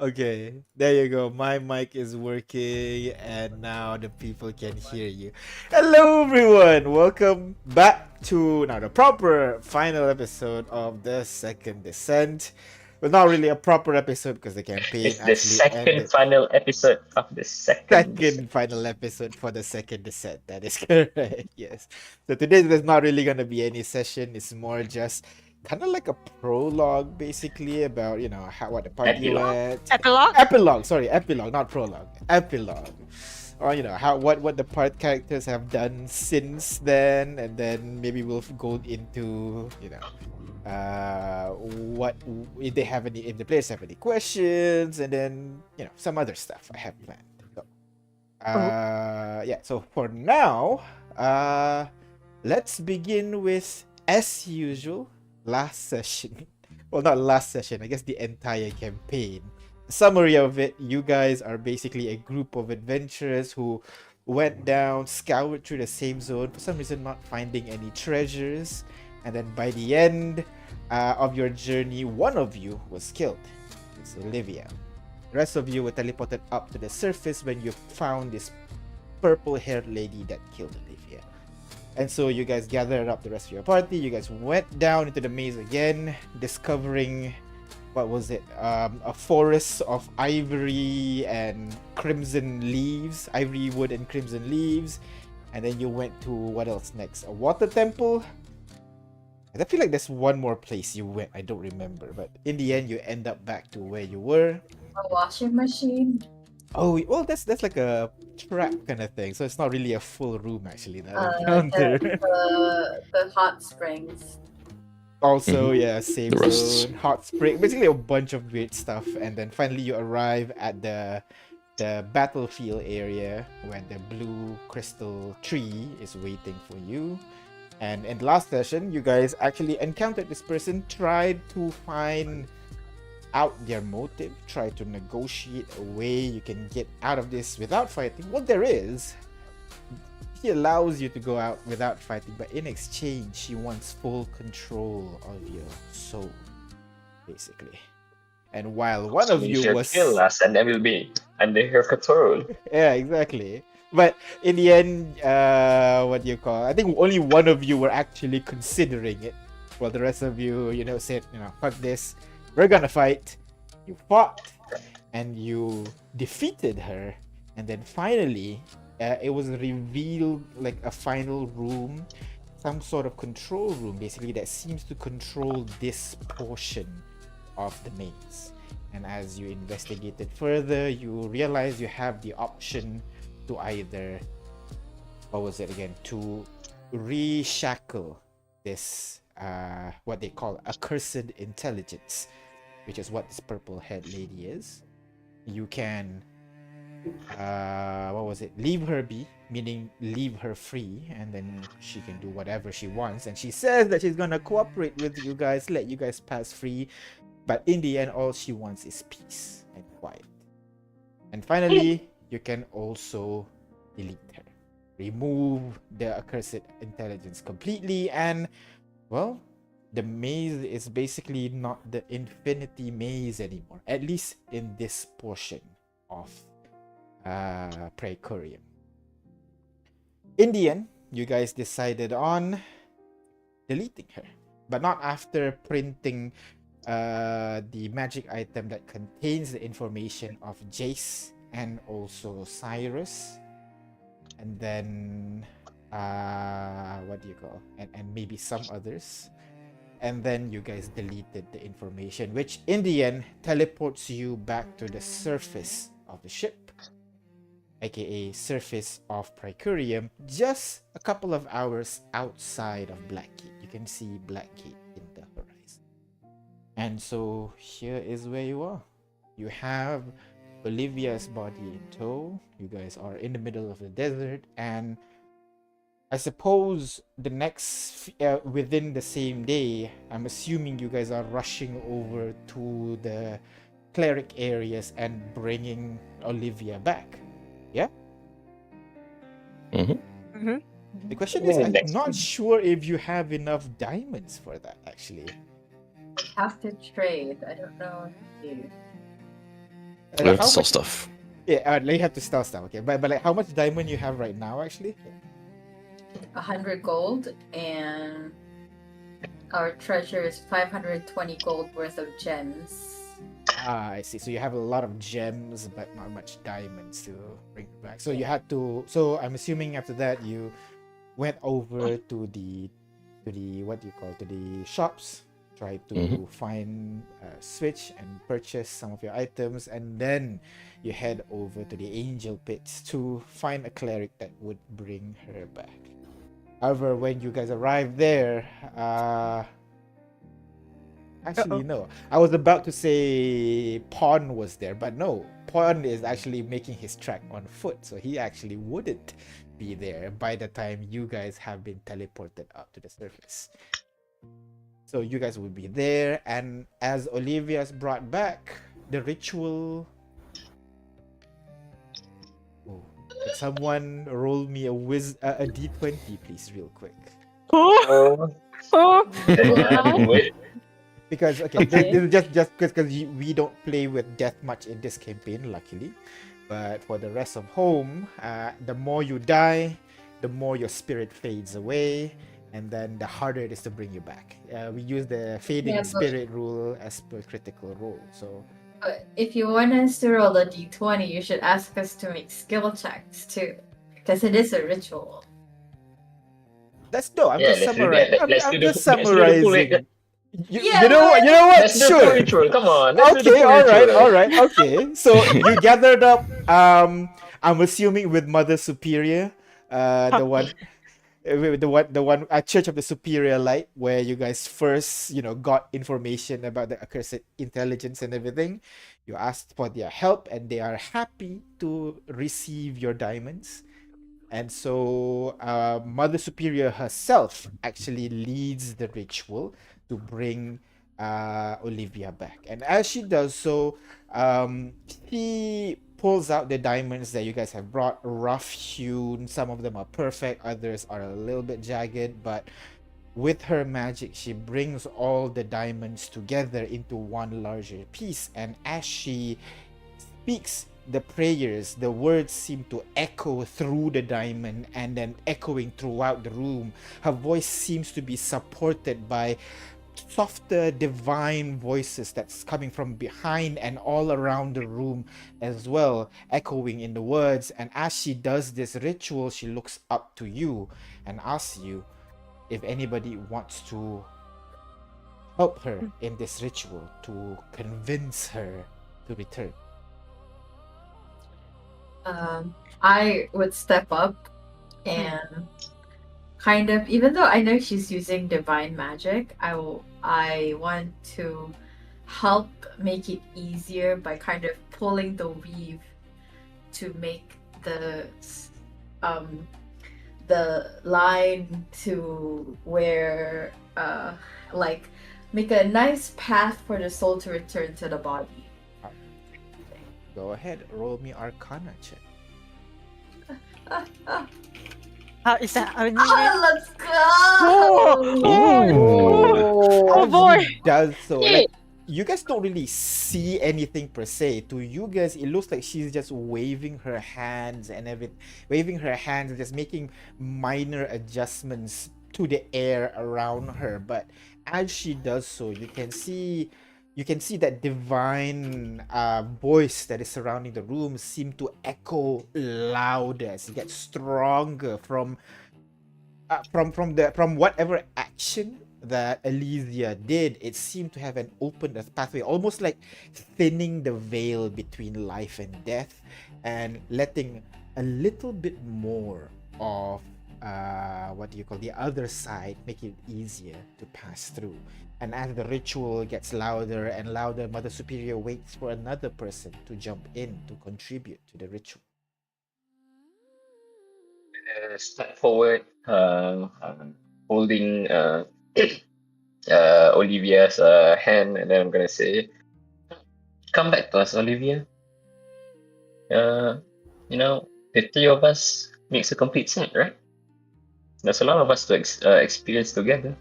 Okay, there you go. My mic is working, and now the people can hear you. Hello, everyone. Welcome back to now the proper final episode of the Second Descent. Well, not really a proper episode because the campaign It's the actually second ended. final episode of the second descent. Second final episode for the Second Descent. That is correct. Yes. So today there's not really gonna be any session. It's more just kind of like a prologue, basically, about how what the party Epilogue. went. Epilogue? Epilogue. Sorry, epilogue, not prologue. Epilogue. Or how what the part characters have done since then, and then maybe we'll go into what if they have any if the players have any questions, and then some other stuff I have planned. So, yeah, so for now, let's begin with, as usual, last session. Well, not last session, I guess the entire campaign. Summary of it: you guys are basically a group of adventurers who went down, scoured through the same zone, for some reason not finding any treasures, and then by the end of your journey, one of you was killed. It's Olivia. The rest of you were teleported up to the surface when you found this purple-haired lady that killed Olivia. And so you guys gathered up the rest of your party. You guys went down into the maze again, discovering, what was it? A forest of ivory and crimson leaves, ivory wood and crimson leaves. And then you went to, what else next? A water temple. I feel like there's one more place you went. I don't remember, but in the end, you end up back to where you were. A washing machine. Oh, well, that's like a trap kind of thing. So it's not really a full room actually that I The, encounter. the hot springs. Also, yeah, same The rusts. zone, hot spring, basically a bunch of weird stuff, and then finally you arrive at the battlefield area where the blue crystal tree is waiting for you. And in the last session, you guys actually encountered this person, tried to find out their motive, tried to negotiate a way you can get out of this without fighting. Well, there is. He allows you to go out without fighting, but in exchange, he wants full control of your soul, basically. And while one of you was kill us, and then we'll be under her control. yeah, exactly. But in the end, what do you call? I think only one of you were actually considering it, while the rest of you, said, fuck this, we're gonna fight. You fought, and you defeated her, and then finally, it was revealed like a final room, some sort of control room, basically, that seems to control this portion of the maze. And as you investigated further, you realize you have the option to either, what was it again, to reshackle this what they call accursed intelligence, which is what this purple-haired lady is. You can what was it, leave her be, meaning leave her free, and then she can do whatever she wants, and she says that she's gonna cooperate with you guys, let you guys pass free, but in the end all she wants is peace and quiet. And finally, you can also delete her, remove the accursed intelligence completely, and well, the maze is basically not the infinity maze anymore, at least in this portion of Praetorium. In the end, you guys decided on deleting her, but not after printing the magic item that contains the information of Jace and also Cyrus, and then what do you call, and maybe some others. And then you guys deleted the information, which in the end teleports you back to the surface of the ship, aka surface of Praetorium, just a couple of hours outside of Blackgate. You can see Blackgate in the horizon. And so here is where you are. You have Olivia's body in tow. You guys are in the middle of the desert, and I suppose the next within the same day, I'm assuming you guys are rushing over to the cleric areas and bringing Olivia back. Yeah? Mm-hmm. The question is, I'm Next not week. sure if you have enough diamonds for that, actually. Have to trade. I don't know if you do. We have to How sell much? stuff. Yeah, you have to sell stuff. Okay, but like, how much diamond you have right now, actually? 100 gold, and our treasure is 520 gold worth of gems. Ah, I see. So you have a lot of gems, but not much diamonds to bring back. So you had to. So I'm assuming after that you went over to the what do you call, to the shops, tried to find a switch and purchase some of your items, and then you head over to the angel pits to find a cleric that would bring her back. However, when you guys arrive there, actually, no. I was about to say Pawn was there, but no. Pawn is actually making his trek on foot, so he actually wouldn't be there by the time you guys have been teleported up to the surface. So you guys will be there, and as Olivia's brought back, the ritual. Oh, could someone roll me a d20, please, real quick? Oh, I didn't wait. Because okay, this is just because we don't play with death much in this campaign, luckily. But for the rest of home, the more you die, the more your spirit fades away, and then the harder it is to bring you back. We use the fading Yeah, but- spirit rule as per critical role. So But if you want us to roll a d20, you should ask us to make skill checks too, because it is a ritual. that's no. I'm Yeah, just let's do that. summarizing. Let's I'm do the just let's do the full. summarizing. You Yeah, know what? You know what? Let's do the full Sure. ritual. Come on. Let's do the Okay, full all right, ritual. all right, okay. So you gathered up. I'm assuming with Mother Superior, the one, the one at Church of the Superior Light, where you guys first, got information about the accursed intelligence and everything. You asked for their help, and they are happy to receive your diamonds. And so, Mother Superior herself actually leads the ritual to bring Olivia back. And as she does so, she pulls out the diamonds that you guys have brought, rough hewn. Some of them are perfect, others are a little bit jagged, but with her magic, she brings all the diamonds together into one larger piece. And as she speaks the prayers, the words seem to echo through the diamond and then echoing throughout the room. Her voice seems to be supported by softer divine voices that's coming from behind and all around the room as well, echoing in the words. And as she does this ritual, she looks up to you and asks you if anybody wants to help her in this ritual to convince her to return. I would step up and kind of, even though I know she's using divine magic, I want to help make it easier by kind of pulling the weave to make the line to where like make a nice path for the soul to return to the body. Go ahead, roll me Arcana check. How is that? I mean, Let's go! Oh, boy! He does so. Like, you guys don't really see anything per se. To you guys, it looks like she's just waving her hands and just making minor adjustments to the air around her. But as she does so, you can see that divine voice that is surrounding the room seem to echo louder as it gets stronger from whatever action that Olivia did. It seemed to have an opened a pathway, almost like thinning the veil between life and death, and letting a little bit more of the other side, make it easier to pass through. And as the ritual gets louder and louder, Mother Superior waits for another person to jump in to contribute to the ritual. Step forward, holding Olivia's hand, and then I'm gonna say, "Come back to us, Olivia. The three of us makes a complete set, right? There's a lot of us to experience together.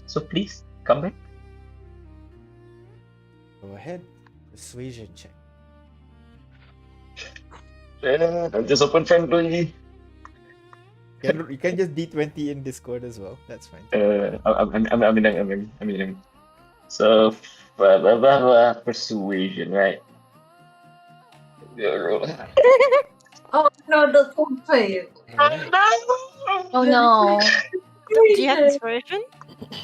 So please come back." Go ahead, persuasion check. I'm just open friendly. You can just D20 in Discord as well. That's fine. I'm in. So, persuasion, right? Roll. Oh no, that's unfair. All right. Oh no. Do you have inspiration?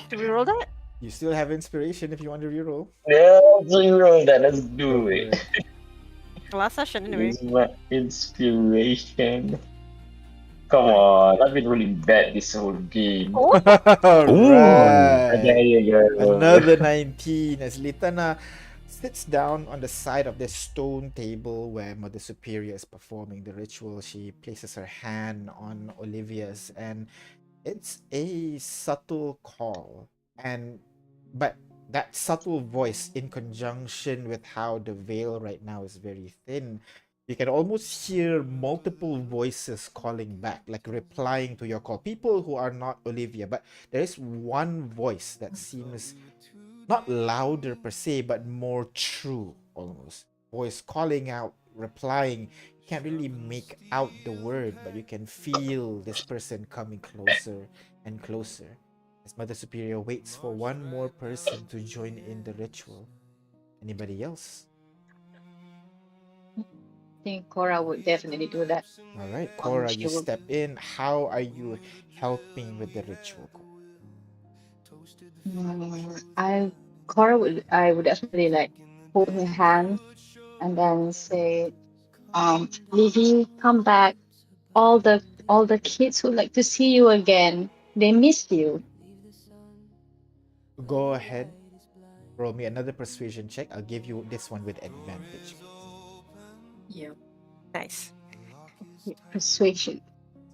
Should we roll that? You still have inspiration if you want to reroll. Yeah, so you roll that. Let's Go do for it. it. Last session anyway. Use my inspiration. Come on, I've been really bad this whole game. All There right. you go. Another 19 as Litana sits down on the side of the stone table where Mother Superior is performing the ritual. She places her hand on Olivia's, and it's a subtle call. But that subtle voice, in conjunction with how the veil right now is very thin, you can almost hear multiple voices calling back, like replying to your call. People who are not Olivia, but there is one voice that seems not louder per se, but more true almost. Voice calling out, replying. You can't really make out the word, but you can feel this person coming closer and closer. As Mother Superior waits for one more person to join in the ritual. Anybody else? I think Cora would definitely do that. All right, Cora, she you will- step in. How are you helping with the ritual? I would definitely like hold her hand and then say, Lily, come back. All the kids would like to see you again. They missed you. Go ahead, roll me another persuasion check. I'll give you this one with advantage. Yeah. Nice. Persuasion.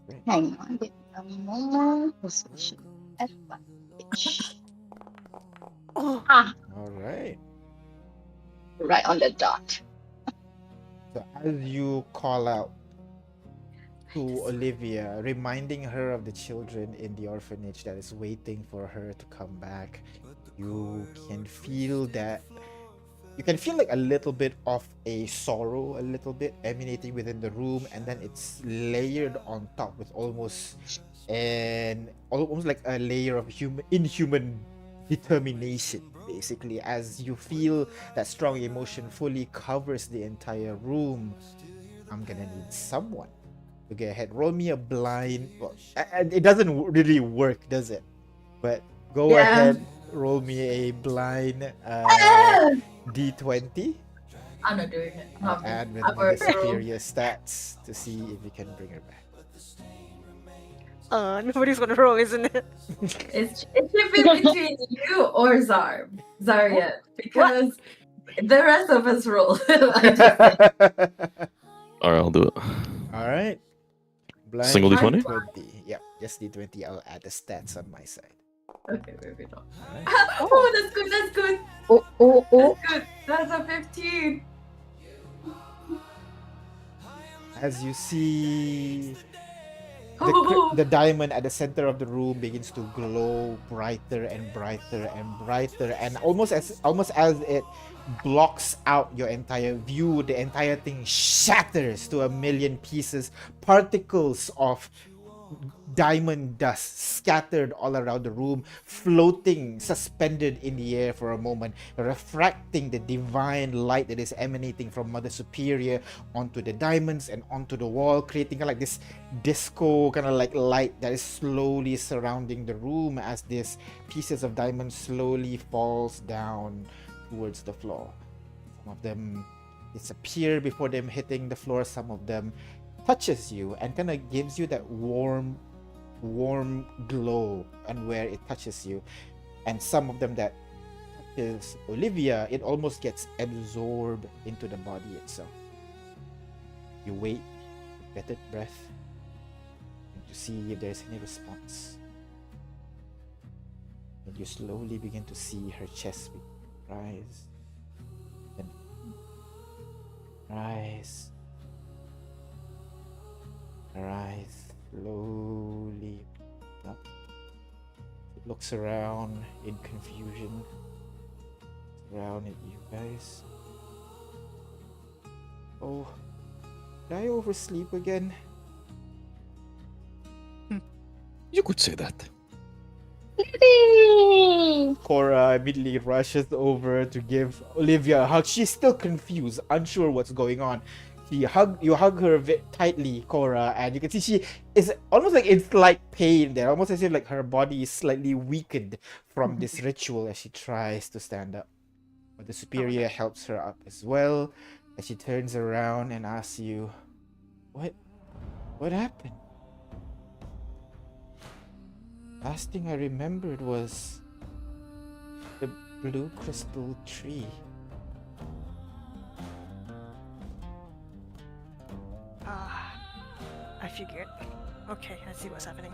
Great. Hang on. Give me a moment. Persuasion. Advantage. Oh, Ah, All right. right on the dot. So as you call out to Olivia, reminding her of the children in the orphanage that is waiting for her to come back, you can feel that. You can feel like a little bit of a sorrow, a little bit emanating within the room, and then it's layered on top with almost like a layer of inhuman determination, basically, as you feel that strong emotion fully covers the entire room. I'm gonna need someone to go ahead. Roll me a blind. Well, it doesn't really work, does it? But go Yeah. ahead, roll me a blind Ah! D20. I'm not doing it. I'll Not add with I'm Mother already rolled. Superior stats to see if you can bring her back. nobody's gonna roll, isn't it? It should be between you or Zarya, because the rest of us roll. I just said. All right, I'll do it. All right. Blind Single D20? D20. Yep, just D20. I'll add the stats on my side. Okay, maybe not. All right. Oh, that's good. That's good. Oh. That's good. That's a 15. As you see Oh, the diamond at the center of the room begins to glow brighter and brighter and brighter, and almost as it blocks out your entire view, the entire thing shatters to a million pieces. Particles of diamond dust scattered all around the room, floating, suspended in the air for a moment, refracting the divine light that is emanating from Mother Superior onto the diamonds and onto the wall, creating like this disco kind of like light that is slowly surrounding the room as these pieces of diamond slowly falls down towards the floor. Some of them disappear before them hitting the floor. Some of them touches you and kind of gives you that warm glow and where it touches you, and some of them that touches Olivia, it almost gets absorbed into the body itself. You wait with bated breath to see if there's any response, and you slowly begin to see her chest rise and rise. Her eyes slowly up. It looks around in confusion. Around at you guys. Oh, Did I oversleep again? You could say that. Yippee! Cora immediately rushes over to give Olivia a hug. She's still confused, unsure what's going on. You hug her tightly, Cora, and you can see she is almost like in slight pain there, almost as if like her body is slightly weakened from this ritual as she tries to stand up. But the superior helps her up as well, as she turns around and asks you, What happened? Last thing I remembered was the blue crystal tree. I figured. Okay, I see what's happening.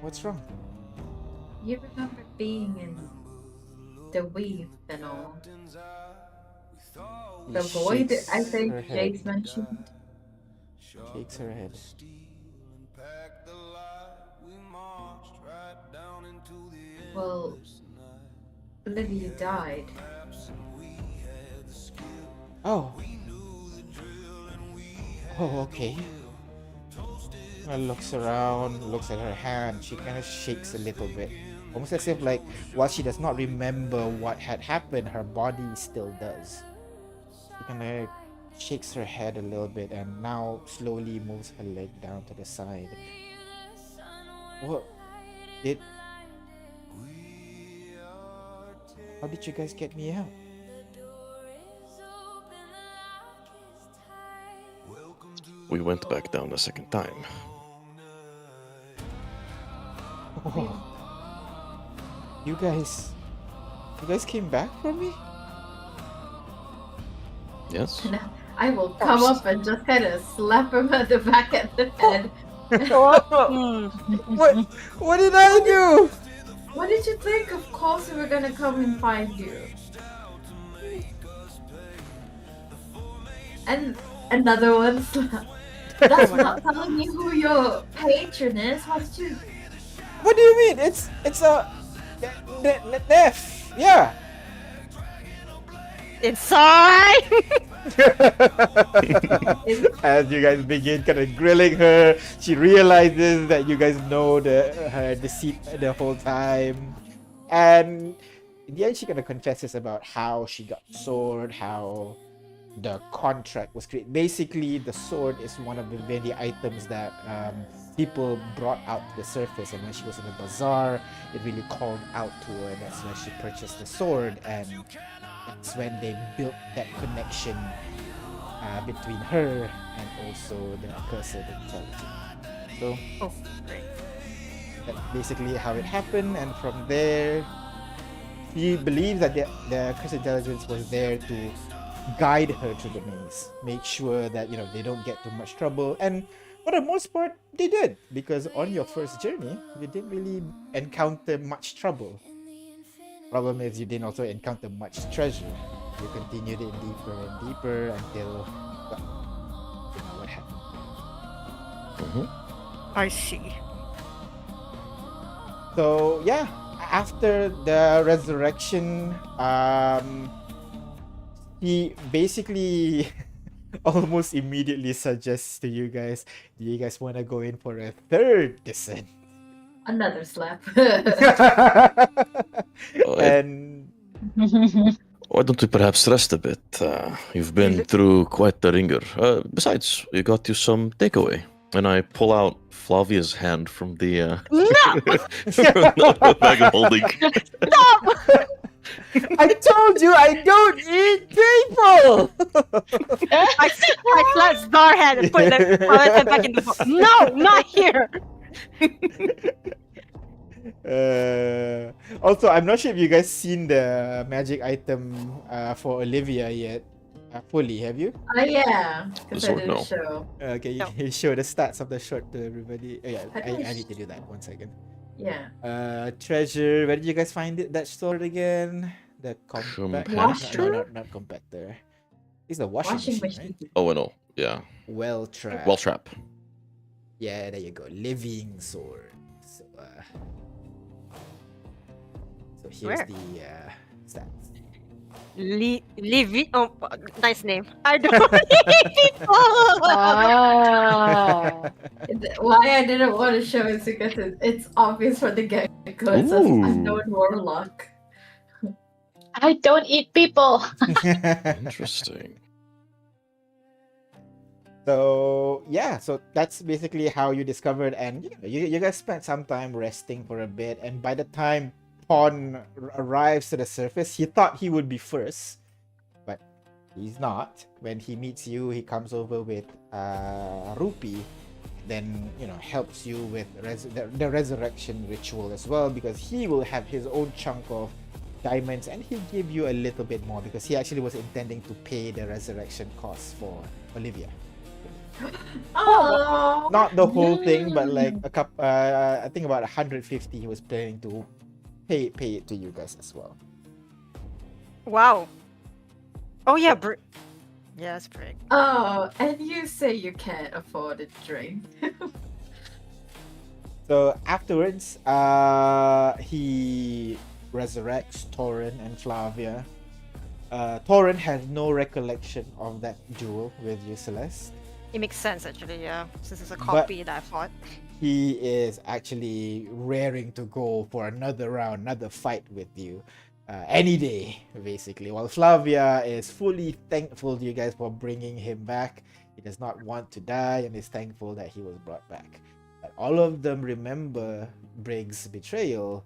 What's wrong? You remember being in the weave and all. The She void, shakes I think her head. Jake's mentioned. Shakes her head. Well, Olivia died. Oh. Oh, okay. Looks around, looks at her hand. She kind of shakes a little bit. Almost as if like, while she does not remember what had happened, her body still does. She kind of shakes her head a little bit and now slowly moves her leg down to the side. What? How did you guys get me out? We went back down a second time. Oh. You guys came back for me? Yes? And I will come up and just kind of slap him at the back of the head. What did I do? What did you think? Of course we were gonna come and find you. And another one slap. That's not telling me who your patron is. How did you? What do you mean? It's a death. Yeah. Inside! As you guys begin kind of grilling her, she realizes that you guys know her deceit the whole time, and in the end, she kind of confesses about how she got the sword, how the contract was created. Basically, the sword is one of the many items that people brought out to the surface, and when she was in the bazaar, it really called out to her, and that's when she purchased the sword, and that's when they built that connection between her and also the accursed intelligence. So Oh, great. that's basically how it happened, and from there, she believes that the accursed intelligence was there to guide her through the maze, make sure that they don't get too much trouble, and for the most part they did, because on your first journey you didn't really encounter much trouble. Problem is you didn't also encounter much treasure. You continued it deeper and deeper until you know what happened. I see. So yeah, after the resurrection, he basically almost immediately suggests to you guys, do you guys want to go in for a third descent? Another slap. And Why don't we perhaps rest a bit? You've been through quite the ringer. Besides, we got you some takeaway. And I pull out Flavia's hand from the bag of holding. I told you I don't eat people! I slapped Star head and put it back in the book. No, not here! Also, I'm not sure if you guys seen the magic item for Olivia yet. Fully, have you? Oh yeah, because I Sword, didn't no. show. Okay, No. you show the stats of the short to everybody. Oh, yeah, I think I it's- need to do that. 1 second. Yeah. Treasure. Where did you guys find it? That sword again? The compact. Washer? No, not compactor. It's the washing Washing machine, machine. Oh, I know. Yeah. right? Well trapped. Well, trap. Yeah, there you go. Living sword. So here's Where? the stats. Livy. Oh, nice name. I don't need people. Ah. Why I didn't want to show it because it's obvious from the get-go. It says Ooh. unknown warlock. I don't eat people. Interesting. So yeah, so that's basically how you discovered, and you guys spent some time resting for a bit, and by the time Pawn arrives to the surface, he thought he would be first, but he's not. When he meets you, he comes over with Rupi, then helps you with the resurrection ritual as well, because he will have his own chunk of diamonds, and he'll give you a little bit more because he actually was intending to pay the resurrection costs for Olivia. Oh, Not the whole thing, but like a couple. I think about 150. He was planning to pay it to you guys as well. Wow. Oh yeah, yes, Brick. oh, and you say you can't afford a drink. So afterwards, he resurrects Torin and Flavia. Torin has no recollection of that duel with you, Celeste. It makes sense actually, yeah. Since it's a But- copy that I fought. He is actually raring to go for another round, another fight with you, any day, basically. While Flavia is fully thankful to you guys for bringing him back. He does not want to die and is thankful that he was brought back. But all of them remember Briggs' betrayal.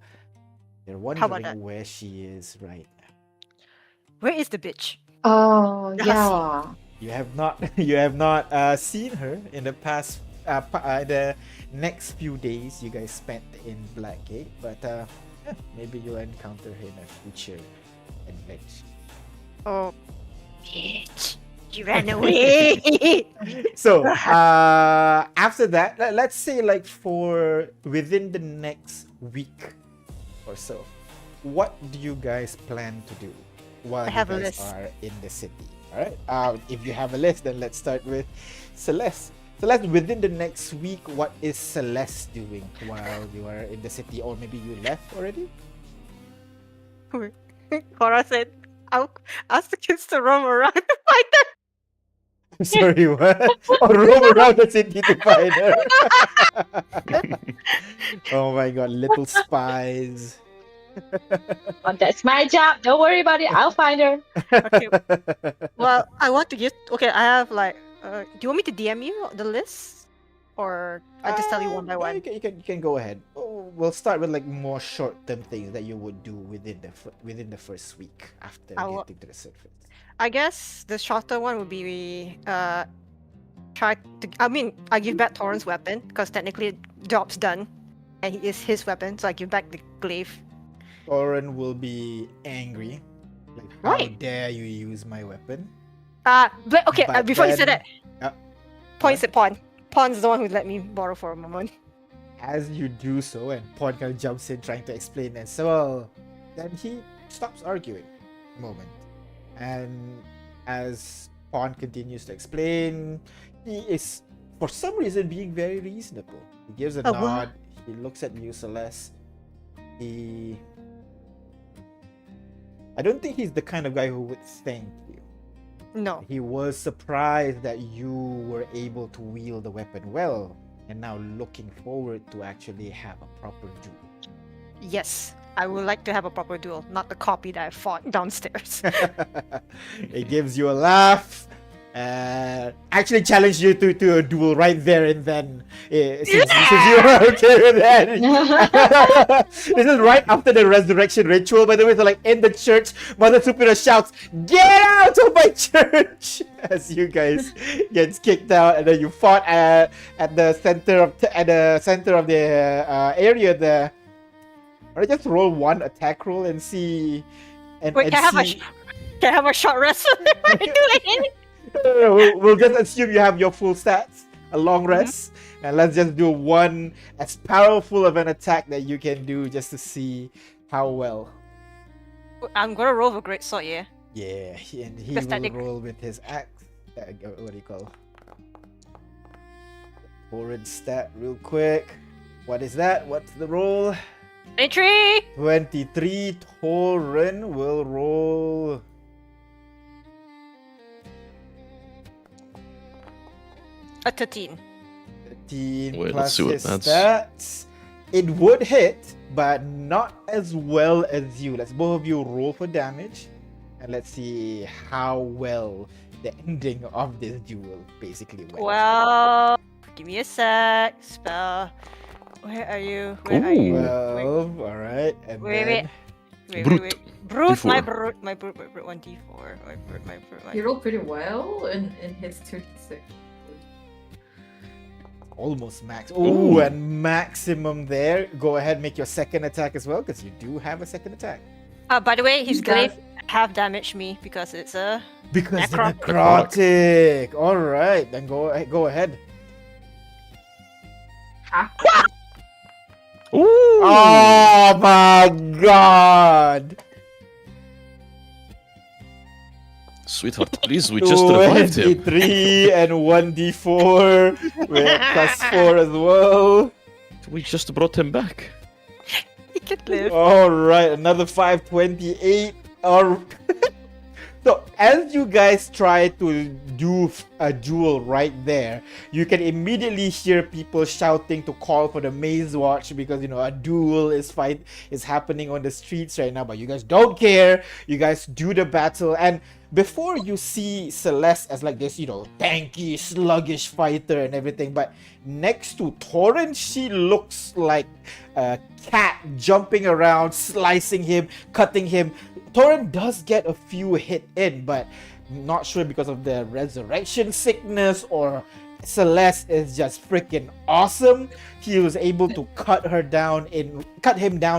They're about wondering that? where she is right now. Where is the bitch? Oh, Yes. yeah. You have not seen her in the past the next few days you guys spent in Blackgate, but maybe you'll encounter her in a future adventure. Oh, bitch. She ran away. So after that, let's say like for within the next week or so, what do you guys plan to do while I you have a guys list. are in the city? All right. If you have a list, then let's start with Celeste. Celeste, within the next week, what is Celeste doing while you are in the city, or maybe you left already? Cora said, I'll ask the kids to roam around to find her. Sorry, what? Or roam around the city to find her. Oh my god, little spies. Oh, that's my job. Don't worry about it. I'll find her. Okay. Well, I want to give. Okay, I have like. Do you want me to DM you the list, or I just tell you one by No, one? You can go ahead. Oh, we'll start with like more short-term things that you would do within the first week after I will- getting to the surface. I guess the shorter one would be try to. I mean, I give back Torrent's weapon because technically job's done, and it is his weapon, so I give back the glaive. Thorin will be angry. Like, how Right. dare you use my weapon? But okay. But Before you say then- that, Yeah. points at Pawn. Pawn's the one who let me borrow for a moment. As you do so, and Pawn kind of jumps in trying to explain, and so well, then he stops arguing a moment. And as Pawn continues to explain, he is for some reason being very reasonable. He gives a Oh, what? nod, he looks at you, Celeste. I don't think he's the kind of guy who would thank you. No. He was surprised that you were able to wield the weapon well, and now looking forward to actually have a proper duel. Yes, I would like to have a proper duel, not the copy that I fought downstairs. It gives you a laugh. Actually challenge you to a duel right there and then. Since you are okay with that. This is right after the resurrection ritual, by the way. So like in the church, Mother Superior shouts, "Get out of my church!" As you guys gets kicked out, and then you fought at the center of the area there. Or just roll one attack roll and see. And, Wait, and can I have a see- can I have a short rest before I do it? No, we'll just assume you have your full stats, a long rest, and let's just do one as powerful of an attack that you can do just to see how well. I'm gonna roll for great sword, yeah. Yeah, and he Because will technically- roll with his axe. What do you call? Forward stat, real quick. What is that? What's the roll? Entry! 23. Torin will roll A 13. 13 Wait, let's plus see what his that's- stats. It would hit, but not as well as you. Let's both of you roll for damage, and let's see how well the ending of this duel basically went. Well, give me a sec. Spell. Where are you? Where are you? 12. All right, and Wait, then Brute. Brute, my D4. brute, my brute, my brute, 1d4. My brute, my brute, my He rolled pretty well in his 2d6. almost max. Ooh. Oh, and maximum there. Go ahead, make your second attack as well, because you do have a second attack. By the way, his He glaive does. half damaged me because it's a. Because the Necrotic. necrotic. All right, then go ahead. Ooh! Oh my god! Sweetheart, please, we just revived him. 3 and 1d4 with +4 as well. We just brought him back. He could live. All right, another 528. So as you guys try to do a duel right there, you can immediately hear people shouting to call for the maze watch because a duel is happening on the streets right now. But you guys don't care. You guys do the battle, and before you see Celeste as like this, tanky, sluggish fighter and everything, but next to Torrent, she looks like a cat jumping around, slicing him, cutting him. Torrent does get a few hit in, but not sure because of the resurrection sickness or Celeste is just freaking awesome. He was able to cut him down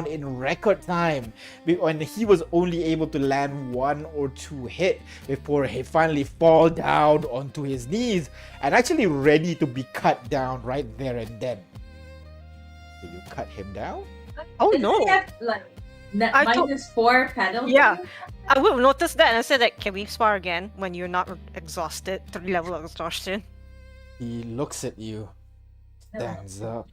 in record time when he was only able to land 1 or 2 hit before he finally fall down onto his knees and actually ready to be cut down right there and then. So you cut him down? Oh Doesn't no! he have, like, I thought- -4 penalty? Yeah. I will notice that and I said that, can we spar again when you're not exhausted? 3 level of exhaustion. He looks at you, stands up.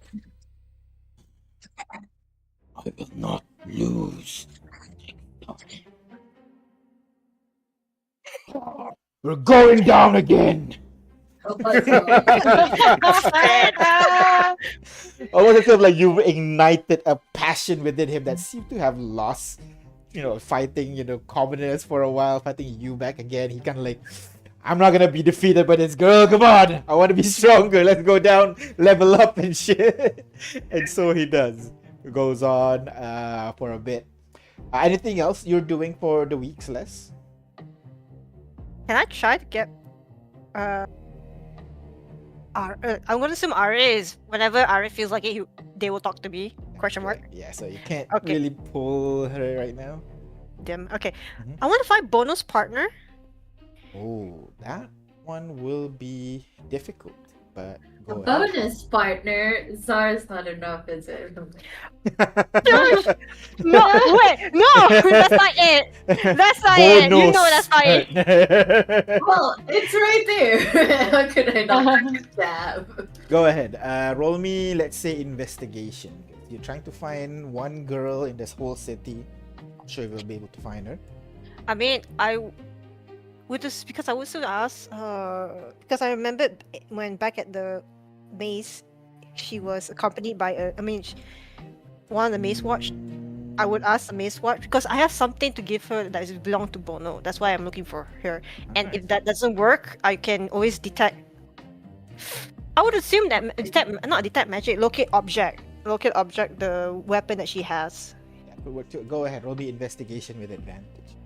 I will not lose. We're going down again! Oh, God. Almost it feels like you've ignited a passion within him that seemed to have lost, fighting, commoners for a while, fighting you back again. He kind of like, I'm not gonna be defeated by this girl, come on! I wanna be stronger, let's go down, level up and shit. And so he does. It goes on for a bit. Anything else you're doing for the week, Celeste? Can I try to get I'm gonna assume RA is whenever RA feels like it, they will talk to me. Question mark. Yeah, so you can't Okay. really pull her right now. Them. Okay. Mhm. I want to find bonus partner. Oh, that one will be difficult, but A go ahead. bonus partner, Zara's not enough, is it? No, wait, no, that's not it. That's not it. You know that's not it. it. Well, it's right there. How could I not stab? Go ahead. Roll me, let's say, investigation. You're trying to find one girl in this whole city. Not sure if you'll be able to find her. I mean, I would just because I would still ask. Because I remembered when back at the maze, she was accompanied by one of the maze watch. I would ask the maze watch because I have something to give her that is belong to Bono. That's why I'm looking for her. And if that doesn't work, I can always detect. I would assume that not detect magic, locate object, the weapon that she has. Yeah, go ahead. Roll me investigation with advantage.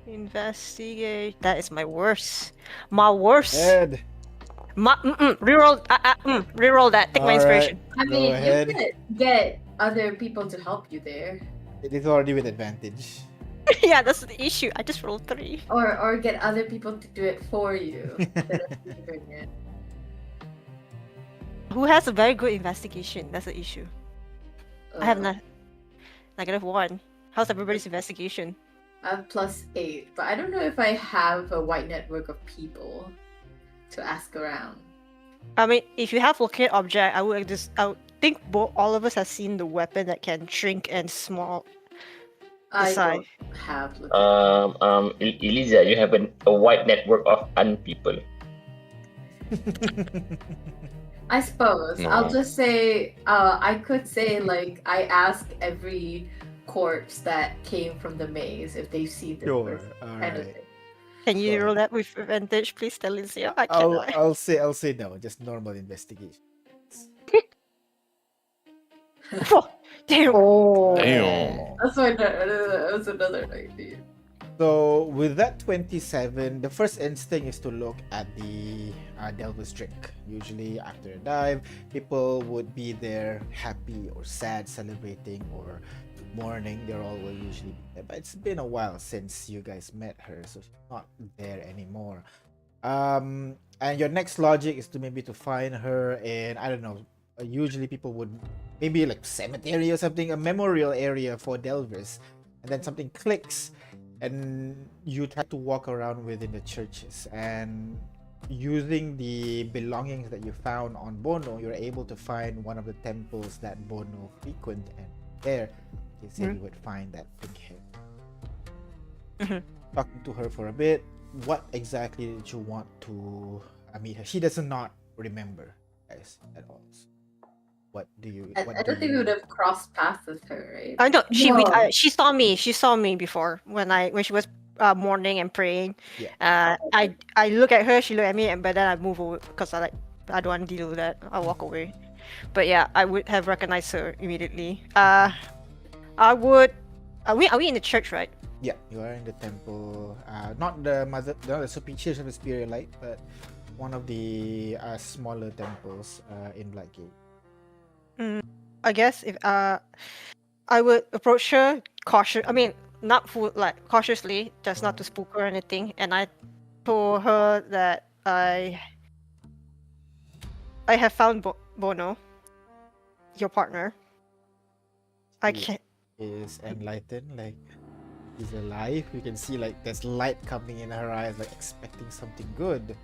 Investigate. That is my worst. My worst. Ed. Reroll. Reroll that. Take my inspiration. I Go mean, ahead. you could get other people to help you there. It is already with advantage. Yeah, that's the issue. I just rolled 3. Or get other people to do it for you. instead of you doing it. Who has a very good investigation? That's the issue. I have -1. How's everybody's investigation? I have +8, but I don't know if I have a wide network of people to ask around. I mean, if you have locate object, I would think all of us have seen the weapon that can shrink and small. I decide. don't have look. Elisa, you have a wide network of people. I suppose I'll No. just say I could say like I ask every corpse that came from the maze if they see this Sure. person, All kind of right. thing. Can you Sure. roll that with advantage, please, Alicia? I I'll cannot. I'll say no. Just normal investigation. Oh, damn. Oh. Damn. That's another idea. So with that 27, the first instinct is to look at the Delver's drink. Usually after a dive, people would be there happy or sad, celebrating or mourning. They're all will usually be there. But it's been a while since you guys met her, so she's not there anymore. And your next logic is to maybe to find her in, I don't know, usually people would maybe like cemetery or something, a memorial area for Delvers. And then something clicks and you try to walk around within the churches, and using the belongings that you found on Bono, you're able to find one of the temples that Bono frequent, and there you said you would find that pink hair. Talking to her for a bit, what exactly did you want to meet her? She does not remember, guys, at all. So what do you I what don't do think we you would have crossed paths with her, right? I know No. she saw me. She saw me before when she was mourning and praying. Yeah. I look at her. She look at me, but then I move over because I don't want to deal with that. I walk away. But yeah, I would have recognized her immediately. I would. Are we in the church, right? Yeah, you are in the temple. Not the Church of the Superior Light, but one of the smaller temples in Blackgate. I guess if I would approach her cautious. I mean, not full like cautiously, just not to spook her or anything. And I told her that I have found Bono, your partner. I He can't. is enlightened, like he's alive. You can see like there's light coming in her eyes, like expecting something good.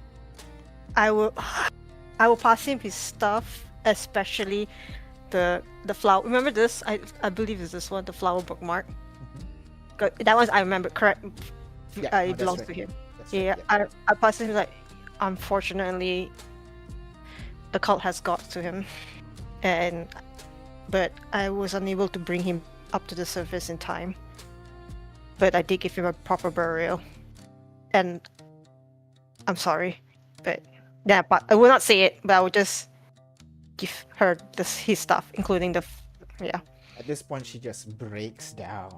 I will pass him his stuff, especially the flower. Remember this? I believe it's this one, the flower bookmark. That one I remember correct. Yeah, no, It that's belongs right. to him. That's Yeah, right, I pass him like, unfortunately, the cult has got to him, but I was unable to bring him up to the surface in time. But I did give him a proper burial, and I'm sorry, but yeah, but I will not say it. But I will just give her his stuff, including yeah. At this point, she just breaks down,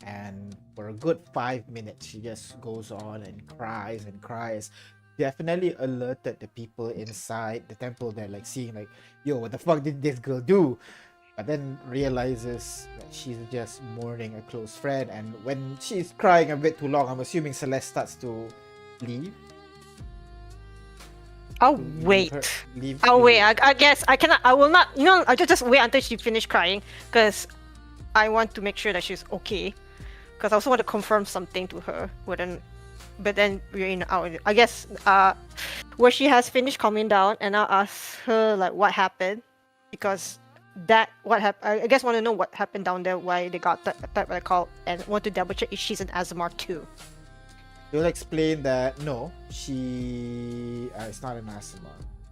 and for a good 5 minutes, she just goes on and cries and cries. Definitely alerted the people inside the temple. They're like seeing like, yo, what the fuck did this girl do? But then realizes that she's just mourning a close friend, and when she's crying a bit too long, I'm assuming Celeste starts to leave. I'll Leave wait. her- leave- I'll leave- wait. I guess I cannot. I will not. I just wait until she finish crying, because I want to make sure that she's okay. Because I also want to confirm something to her. But then we're in our. I guess where she has finished calming down, and I'll ask her like what happened, because what happened. I guess want to know what happened down there, why they got attacked by the cult, and want to double check if she's an Azamar too. You'll explain that no, she is not an Asima,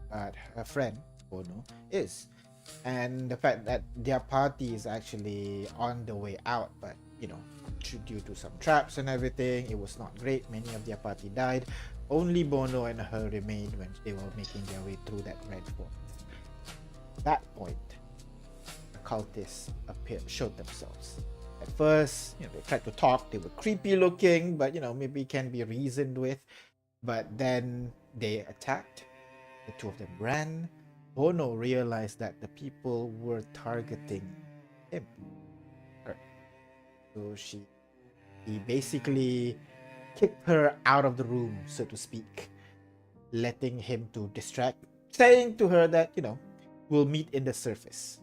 but her friend Bono is, and the fact that their party is actually on the way out, but due to some traps and everything, it was not great. Many of their party died. Only Bono and her remained when they were making their way through that red forest. At that point, the cultists showed themselves. At first, they tried to talk. They were creepy looking, but maybe can be reasoned with. But then they attacked. The two of them ran. Bono realized that the people were targeting him. Her. So he basically kicked her out of the room, so to speak, letting him to distract, saying to her that we'll meet in the surface.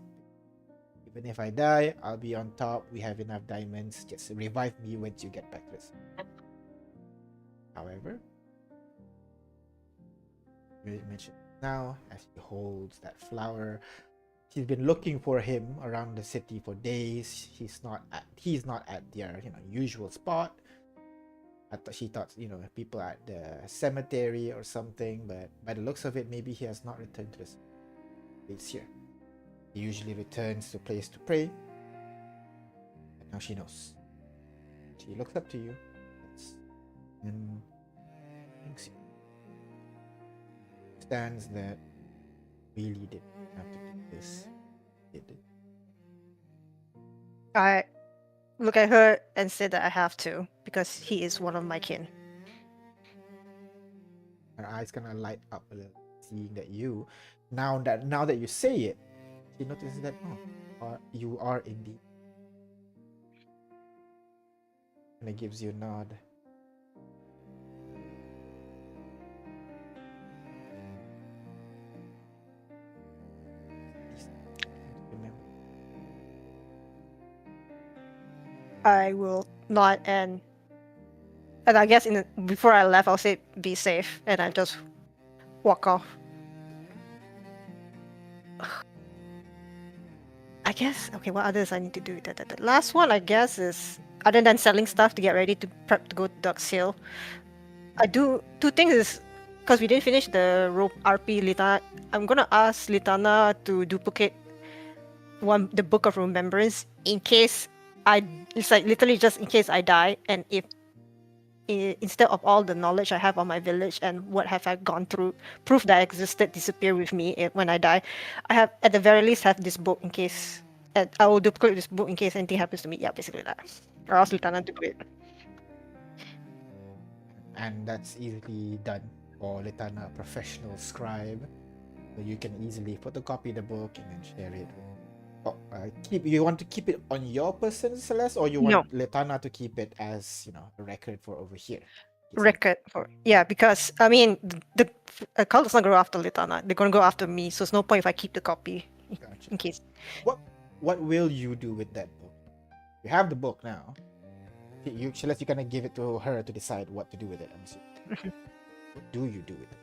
Even if I die, I'll be on top. We have enough diamonds. Just revive me once you get back to us. However, you mentioned now, as he holds that flower, she's been looking for him around the city for days. He's not at their usual spot. She thought people at the cemetery or something, but by the looks of it, maybe he has not returned to the place here. He usually returns to a place to pray. And now she knows. She looks up to you, and thanks you. Understands that really didn't have to do this. It did. I look at her and say that I have to because he is one of my kin. Her eyes kind of light up a little, seeing that now that you say it, she notices that you are indeed. And it gives you a nod. I will nod and I guess before I left, I'll say be safe, and I just walk off. I guess okay. What others I need to do? The last one, I guess, is other than selling stuff to get ready to prep to go to Duck's Hill. I do two things. Is because we didn't finish the rope RP Litana. I'm gonna ask Litana to duplicate the Book of Remembrance in case it's like literally just in case I die, and if instead of all the knowledge I have on my village and what have I gone through, proof that I existed disappear with me when I die, I have at the very least have this book in case. And I will duplicate this book in case anything happens to me. Yeah, basically that. Or else Litana duplicate. And that's easily done for Litana, a professional scribe. So you can easily photocopy the book and then share it. You want to keep it on your person, Celeste, or you want Litana to keep it as a record for over here? Record for because I mean the cult does not go after Litana. They're gonna go after me, so it's no point if I keep the copy in case. What will you do with that book? You have the book now. Celeste, you gonna give it to her to decide what to do with it. I'm assuming. What do you do with it?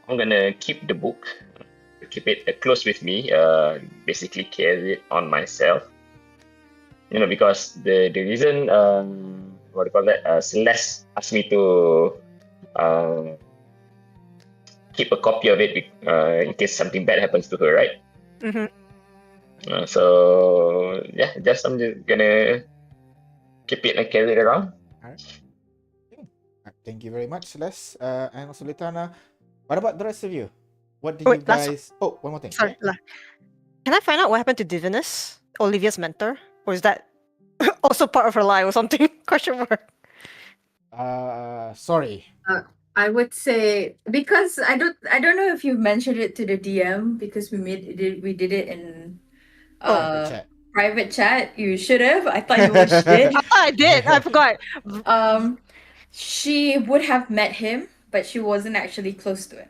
I'm gonna keep the book. Keep it close with me, basically carry it on myself. Because the reason, what do you call that? Celeste asked me to keep a copy of it in case something bad happens to her, right? Mm-hmm. So yeah, I'm just gonna keep it and carry it around. All right. Thank you very much, Celeste, and also Litana. What about the rest of you? What do you guys? Oh, one more thing. Sorry. Can I find out what happened to Divinus, Olivia's mentor, or is that also part of her lie or something? Question mark. Sorry. I would say because I don't know if you mentioned it to the DM because we did it in private chat. You should have. I thought you did. I did. I forgot. She would have met him, but she wasn't actually close to him.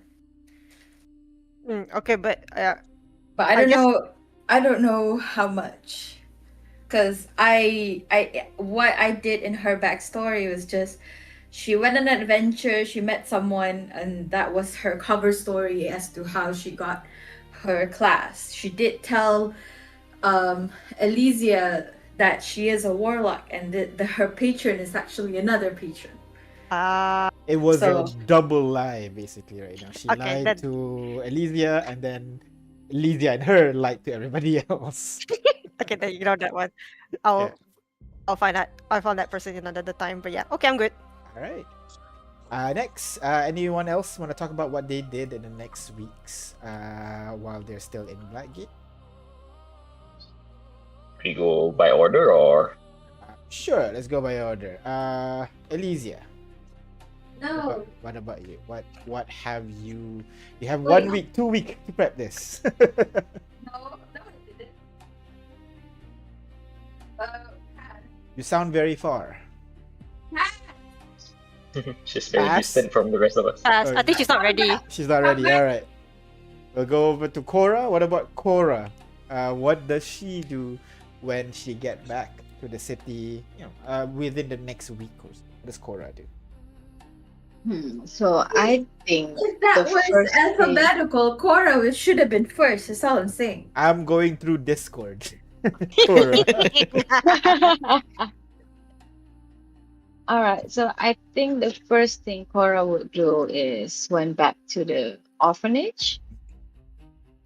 Okay, but I don't know. I don't know how much, because what I did in her backstory was just she went on an adventure, she met someone, and that was her cover story as to how she got her class. She did tell Elysia that she is a warlock and her patron is actually another patron. It was a double lie, basically, right now. She lied to Olivia, and then Olivia and her lied to everybody else. Okay, then you know that one. I'll find that. I found that person another time, but yeah. Okay, I'm good. All right. Next, anyone else want to talk about what they did in the next weeks while they're still in Blackgate? We go by order, or? Sure, let's go by order. Elysia. No. What about you? What have you? You have 1 week, 2 weeks to prep this. No, I didn't. You sound very far. She's very distant from the rest of us. I think she's not ready. She's not ready. All right. We'll go over to Cora. What about Cora? What does she do when she get back to the city? Within the next week or so. What does Cora do? So I think If that the was first thing. alphabetical, Cora should have been first. That's all I'm saying. I'm going through Discord. Cora. All right. So I think the first thing Cora would do is went back to the orphanage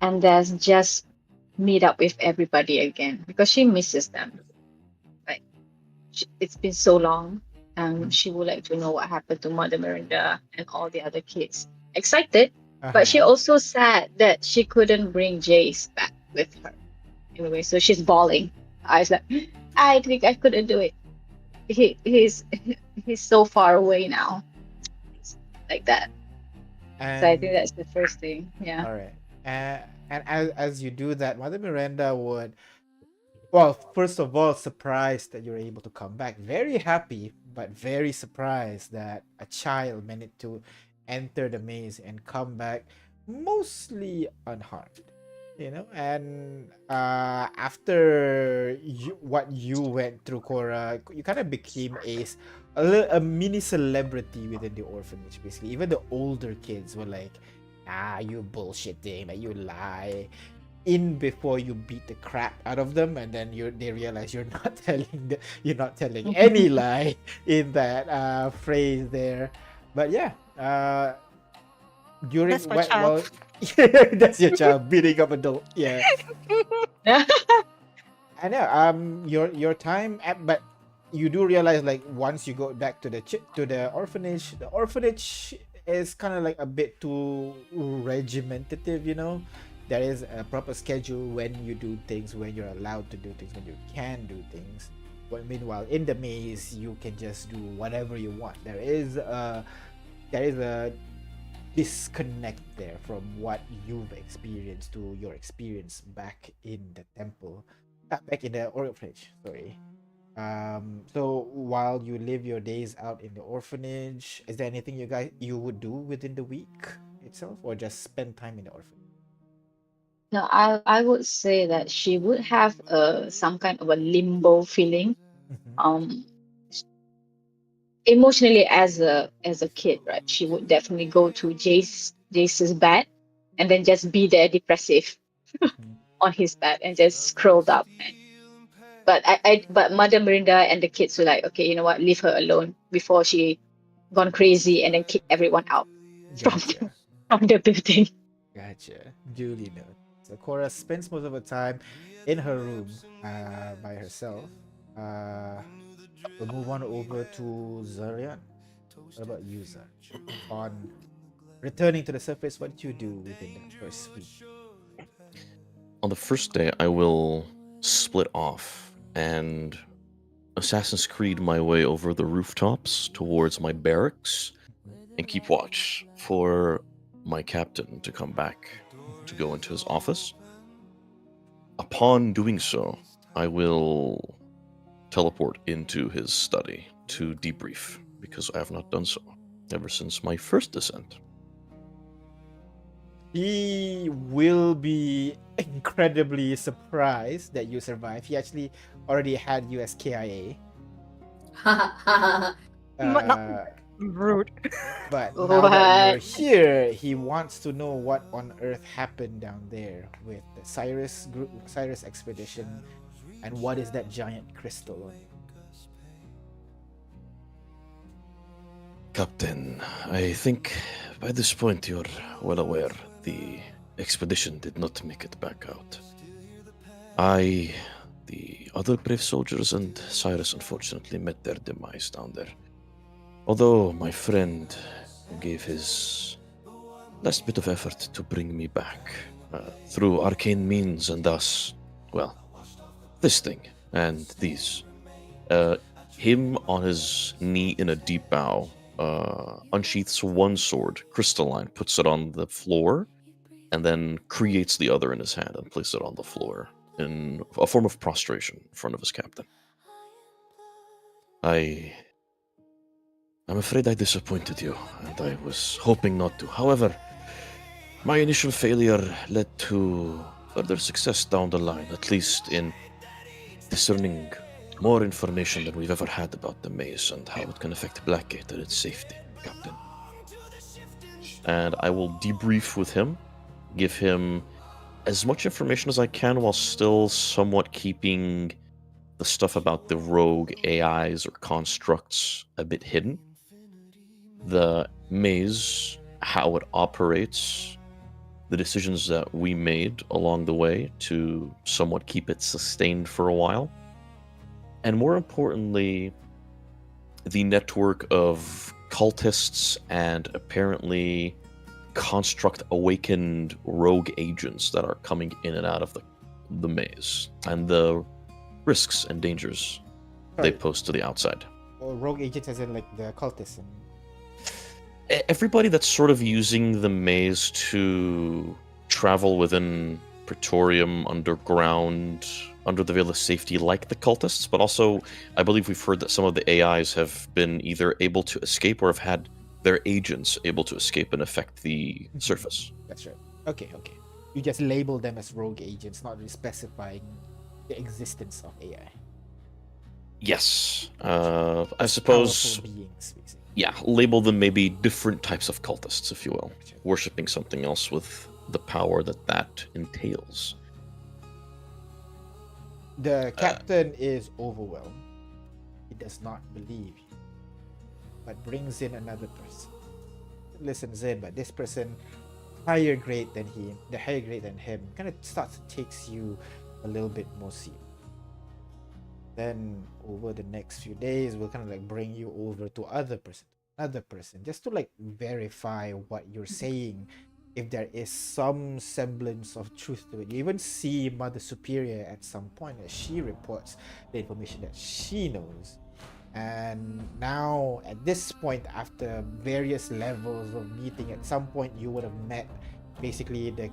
and then just meet up with everybody again because she misses them. Like it's been so long, and she would like to know what happened to Mother Miranda and all the other kids. Excited, but she Uh-huh. also sad that she couldn't bring Jace back with her. Anyway, so she's bawling. I was like, I think I couldn't do it. He's he's so far away now, like that. So I think And that's the first thing. Yeah. all right. And as you do that, Mother Miranda would, well, first of all, surprised that you're able to come back. Very happy, but very surprised that a child managed to enter the maze and come back mostly unharmed. And after what you went through, Cora, you kind of became a mini celebrity within the orphanage. Basically, even the older kids were like, "Ah, you bullshitting, like you lie." In before you beat the crap out of them, and then they realize you're not telling any lie in that phrase there. But yeah, during That's my child. well, that's your child beating up adult. Yeah, I know. Your time, but you do realize, like, once you go back to the orphanage is kind of like a bit too regimentative. There is a proper schedule when you do things, when you're allowed to do things, when you can do things. But meanwhile, in the maze, you can just do whatever you want. There is a disconnect there from what you've experienced to your experience back in the temple, back in the orphanage. Sorry. So while you live your days out in the orphanage, is there anything you would do within the week itself, or just spend time in the orphanage? No, I would say that she would have some kind of a limbo feeling. Mhm. Um, Emotionally as a kid, right? She would definitely go to Jace's bed and then just be there depressive Mhm. on his bed and just curled up. But Mother Miranda and the kids were like, okay, you know what, leave her alone before she gone crazy and then kick everyone out from the, Gotcha. from the building. Gotcha. Duly noted. So Cora spends most of her time in her room by herself. Uh, we'll move on over to Zarian. What about you, Zar? On returning to the surface, what did you do within that first week? On the first day, I will split off and Assassin's Creed my way over the rooftops towards my barracks and keep watch for my captain to come back to go into his office. Upon doing so, I will teleport into his study to debrief because I have not done so ever since my first descent. He will be incredibly surprised that you survived. He actually already had you as KIA. Ha Uh, Rude. but now that you're What? here, he wants to know what on earth happened down there with the Cyrus expedition, and what is that giant crystal on it? Captain, I think by this point you're well aware the expedition did not make it back out. I, the other brave soldiers, and Cyrus unfortunately met their demise down there. Although my friend gave his last bit of effort to bring me back through arcane means, and thus, well, this thing and these. Him on his knee in a deep bow unsheaths one sword, crystalline, puts it on the floor, and then creates the other in his hand and places it on the floor in a form of prostration in front of his captain. I'm afraid I disappointed you, and I was hoping not to. However, my initial failure led to further success down the line, at least in discerning more information than we've ever had about the maze and how it can affect Blackgate and its safety, Captain. and I will debrief with him, give him as much information as I can while still somewhat keeping the stuff about the rogue AIs or constructs a bit hidden. The maze, how it operates, the decisions that we made along the way to somewhat keep it sustained for a while, and more importantly, the network of cultists and apparently construct awakened rogue agents that are coming in and out of the maze, and the risks and dangers they Sorry. pose to the outside. Or rogue agents as in like the cultists. Everybody that's sort of using the maze to travel within Praetorium underground, under the veil of safety, like the cultists, but also I believe we've heard that some of the AIs have been either able to escape or have had their agents able to escape and affect the surface. That's right. Okay. You just label them as rogue agents, not really specifying the existence of AI. Yes. I suppose, Powerful beings, basically. yeah, label them maybe different types of cultists, if you will, worshipping something else with the power that entails. The captain is overwhelmed. He does not believe you, but brings in another person. Listens in, but this person, higher grade than him, kind of starts to takes you a little bit more serious. Then over the next few days, we'll kind of like bring you over to another person, just to like verify what you're saying, if there is some semblance of truth to it. You even see Mother Superior at some point as she reports the information that she knows. And now at this point, after various levels of meeting, at some point you would have met basically the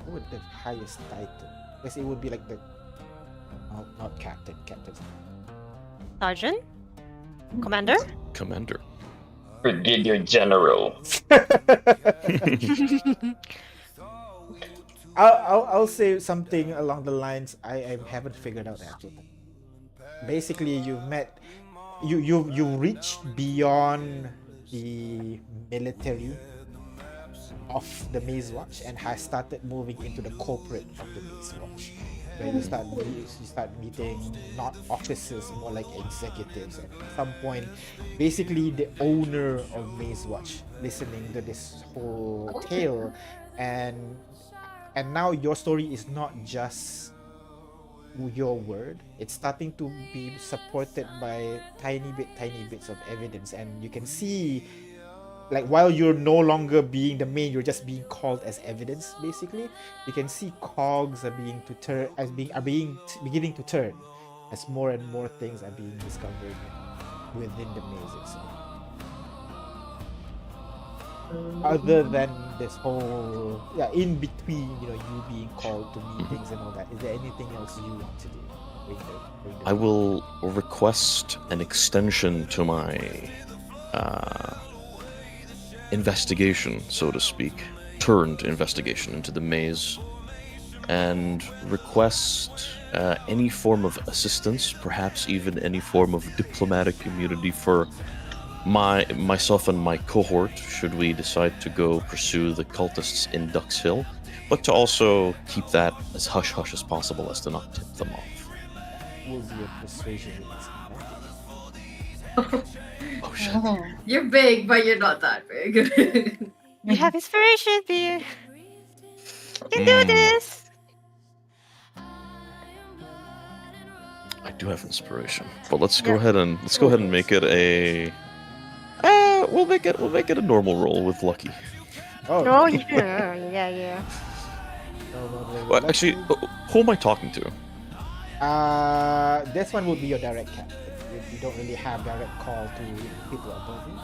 what would the highest title? Because it would be like the not captain. Sergeant? Commander? Commander. Brigadier General. I'll say something along the lines I haven't figured out actually. Basically, you reached beyond the military of the Maze Watch and has started moving into the corporate of the Maze Watch, where you start meeting not officers, more like executives, and at some point basically the owner of Maze Watch listening to this whole tale, and now your story is not just your word, it's starting to be supported by tiny bits of evidence, and you can see, like, while you're no longer being the main, you're just being called as evidence. Basically, you can see cogs are beginning to turn as more and more things are being discovered within the maze itself. Other than this whole in between, you being called to meetings and all that, is there anything else you want to do? I will request an extension to my investigation, so to speak, turned investigation into the maze, and request any form of assistance, perhaps even any form of diplomatic immunity for myself and my cohort, should we decide to go pursue the cultists in Duck's Hill, but to also keep that as hush-hush as possible as to not tip them off. Will be a persuasion. Oh shit. You're big, but you're not that big. We have inspiration, dear. You can do this. I do have inspiration, but let's go ahead and make it a. We'll make it a normal roll with lucky. Oh yeah. Well, actually, who am I talking to? This one would be your direct captain. You don't really have direct call to people above you.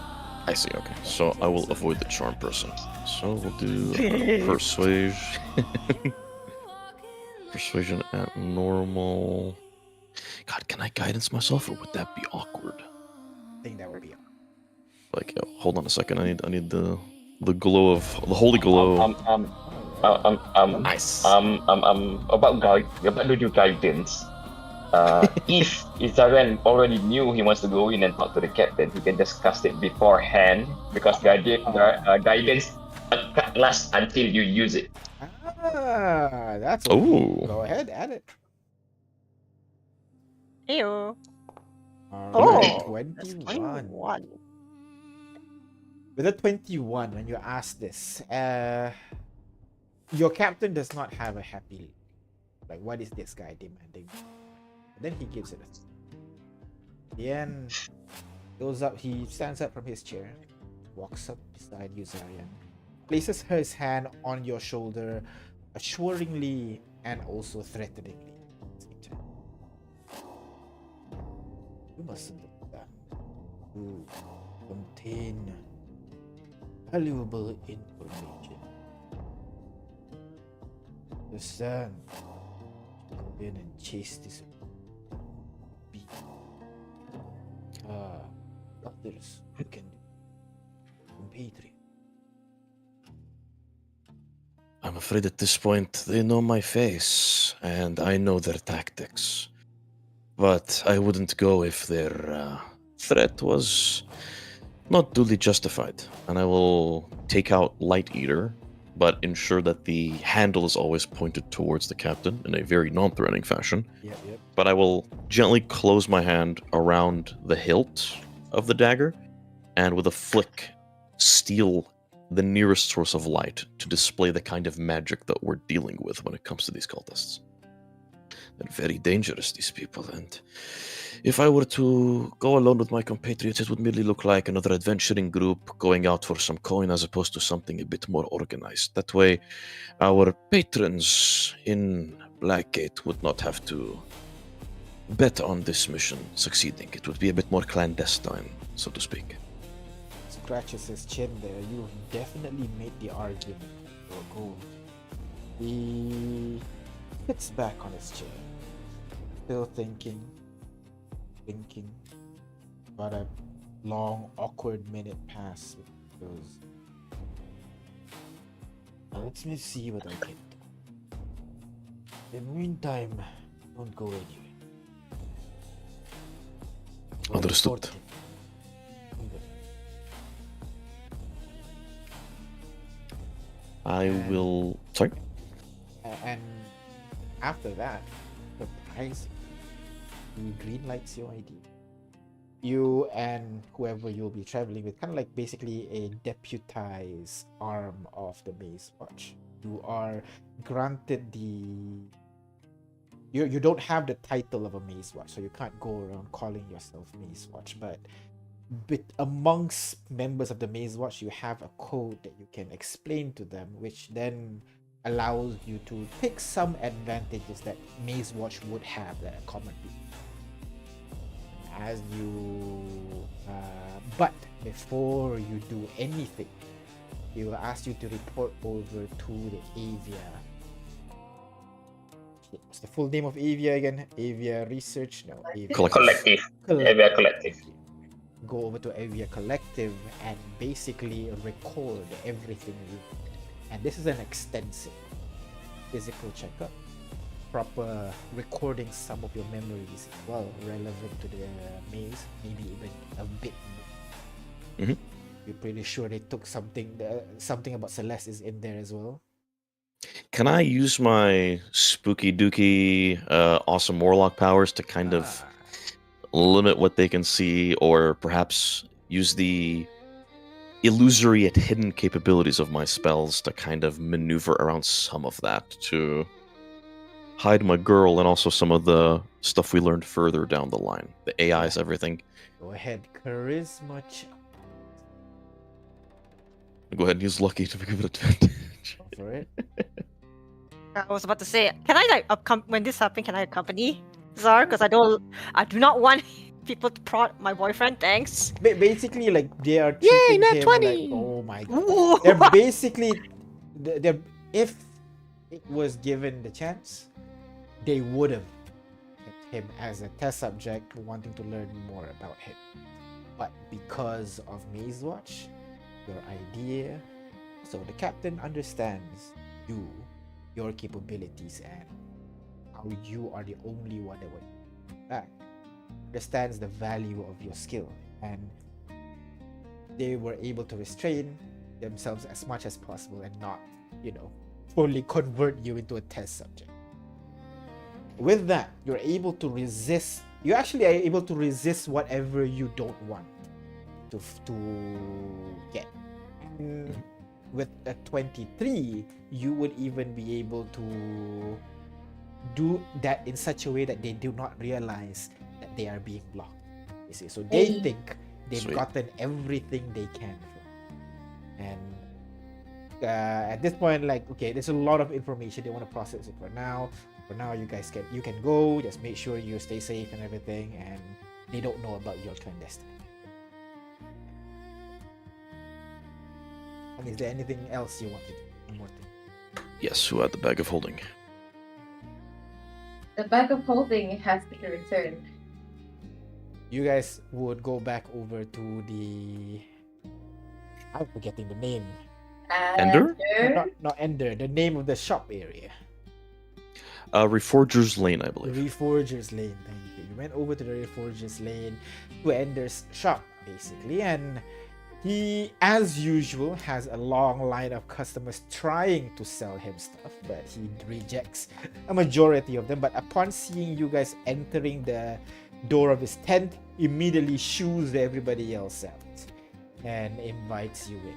I see. Okay, so I will avoid the charm person. So we'll do persuasion. Persuasion at normal. God, can I guidance myself, or would that be awkward? I think that would be. Like, hold on a second. I need the glow of the holy glow. Nice. About do guidance. If Isaran already knew he wants to go in and talk to the captain, he can just cast it beforehand because guidance lasts until you use it. That's OP. Ooh. Go ahead, add it. Ew. Alright, Oh, that's 21. 21. With a 21, when you ask this, your captain does not have a happy. Like, what is this guy demanding? And then he gives it a. The end goes up, he stands up from his chair, walks up beside you, Zarian, places his hand on your shoulder, assuringly and also threateningly. You mustn't have done to contain valuable information. Understand? Come in and chase this beat. Others who can do. Compatriot. I'm afraid at this point they know my face, and I know their tactics. But I wouldn't go if their threat was not duly justified. And I will take out Light Eater, but ensure that the handle is always pointed towards the captain in a very non-threatening fashion. Yep. But I will gently close my hand around the hilt of the dagger, and with a flick, steal the nearest source of light to display the kind of magic that we're dealing with when it comes to these cultists. They're very dangerous, these people, and if I were to go alone with my compatriots, it would merely look like another adventuring group going out for some coin as opposed to something a bit more organized. That way, our patrons in Blackgate would not have to bet on this mission succeeding. It would be a bit more clandestine, so to speak. Scratches his chin there. You definitely made the argument for gold. He sits back on his chair, still thinking. About a long, awkward minute pass. Goes. Let me see what I can do. In the meantime, don't go anywhere. Understood. I will. Sorry? And after that, surprisingly, he greenlights your idea. You and whoever you'll be traveling with, kind of like basically a deputized arm of the Maze Watch. You are granted the. You don't have the title of a Maze Watch, so you can't go around calling yourself Maze Watch. But amongst members of the Maze Watch, you have a code that you can explain to them, which then allows you to take some advantages that Maze Watch would have that are common people. As you, but before you do anything, he will ask you to report over to the Avia. What's the full name of Avia again? Avia Research? No, Avia Collective. Avia Collective. Go over to Avia Collective and basically record everything you do. And this is an extensive physical checkup, proper recording some of your memories as well, relevant to the maze, maybe even a bit more. Mm-hmm. You're pretty sure they took something about Celeste is in there as well. Can I use my spooky dooky awesome warlock powers to kind of limit what they can see, or perhaps use the illusory yet hidden capabilities of my spells to kind of maneuver around some of that to hide my girl and also some of the stuff we learned further down the line? The AIs, everything. Go ahead, charisma. Go ahead and use lucky to give it advantage. Go for it. I was about to say, can I like when this happens, can I accompany Zar? Because I do not want people to prod my boyfriend. Thanks. Basically, like they are Yay, treating nat him 20! like, oh my god. Ooh. They're basically, if it was given the chance, they would have kept him as a test subject, wanting to learn more about him. But because of Maze Watch, your idea, so the captain understands you, your capabilities, and how you are the only one that would back understands the value of your skill, and they were able to restrain themselves as much as possible and not, fully convert you into a test subject. With that, you're able to resist. You actually are able to resist whatever you don't want to get. And with a 23, you would even be able to do that in such a way that they do not realize that they are being blocked. You see, so they think they've Sweet. gotten everything they can from. And at this point, like, okay, there's a lot of information, they want to process it for now. For now, you guys can go. Just make sure you stay safe and everything, and they don't know about your clandestine. And is there anything else you want to do? One more thing. Yes, who had the bag of holding? The bag of holding has to be returned. You guys would go back over to I'm forgetting the name. Ender? Not Ender. The name of the shop area. Reforger's Lane, I believe. Reforger's Lane. Thank you. You went over to the Reforger's Lane to Ender's shop, basically, and he, as usual, has a long line of customers trying to sell him stuff, but he rejects a majority of them. But upon seeing you guys entering the door of his tent, immediately shoos everybody else out and invites you in.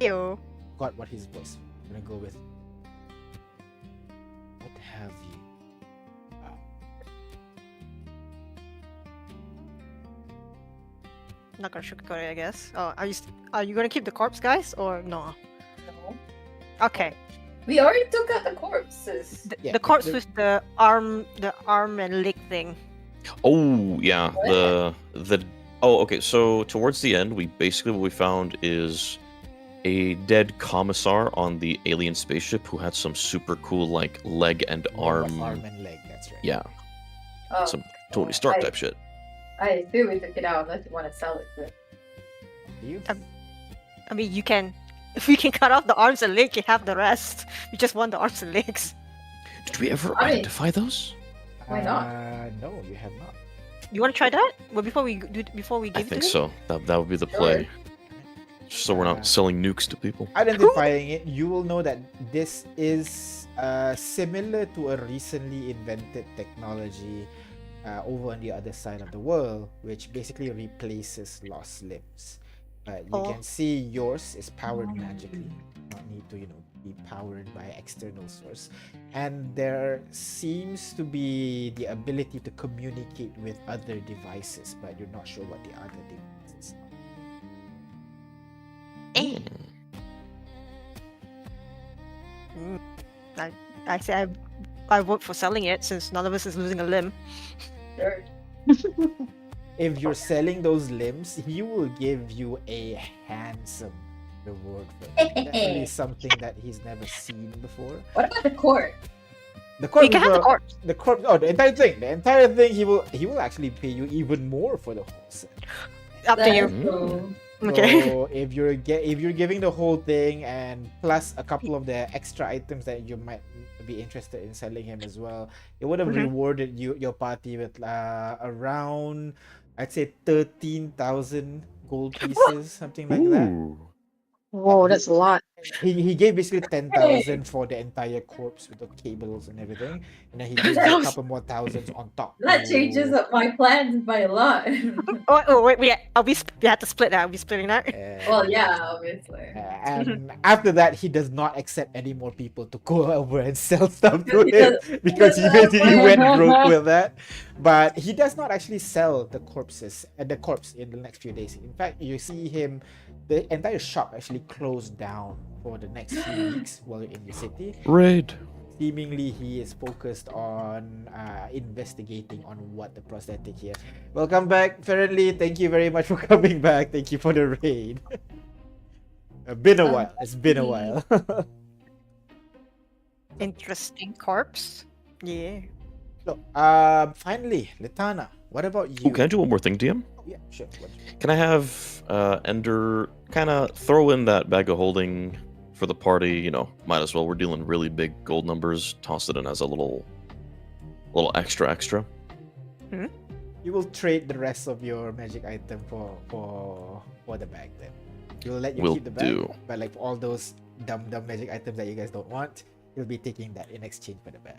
Ew. Got what his voice. I'm gonna go with. What have you? Not gonna sugarcoat it, I guess. Oh, are you gonna keep the corpse, guys, or no? No. Okay. We already took out the corpses. The, Yeah, the corpse the- with the arm and leg thing. Oh yeah, What? the oh okay. So towards the end, what we found is a dead commissar on the alien spaceship who had some super cool like leg and arm. Arm and leg. That's right. Yeah, Oh, some Tony Stark I- type shit. I assume we took it out unless you want to sell it. But You? I mean, you can. If we can cut off the arms and legs, you have the rest. We just want the arms and legs. Did we ever I mean- identify those? Why not? No, you have not. You want to try that? Well, before we I give it think to him? so. That would be the Sure. play. Just so we're Uh, not selling nukes to people. Identifying it, you will know that this is similar to a recently invented technology over on the other side of the world, which basically replaces lost limbs. But you Oh. can see yours is powered magically. Not need to, be powered by external source. And there seems to be the ability to communicate with other devices, but you're not sure what the other devices are. Eh. Hmm. I say I vote for selling it since none of us is losing a limb. sure. If you're selling those limbs, he will give you a handsome reward for it. Definitely something that he's never seen before. What about the court? The corpse, You can have the corpse. the corpse. Oh, the entire thing. The entire thing. He will actually pay you even more for the whole set. Up to you. Mm. So, Okay. So if you're giving the whole thing and plus a couple of the extra items that you might be interested in selling him as well, it would have Mhm. rewarded your party with around, I'd say, 13,000 gold pieces, something like that. Ooh. Whoa, that's a lot. He gave basically 10,000 for the entire corpse with the cables and everything, and then he gives you a couple more thousands on top. that changes up my plans by a lot. Wait, we have to split that. Are we splitting that? Well, yeah, obviously. And after that, he does not accept any more people to go over and sell stuff to him because he basically went broke with that. But he does not actually sell the corpses and the corpse in the next few days. In fact, you see him, the entire shop actually closed down for the next few weeks while you're in the city. Raid. Seemingly, he is focused on investigating on what the prosthetic here. Welcome back, Ferrenly. Thank you very much for coming back. Thank you for the raid. Been a while. It's been a while. Interesting corpse. Yeah. So, finally, Litana, what about you? Ooh, can I do one more thing, DM? Oh, yeah, sure. Can I have Ender kind of throw in that bag of holding for the party? Might as well. We're dealing really big gold numbers. Toss it in as a little A little extra. You will trade the rest of your magic item for the bag then. You'll let you Will keep the bag, do. but like for all those dumb magic items that you guys don't want, you'll be taking that in exchange for the bag.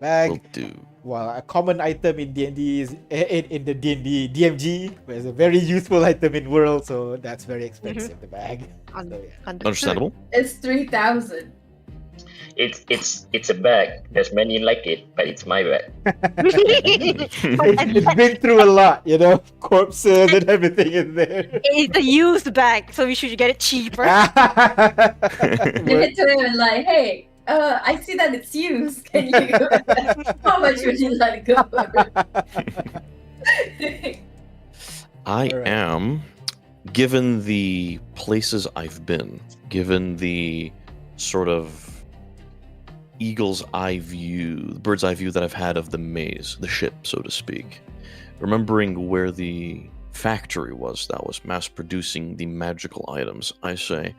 Bag, Will do. well, a common item in D&D is in the D&D DMG, but it's a very useful item in World, so that's very expensive. The bag. So, yeah. Understandable. It's 3,000. It's a bag. There's many like it, but it's my bag. It's been through a lot, you know, corpses and everything in there. It's a used bag, so we should get it cheaper. Give it to him and like, hey, I see that it's used. Can you? How much would you let go? I Alright. am, given the places I've been, given the sort of eagle's eye view, the bird's eye view that I've had of the maze, the ship, so to speak, remembering where the factory was that was mass producing the magical items, I say,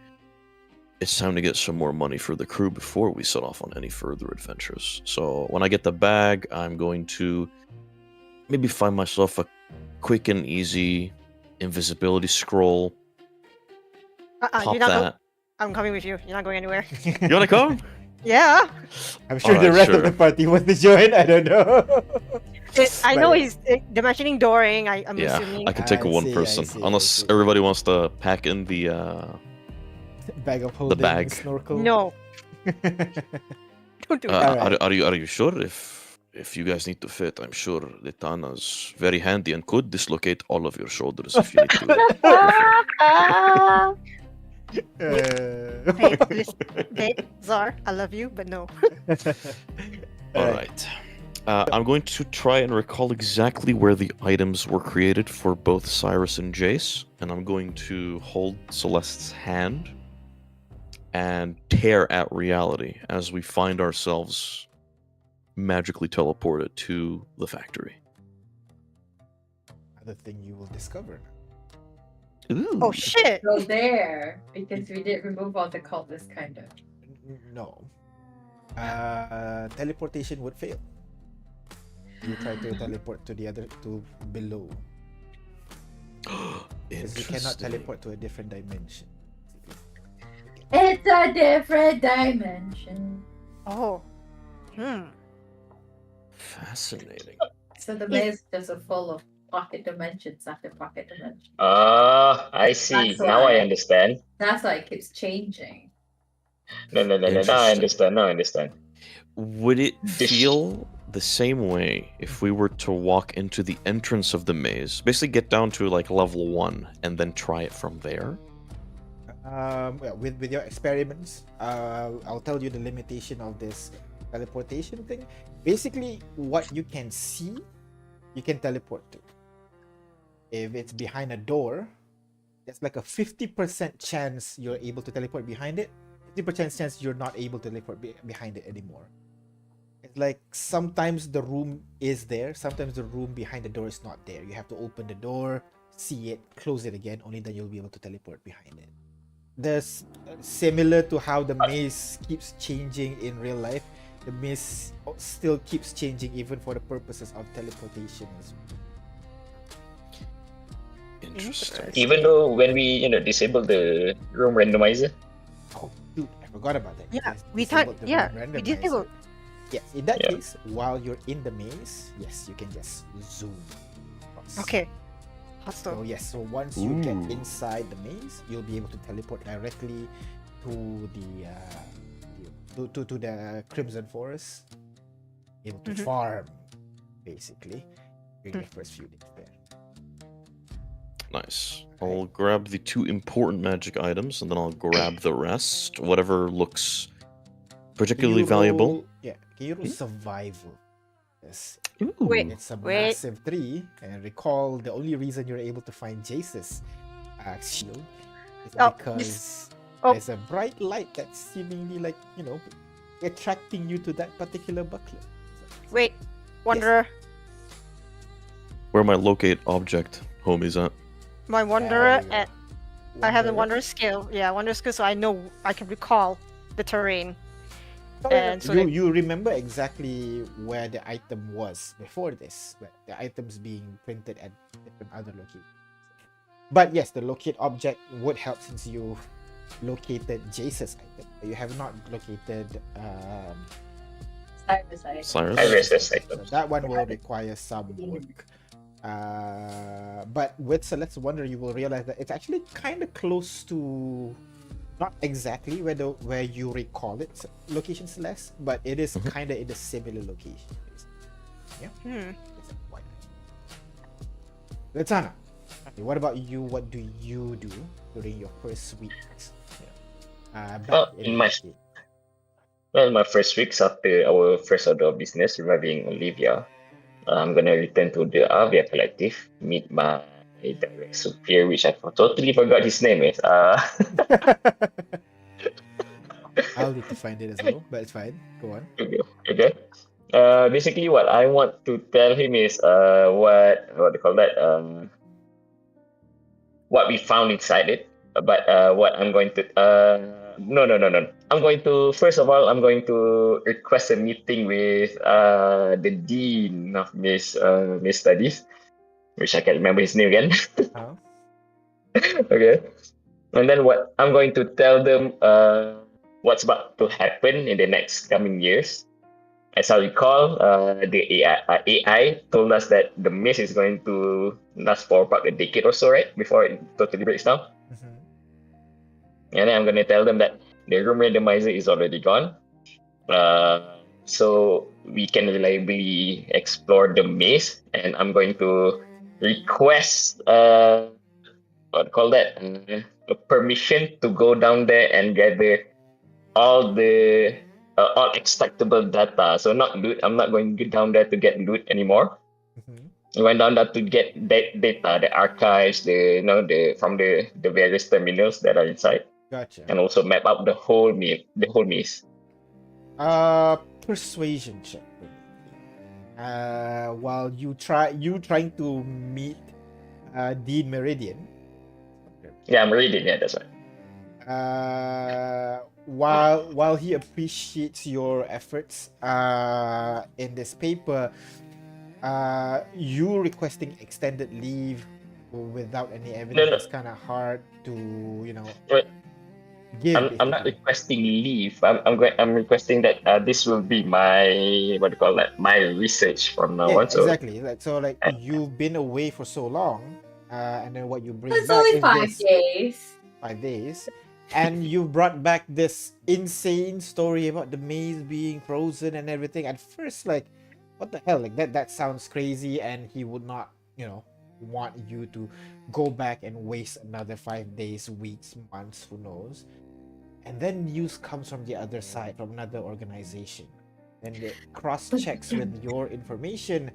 it's time to get some more money for the crew before we set off on any further adventures. So when I get the bag, I'm going to maybe find myself a quick and easy invisibility scroll. Pop You're not that. I'm coming with you. You're not going anywhere. You wanna come? Yeah. I'm sure the Alright, rest of sure. the party wants to join. I don't know. I know But- he's dimensioning dooring. I'm Yeah, assuming. I can take I one see, I person, see, I unless see. everybody wants to pack in the. Bag of holding, bag. snorkel. No, don't do it. Alright. Are you sure? If you guys need to fit, I'm sure Litana's very handy and could dislocate all of your shoulders if you need to. Hey, listen, hey, Zar, I love you, but no. All right. I'm going to try and recall exactly where the items were created for both Cyrus and Jace, and I'm going to hold Celeste's hand and tear at reality as we find ourselves magically teleported to the factory. Another thing you will discover. Ooh. Oh shit! Go there because we did remove all the cultists, kind of. No. Teleportation would fail. You try to teleport to the other to below. Because you cannot Interesting. teleport to a different dimension. It's a different dimension. Oh. Fascinating. So the maze is just full of pocket dimensions after pocket dimensions. I see. That's Now why. I understand. That's why it keeps changing. No. Now I Interesting. understand. Now I understand. Would it Dish. feel the same way if we were to walk into the entrance of the maze, basically get down to like level 1 and then try it from there? Well, with your experiments, I'll tell you the limitation of this teleportation thing. Basically, what you can see, you can teleport to. If it's behind a door, there's like a 50% chance you're able to teleport behind it. 50% chance you're not able to teleport behind it anymore. It's like sometimes the room is there, sometimes the room behind the door is not there. You have to open the door, see it, close it again, only then you'll be able to teleport behind it. There's similar to how the maze keeps changing in real life, the maze still keeps changing even for the purposes of teleportation as well. Interesting. Even though when we disable the room randomizer. Oh, dude, I forgot about that. You Yeah, guys we disabled thought. the Yeah, room we randomizer. disabled. Yes, in that Yeah. case, while you're in the maze, yes, you can just zoom across. Okay. So Hostile. yes, so once you get Ooh. inside the maze, you'll be able to teleport directly to the Crimson Forest. Able to Mhm. farm, basically, during the first few days there. Nice. I'll grab the 2 important magic items and then I'll grab the rest. Whatever looks particularly Can you valuable. roll- yeah, can you roll survival? Yes. Ooh. Wait. It's a Wait. massive 3, and recall the only reason you're able to find Jace's shield is Oh, because oh. there's a bright light that's seemingly like, attracting you to that particular buckler. So- Wait, Wanderer. Where my locate object homies at? My Wanderer There you go. at. I have the Wanderer. Wanderer skill. Yeah, Wanderer skill, so I know I can recall the terrain. And so you remember exactly where the item was before this, where the items being printed at different other locations. But yes, the locate object would help since you located Jace's item. But you have not located Cyrus, I Cyrus? Cyrus's item. So items. that one will require some work. But with Celeste Wonder, you will realize that it's actually kind of close to, not exactly where you recall it, location Celeste, but it is kind of in a similar location. Yeah. It's quite nice. Letana, what about you? What do you do during your first weeks? Back Well, in in my the well, my first weeks after our first order of business, reviving Olivia, I'm gonna return to the Avia Collective, meet my direct superior, which I totally forgot his name is. I'll need to find it as well, but it's fine. Go on. Okay. Basically, what I want to tell him is what they call that what we found inside it. But what I'm going to no. I'm going to first of all I'm going to request a meeting with the dean of Miss Studies, which I can't remember his name again. Uh, Okay. And then what I'm going to tell them what's about to happen in the next coming years. As I recall, the AI told us that the maze is going to last for about a decade or so, right? Before it totally breaks down. mhm. And then I'm going to tell them that the room randomizer is already gone. So we can reliably explore the maze. And I'm going to request what do you call that? A permission to go down there and gather all the all extractable data. So not loot. I'm not going to go down there to get loot anymore. Mhm. I went down there to get data, the archives, the from the various terminals that are inside, Gotcha. and also map out the whole maze. Persuasion check. While you trying to meet Dean Meridian. Yeah, I'm reading. Yeah, that's right. While he appreciates your efforts in this paper, you requesting extended leave without any evidence No. is kind of hard to Wait. give. I'm not basically. requesting leave. I'm requesting that this will be my what do you call that? My research from now Yeah, on. So exactly. Like you've been away for so long, and then what you bring It's back only is 5 this days. 5 days, and you brought back this insane story about the maze being frozen and everything. At first, like, what the hell? Like that sounds crazy, and he would not, want you to go back and waste another 5 days, weeks, months, who knows. And then news comes from the other side, from another organization. Then it cross checks with your information,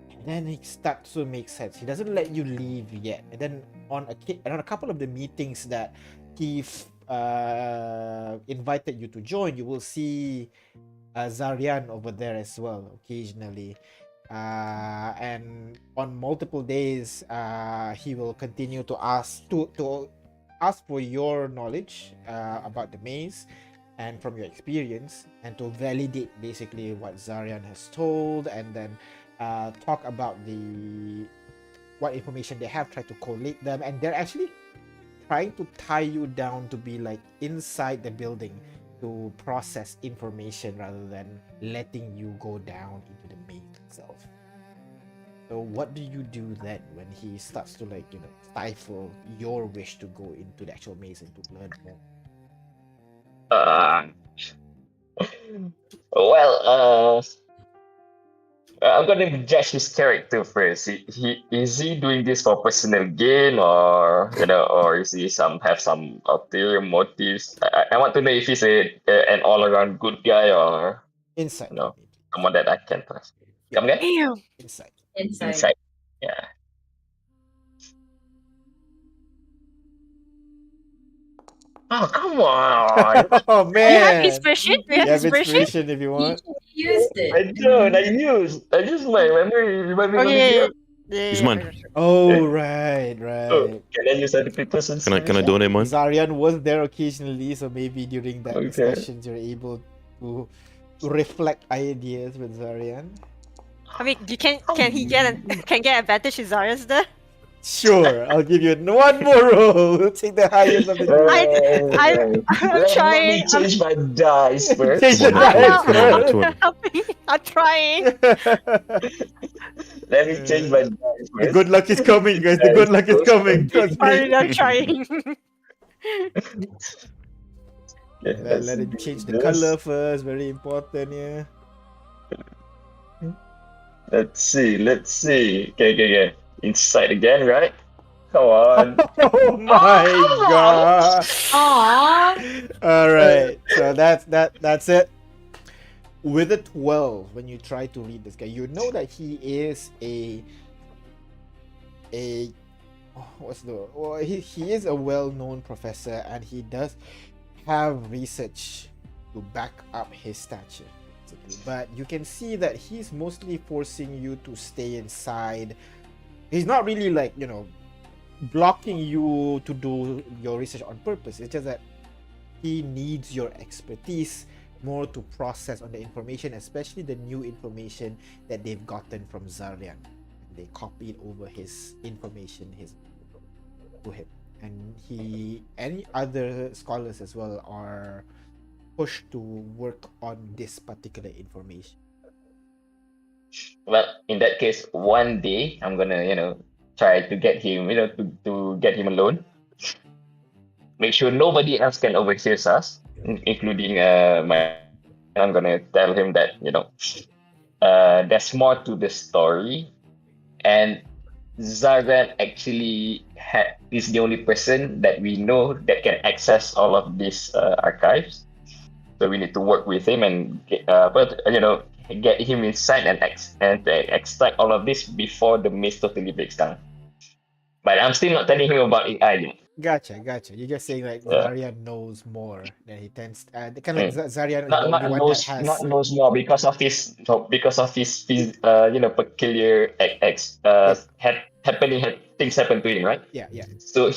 and then it starts to make sense. He doesn't let you leave yet. And then on a couple of the meetings that he invited you to join, you will see Zarian over there as well occasionally. And on multiple days, he will continue to ask for your knowledge about the maze and from your experience, and to validate basically what Zarian has told, and then talk about what information they have, try to collate them, and they're actually trying to tie you down to be like inside the building to process information rather than letting you go down into the maze itself. So what do you do then when he starts to stifle your wish to go into the actual maze and to learn more? Well, I'm gonna judge his character first. Is he doing this for personal gain, or or is he have some ulterior motives? I want to know if he's an all around good guy, or Insight. someone that I can trust. Yeah. Come again? Damn. Insight. Insight. Yeah. Oh, come on! Oh Do you have man! inspiration? Do you You have have inspiration? inspiration if you want. He used it. I don't. I use my memory. Remember Oh yeah. Use mine. Oh right. Oh, can I use other people's Can I donate mine? Zarian was there occasionally, so maybe during that Okay. discussions you're able to reflect ideas with Zarian. I mean, can he get advantage with Zarya's there? Sure, I'll give you one more roll. We'll take the highest of the two. I'm Let trying. me change my dice first. Change the One dice natural, one first. I'm trying. Let me change my dice The first. good luck is coming, guys. The good luck is coming. Trust me. I'm trying. Let it change the color first. Very important, yeah. Let's see. Okay. Inside again, right? Come on. Oh my god! Aww. All right, so that's it. With a 12, when you try to read this guy, you know that he is a he is a well-known professor, and he does have research to back up his stature, basically. But you can see that he's mostly forcing you to stay inside. He's not really like, blocking you to do your research on purpose. It's just that he needs your expertise more to process on the information, especially the new information that they've gotten from Zaryan. They copied over his information to him, and any other scholars as well are pushed to work on this particular information. Well, in that case, one day I'm gonna, try to get him, to get him alone. Make sure nobody else can overhear us, including my. I'm gonna tell him that there's more to the story, and Zargan actually is the only person that we know that can access all of these archives. So we need to work with him and get him inside and extract all of this before the maze totally breaks down. But I'm still not telling him about AI yet. Gotcha. You're just saying like Yeah. Zaryan knows more than he tends. Kind of like Zaryan is Not the not only one knows that has. not knows more because of his peculiar things happen to him, right? Yeah. So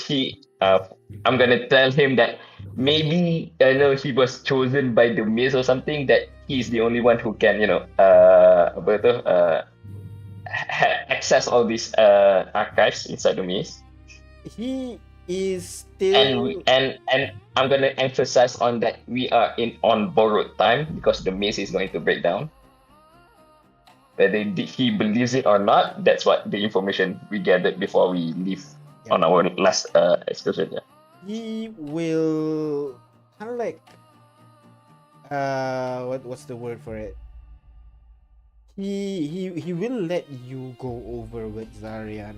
I'm gonna tell him that maybe he was chosen by the maze or something, that he's the only one who can access all these archives inside the maze. He is And still. I'm gonna emphasize on that we are on borrowed time because the maze is going to break down. Whether he believes it or not, that's what the information we gathered before we leave on our last excursion. Yeah. He will kind of like what's the word for it? He will let you go over with Zaryan,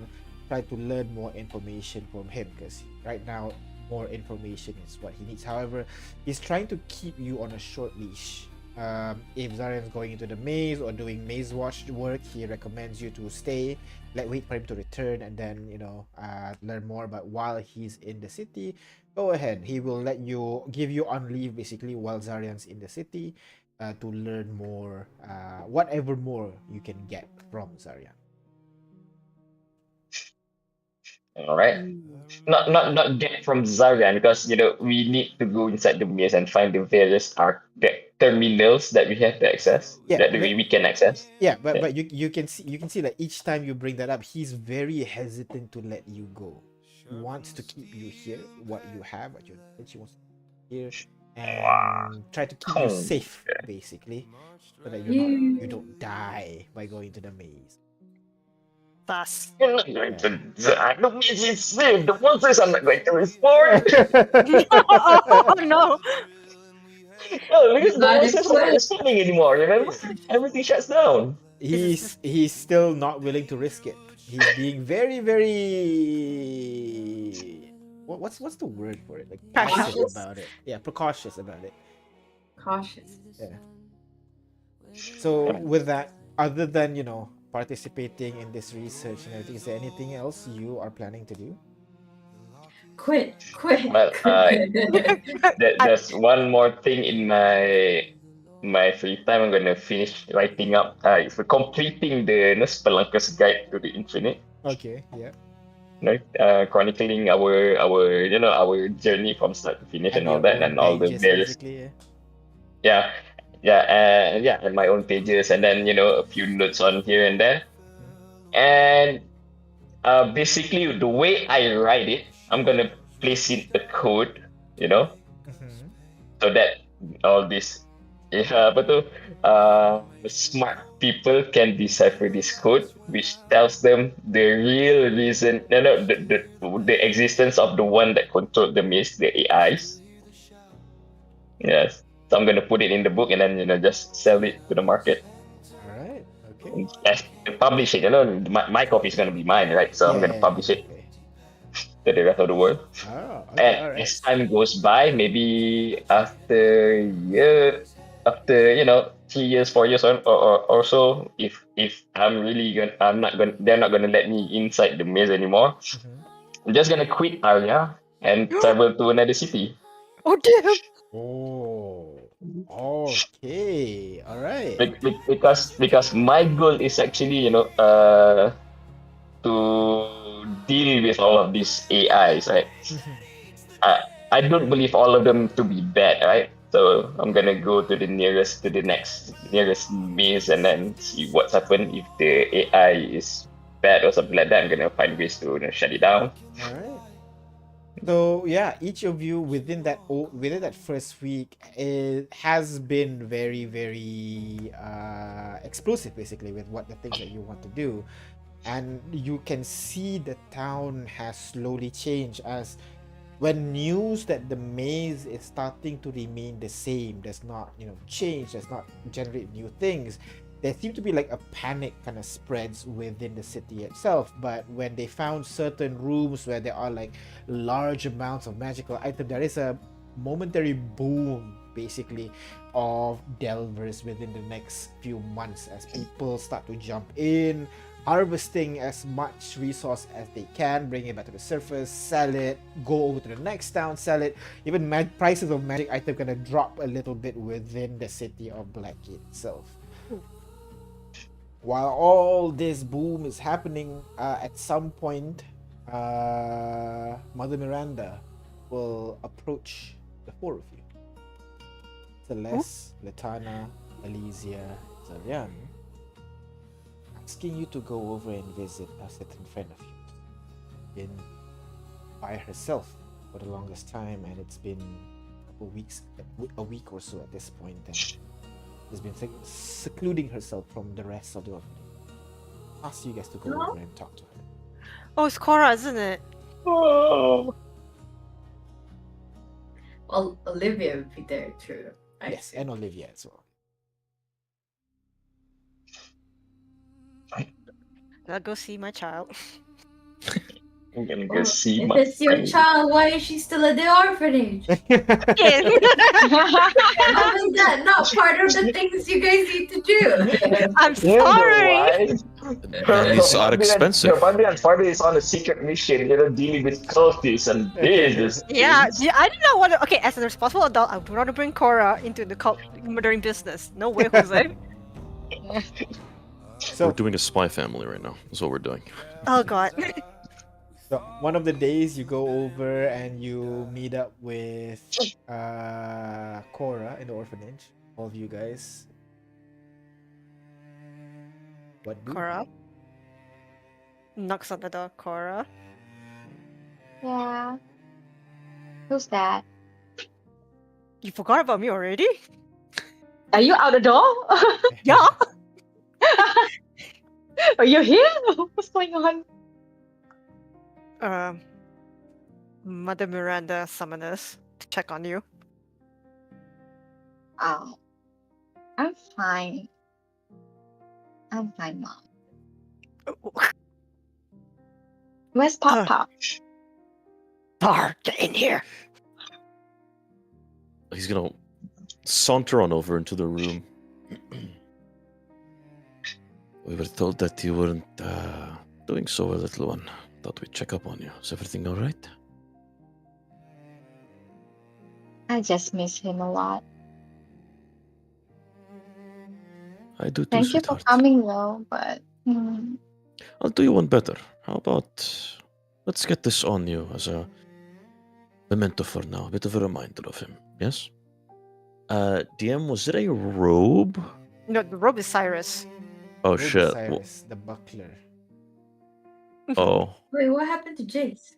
try to learn more information from him, because right now more information is what he needs. However, he's trying to keep you on a short leash. If Zaryan's going into the maze or doing maze watch work, he recommends you to stay, wait for him to return, and then learn more. But while he's in the city, go ahead. He will give you on leave basically while Zaryan's in the city, to learn more, whatever more you can get from Zaryan. All right. Not get from Zaryan, because we need to go inside the maze and find the various terminals that we have to access. Yeah, that we can access. Yeah, but you can see that each time you bring that up, he's very hesitant to let you go. He wants to keep you here, what you have, what you wants to here, and try to keep you safe, basically, so that you don't die by going to the maze. Thus. You're not going to die. The maze is safe. The monsters are not going to respawn. Oh no! No, because the monsters are not respawning anymore. Remember, everything shuts down. He's still not willing to risk it. He's being very, very what's the word for it? Like Cautious about it. Yeah, precautious about it. Cautious. Yeah. So with that, other than participating in this research and everything, is there anything else you are planning to do? Quit. Well, there's one more thing in my free time. I'm gonna finish writing up, for completing the Spelunker's Guide to the Infinite. Okay, yeah. Chronicling our journey from start to finish and all that, and all the various. basically, Yeah, and my own pages, and then a few notes on here and there. And basically, the way I write it, I'm gonna place in a code, Mhm. so that all this, apa tu, smart people can decipher this code, which tells them the real reason, no, the existence of the one that controlled the maze, the AIs. Yes. So I'm gonna put it in the book and then just sell it to the market All right. Okay. and publish it. My copy is gonna be mine, right? So I'm gonna Yeah. publish it Okay. to the rest of the world. Oh. Okay. And All right. as time goes by, maybe after 3 years, 4 years, or so, if I'm not gonna, they're not gonna let me inside the maze anymore. Mhm. I'm just gonna quit Arya and travel to another city. Oh damn! Oh. Okay. All right. Because my goal is actually to deal with all of these AIs, right? Mhm. I I don't believe all of them to be bad, right? So I'm gonna go to the nearest maze and then see what's happened. If the AI is bad or something like that, I'm gonna find ways to shut it down. All right. So yeah, each of you within that first week, it has been very very explosive, basically, with what the things that you want to do, and you can see the town has slowly changed as when news that the maze is starting to remain the same, does not change, does not generate new things, there seemed to be like a panic kind of spreads within the city itself. But when they found certain rooms where there are like large amounts of magical item, there is a momentary boom basically of delvers within the next few months as people start to jump in, harvesting as much resource as they can, bring it back to the surface, sell it, go over to the next town, sell it. Even prices of magic item gonna drop a little bit within the city of Blackgate itself. While all this boom is happening, at some point, Mother Miranda will approach the four of you. Celeste, Letana, Elysia, Zarian, asking you to go over and visit a certain friend of yours. Been by herself for the longest time, and it's been a week or so at this point, and has been secluding herself from the rest of the orphanage. Ask you guys to go over and talk to her. Oh, it's Cora, isn't it? Oh. Well, Olivia would be there too. I Yes, see. and Olivia as well. I'll go see my child. I'm gonna Oh, go see if my it's your friend. child, why is she still at the orphanage? Yeah. How is that not part of the things you guys need to do? I'm You know sorry. why? These are expensive. Her family and father is on a secret mission, dealing with cultists and this. Yeah, I did not want to. Okay, as a responsible adult, I do not want to bring Cora into the cult murdering business. No way, Jose. We're So, doing a spy family right now. That's what we're doing. Oh god. so one of the days you go over and you meet up with Cora in the orphanage. All of you guys. What do? Cora knocks on the door. Cora. Yeah. Who's that? You forgot about me already? Are you out the door? Yeah. Are you here? What's going on? Mother Miranda summoned us to check on you. Oh, I'm fine. I'm fine, Mom. Where's Papa? Tar, get in here. He's gonna saunter on over into the room. We were told that you weren't doing so well, little one. Thought we'd check up on you. Is everything all right? I just miss him a lot. I do too, Thank you for sweetheart. coming, though, but I'll do you one better. How about let's get this on you as a memento for now, a bit of a reminder of him, yes? DM, was it a robe? No, the robe is Cyrus. Oh Ruby shit. Cyrus, the buckler. Oh. Wait, what happened to Jace?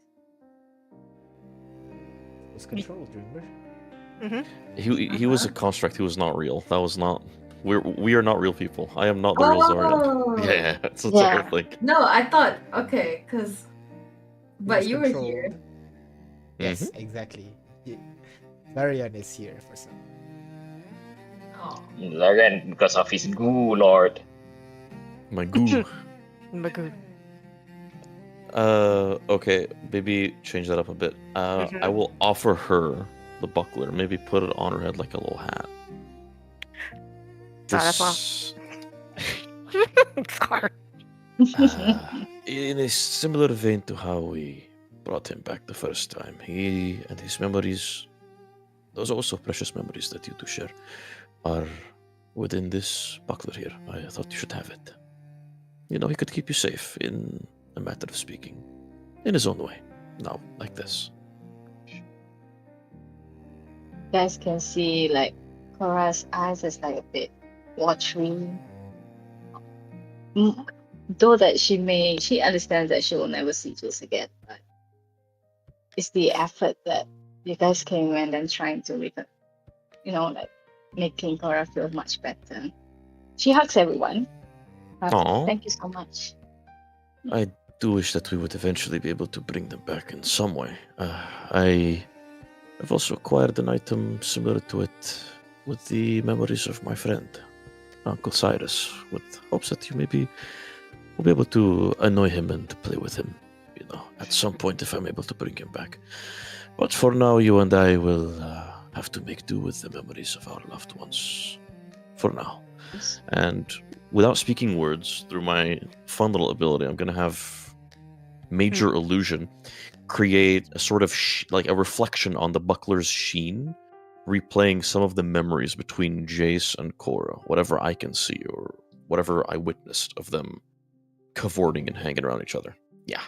Was controlled, remember? He was a construct. He was not real. That was not. We are not real people. I am not the real Zarya. Oh. Yeah, that's a Yeah. fair thing. No, I thought okay, cause. He But was you were here. controlled. Yes, exactly. Varian is here for some. Oh. Laren, because of his goo lord. My goo. Magoo. Okay, maybe change that up a bit. I will offer her the buckler. Maybe put it on her head like a little hat. that's all. This, Scar. in a similar vein to how we brought him back the first time, he and his memories, those are also precious memories that you two share, are within this buckler here. I thought you should have it. You know, he could keep you safe in a matter of speaking, in his own way. Now, like this. You guys can see like Cora's eyes is like a bit watery. Though that she understands that she will never see Jules again, but it's the effort that you guys came and then trying to like making Cora feel much better. She hugs everyone. Aw. Thank you so much. I do wish that we would eventually be able to bring them back in some way. I have also acquired an item similar to it with the memories of my friend, Uncle Cyrus, with hopes that you maybe will be able to annoy him and play with him, you know, at some point if I'm able to bring him back. But for now, you and I will have to make do with the memories of our loved ones. For now. And without speaking words, through my fun little ability, I'm going to have Major Illusion create a sort of like a reflection on the buckler's sheen, replaying some of the memories between Jace and Cora, whatever I can see or whatever I witnessed of them cavorting and hanging around each other. Yeah.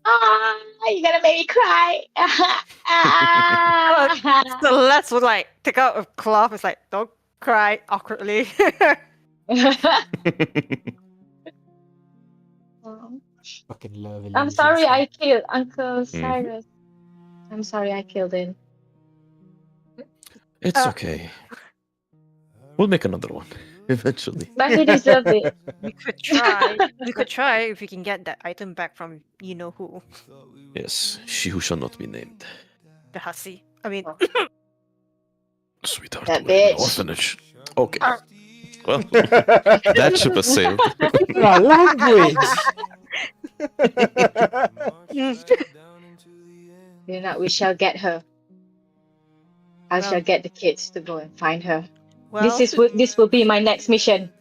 Ah, you're gonna make me cry. Celeste would like take out a cloth. It's like, don't cry awkwardly. Fucking love I'm Elysium sorry stuff. I killed Uncle Cyrus. I'm sorry I killed him. It's okay. We'll make another one eventually. But he deserved it. We could try. We could try if we can get that item back from you know who, Yes, she who shall not be named. the hussy. I mean, Sweetheart, That we're in an bitch. orphanage. Okay. Well, that ship has sailed. Ah, language. You know, we shall get her. I Well. shall get the kids to go and find her. well, This will be my next mission.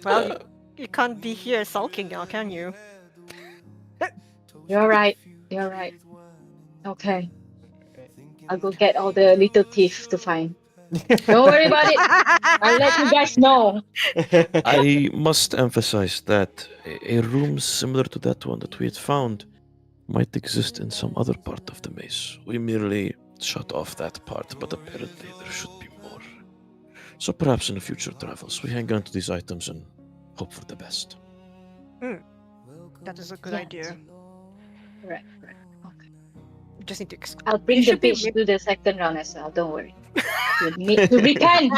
well, you can't be here sulking now, can you? You're right. You're right. Okay. I'll go get all the little thief to find. Don't worry about it. I'll let you guys know. I must emphasize that a room similar to that one that we had found might exist in some other part of the maze. We merely shut off that part, but apparently there should be more. So perhaps in the future travels, we hang on to these items and hope for the best. That is a good Yeah. idea. Right. Okay. We just need to. I'll bring You the should be bitch to the second round as well. Don't worry. You need to repent.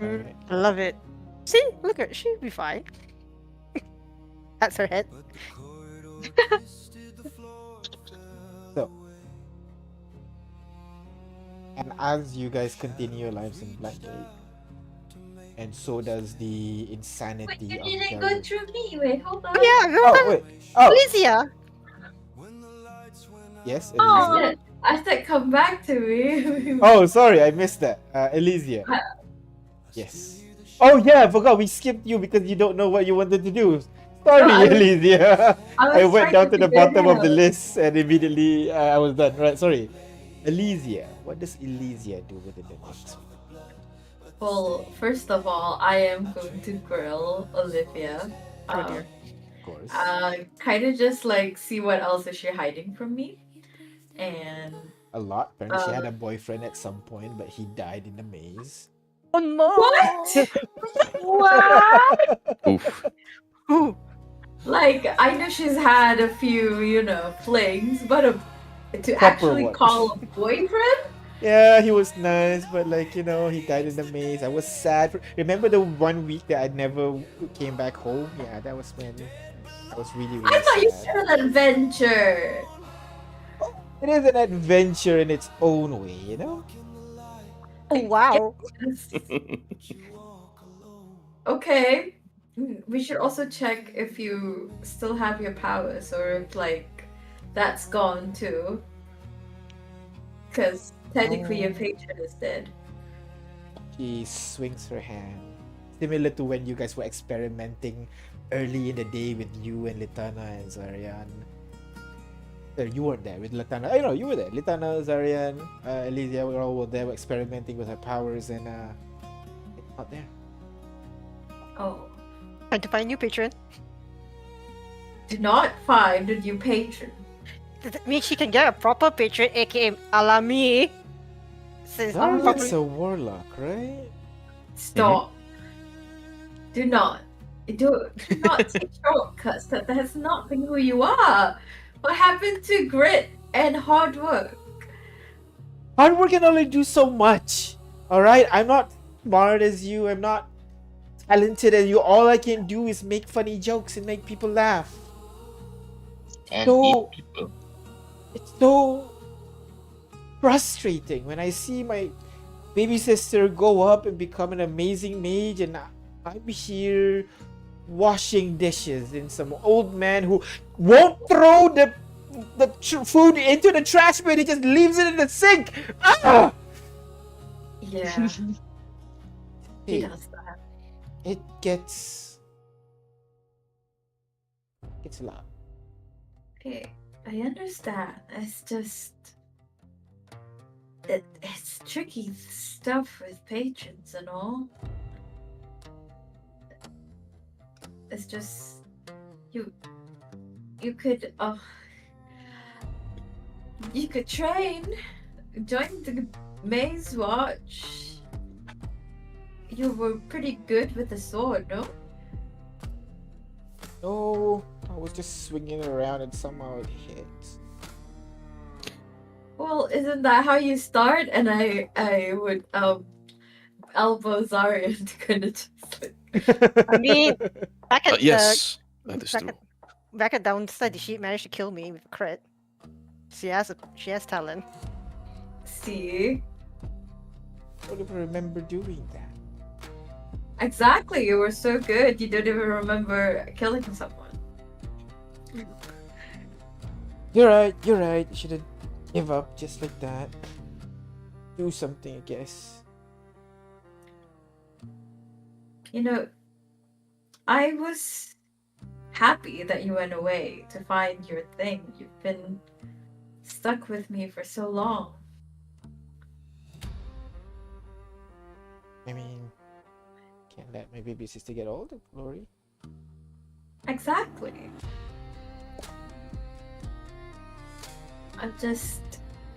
Alright. Love it. See, look at she'll be fine. That's her head. So, and as you guys continue your lives in Blackgate, and so does the Wait, insanity you of didn't Daryl. go through me. Wait, hold on. Oh yeah, Oh remember wait. Oh Olivia? yes, I Elysia. said, I said, come back to me. Oh, sorry, I missed that. Elysia. Yes. Oh yeah, I forgot we skipped you because you don't know what you wanted to do. Sorry, No, I was- Elysia. I was went trying down to the figure it bottom of the out. list and immediately I was done. Right, sorry. Elysia. What does Elysia do within the next week? Well, first of all, I am going to grill Olivia. Oh dear. Of course. Kind of just like see what else is she hiding from me, and a lot. Apparently, she had a boyfriend at some point, but he died in the maze. Oh no! What? What? Oof. Ooh. Like, I know she's had a few, flings, but to Proper actually ones. call a boyfriend? Yeah, he was nice, but like he died in the maze. I was sad. Remember the 1 week that I never came back home? Yeah, that was when I was really, really I thought you sad. said an adventure. It is an adventure in its own way, you know? Oh wow! Okay. We should also check if you still have your powers or if, like, that's gone too. Because technically your patron is dead. She swings her hand. Similar to when you guys were experimenting early in the day with you and Litana and Zarian. You weren't there with Litana. I know you were there. Litana, Zarian, Olivia, we all were there experimenting with her powers, and it's not there. Oh. Trying to find a new patron. Do not find a new patron. That means she can get a proper patron, aka Alami. Since Zarian's a warlock, right? Stop. Do not. Do not take shortcuts. That has not been who you are. What happened to grit and hard work? Hard work can only do so much. Alright? I'm not smart as you. I'm not talented as you. All I can do is make funny jokes and make people laugh. And So- eat people. It's so frustrating when I see my baby sister go up and become an amazing mage, and I'm here washing dishes in some old man who won't throw the food into the trash bin. He just leaves it in the sink. Ah! Yeah, he Hey, does that. it gets a lot. Okay, I understand. It's just it's tricky stuff with patrons and all. It's just you could you could train, join the maze watch. You were pretty good with the sword, no? No, I was just swinging it around and somehow it hit. Well, isn't that how you start? And I would elbow Zarya to kind of just like, I mean, back at Yes, that is back true. back at downside, she managed to kill me with a crit. She has talent. see. I don't even remember doing that. Exactly, you were so good, you don't even remember killing someone. You're right. You shouldn't give up just like that. Do something, I guess. You know, I was happy that you went away to find your thing. You've been stuck with me for so long. I mean, can't let my baby sister get older, Glory. Exactly.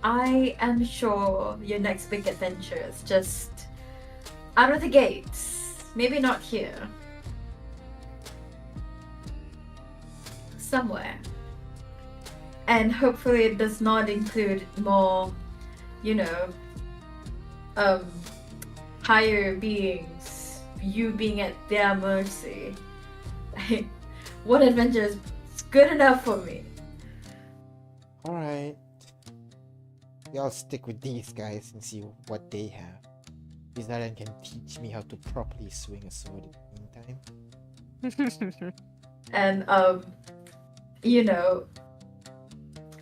I am sure your next big adventure is just out of the gates. Maybe not here. Somewhere. And hopefully it does not include more, higher beings, you being at their mercy. One adventure is good enough for me. Alright. I'll stick with these guys and see what they have. Bizarran can teach me how to properly swing a sword in the meantime. And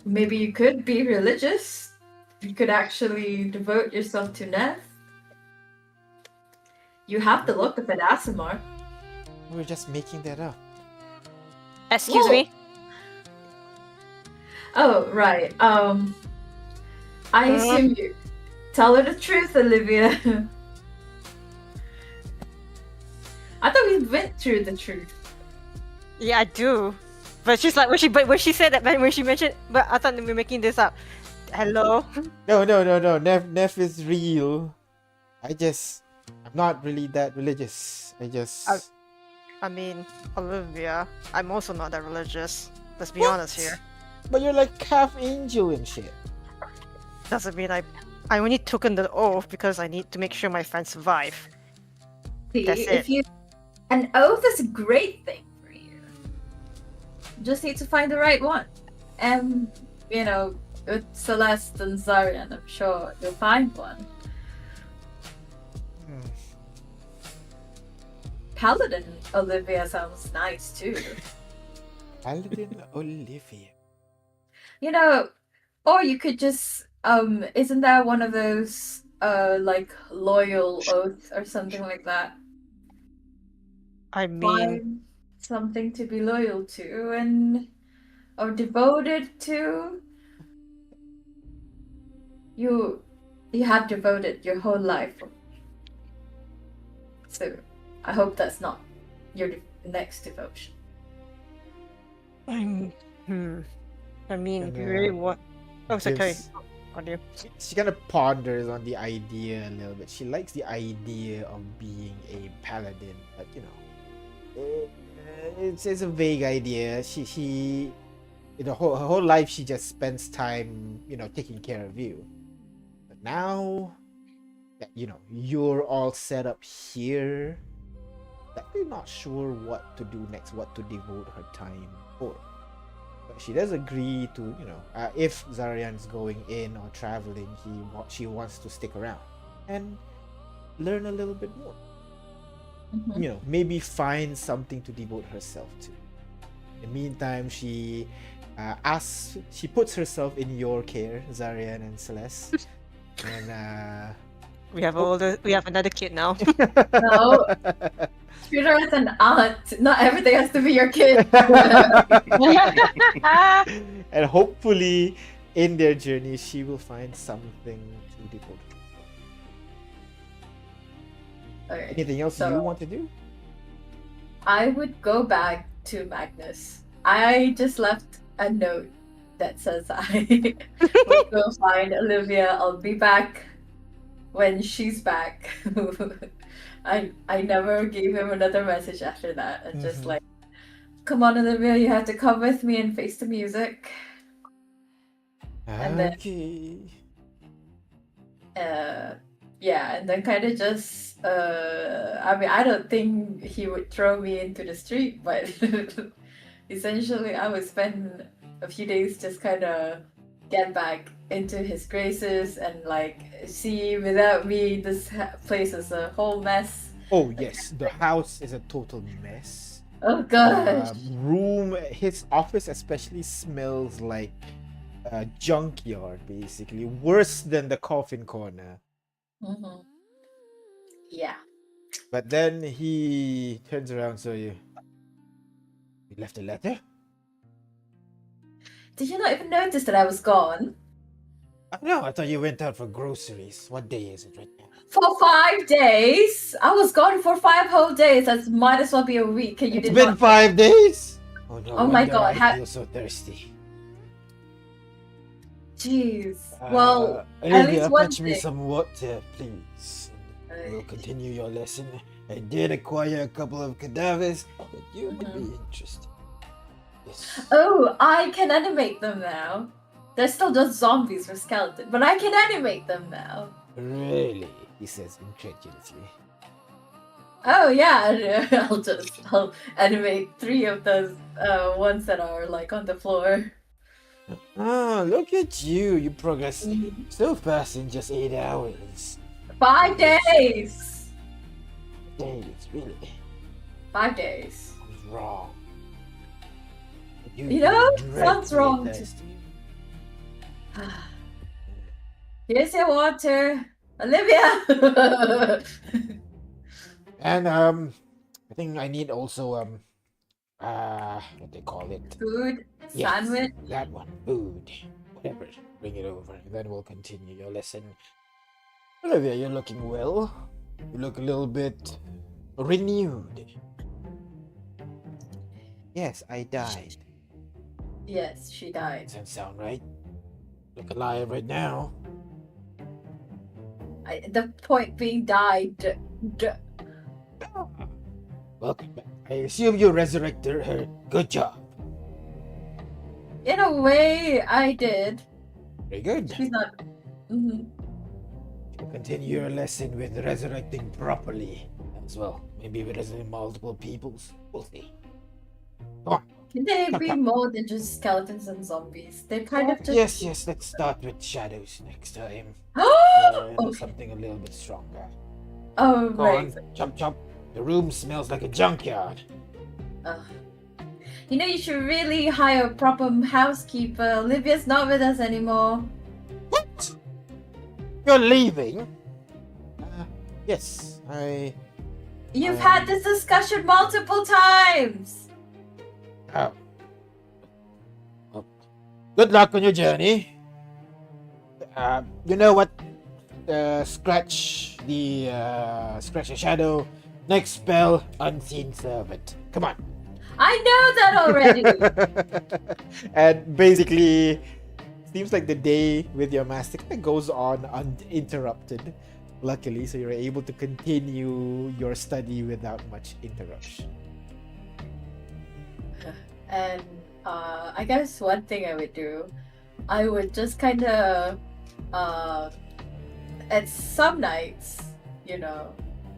maybe you could be religious. You could actually devote yourself to Neth. You have the look of an Asimar. We're just making that up. Excuse Whoa. me. Oh, right. I assume you tell her the truth, Olivia. I thought we went through the truth. Yeah, I do. But she's like when she said that when she mentioned, but I thought we were making this up. Hello. No. Neff is real. I'm not really that religious. I mean, Olivia, I'm also not that religious. Let's be What? honest here. But you're like half angel and shit. Doesn't mean I only took in the oath because I need to make sure my friends survive. See, That's if it. you an oath is a great thing for you. You just need to find the right one. And with Celeste and Zarian, I'm sure you'll find one. Hmm. Paladin Olivia sounds nice too. Paladin Olivia. Or you could just isn't there one of those like loyal oath or something like that? I mean, Find something to be loyal to and or devoted to. You have devoted your whole life. So I hope that's not your next devotion. I mean, And, you really want? Oh, it's okay. gives- Continue. She kind of ponders on the idea a little bit. She likes the idea of being a paladin, but it's a vague idea. She her whole life she just spends time, taking care of you. But now that you're all set up here, I'm not sure what to do next, what to devote her time for. But she does agree to, if Zarian's going in or traveling, she wants to stick around and learn a little bit more. Mhm. Maybe find something to devote herself to. In the meantime, she puts herself in your care, Zarian and Celeste. And We have another kid now. No. Treat her as an aunt. Not everything has to be your kid. and hopefully in their journey she will find something to devote herself. Okay. Anything else So- you want to do? I would go back to Magnus. I just left a note that says I will go find Olivia. I'll be back when she's back. I never gave him another message after that. And just Mhm. like, come on, Olivia, you have to come with me and face the music. And then- Okay. Yeah, and then kind of just I mean, I don't think he would throw me into the street, but essentially I would spend a few days just kind of get back into his graces and like see without me this place is a whole mess. Oh yes, the house is a total mess. Oh gosh. His office especially smells like a junkyard, basically worse than the coffin corner. Mhm. Yeah. But then he turns around, so you left a letter? Did you not even notice that I was gone? No, I thought you went out for groceries. What day is it right now? For 5 days? I was gone for 5 whole days. That might as well be a week. And you It's did been not. 5 days? Oh no, Oh my wonder God, I feel so thirsty. Jeez. Well, at Olivia, least one fetch me thing. some water, please. We'll continue your lesson. I did acquire a couple of cadavers that you would be interested in. Yes. Oh, I can animate them now. They're still just zombies or skeletons, but I can animate them now. Really? He says incredulously. Oh yeah, I'll animate 3 of those ones that are like on the floor. Ah, look at you. You progress so fast in just 8 hours. 5 days. Days, really? 5 days. What's wrong? You know, dreadfully something's wrong to- thirsty. Here's your water, Olivia. And I think I need also what they call it? Food, Yes, sandwich. that one. Food. Whatever. Bring it over. And then we'll continue your lesson. Olivia, you're looking well. You look a little bit renewed. Yes, I died. Yes, she died. Doesn't sound right. Look alive right now. The point being died. Welcome back. I assume you resurrected her. Good job. In a way, I did. Very good. She's not. Mhm. Continue your lesson with resurrecting properly as well. Maybe resurrecting multiple peoples. We'll see. Come on. Can they Come, be come. more than just skeletons and zombies? They're kind of just. Yes. Let's start with shadows next time. Oh, Something a little bit stronger. oh Go right. on. Chop. The room smells like a junkyard. Ugh. You know, you should really hire a proper housekeeper. Olivia's not with us anymore. What? You're leaving? Yes, You've had this discussion multiple times. Oh. Well, good luck on your journey. You know what? Scratch the shadow. Next spell, unseen servant. Come on. I know that already. And basically, seems like the day with your master kind of goes on uninterrupted. Luckily, so you're able to continue your study without much interruption. And I guess one thing I would do, I would just kind of, at some nights, you know,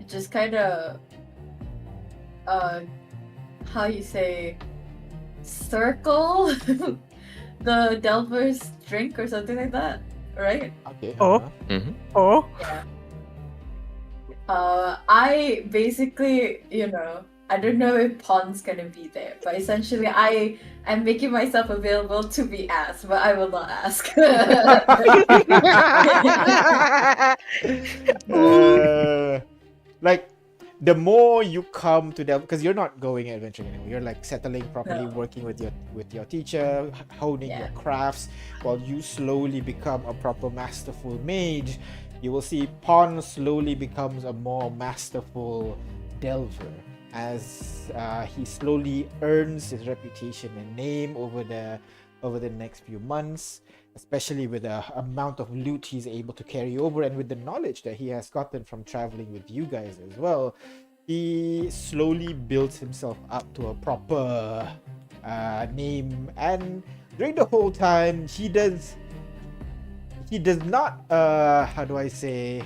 just kind of, how you say, circle the Delver's drink or something like that, right? Okay. Oh. Oh. Yeah. I basically, you know, I don't know if Pon's gonna be there, but essentially I am making myself available to be asked, but I will not ask. Like the more you come to them, because you're not going adventuring anymore, you're like settling properly, No. working with your teacher, honing your Yeah. crafts, while you slowly become a proper masterful mage. You will see Pon slowly becomes a more masterful delver as he slowly earns his reputation and name over the next few months, especially with the amount of loot he's able to carry over and with the knowledge that he has gotten from traveling with you guys as well. He slowly builds himself up to a proper name, and during the whole time he does not how do I say,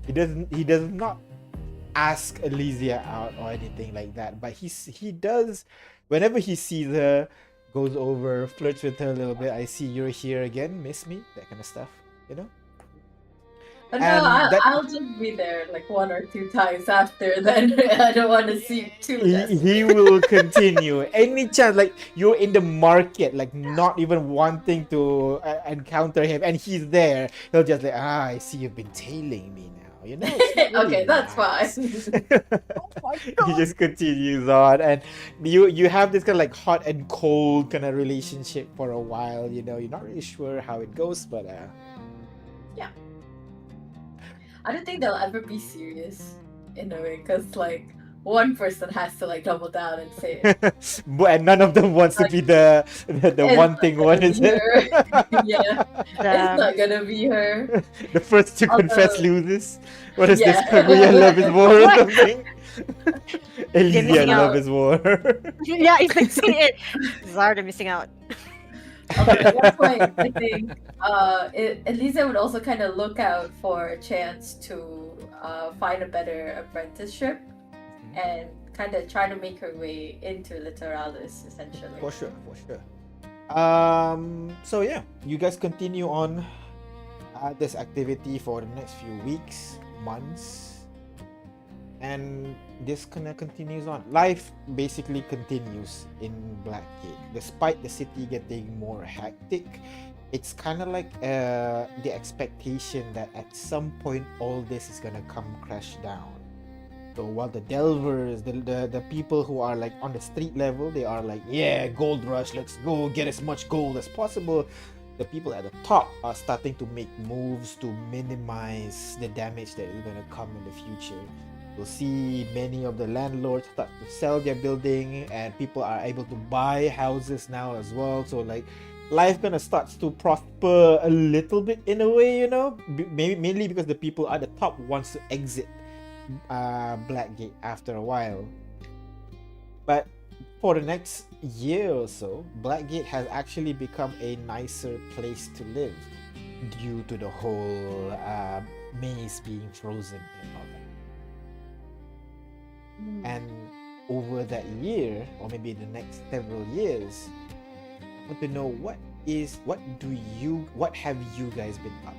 he does not ask Olivia out or anything like that, but he does, whenever he sees her, goes over, flirts with her a little bit. I see you're here again, miss me, that kind of stuff, you know. But no, And that- I'll just be there like 1 or 2 times after. Then I don't want to see too. he will continue any chance, like you're in the market, like not even wanting to encounter him, and he's there, he'll just like, I see you've been tailing me now, you know. It's not really Okay, that's nice. fine. He just continues on, and you have this kind of like hot and cold kind of relationship for a while, you know. You're not really sure how it goes, but I don't think they'll ever be serious in a way, because like one person has to like double down and say it. and none of them wants to be the It's one not thing gonna one, be is it? her. Yeah, it's Damn. not gonna be her. The first to confess Although- loses. What is Yeah. this? Kaguya love is war or What? something? Elysia missing love out. is war. Yeah, it's missing it. Zarda missing out. Although at one point, I think Elisa would also kind of look out for a chance to find a better apprenticeship and kind of try to make her way into Literalis, essentially. For sure. So yeah, you guys continue on this activity for the next few weeks, months, and this kind of continues on. Life basically continues in Blackgate, despite the city getting more hectic. It's kind of like the expectation that at some point all this is gonna come crash down. So while the delvers, the people who are like on the street level, they are like, yeah, gold rush, let's go get as much gold as possible. The people at the top are starting to make moves to minimize the damage that is going to come in the future. You'll see many of the landlords start to sell their building, and people are able to buy houses now as well. So like life gonna starts to prosper a little bit in a way, you know, maybe mainly because the people at the top wants to exit Blackgate after a while. But for the next year or so, Blackgate has actually become a nicer place to live due to the whole maze being frozen and all that. And over that year, or maybe the next several years, I want to know what have you guys been up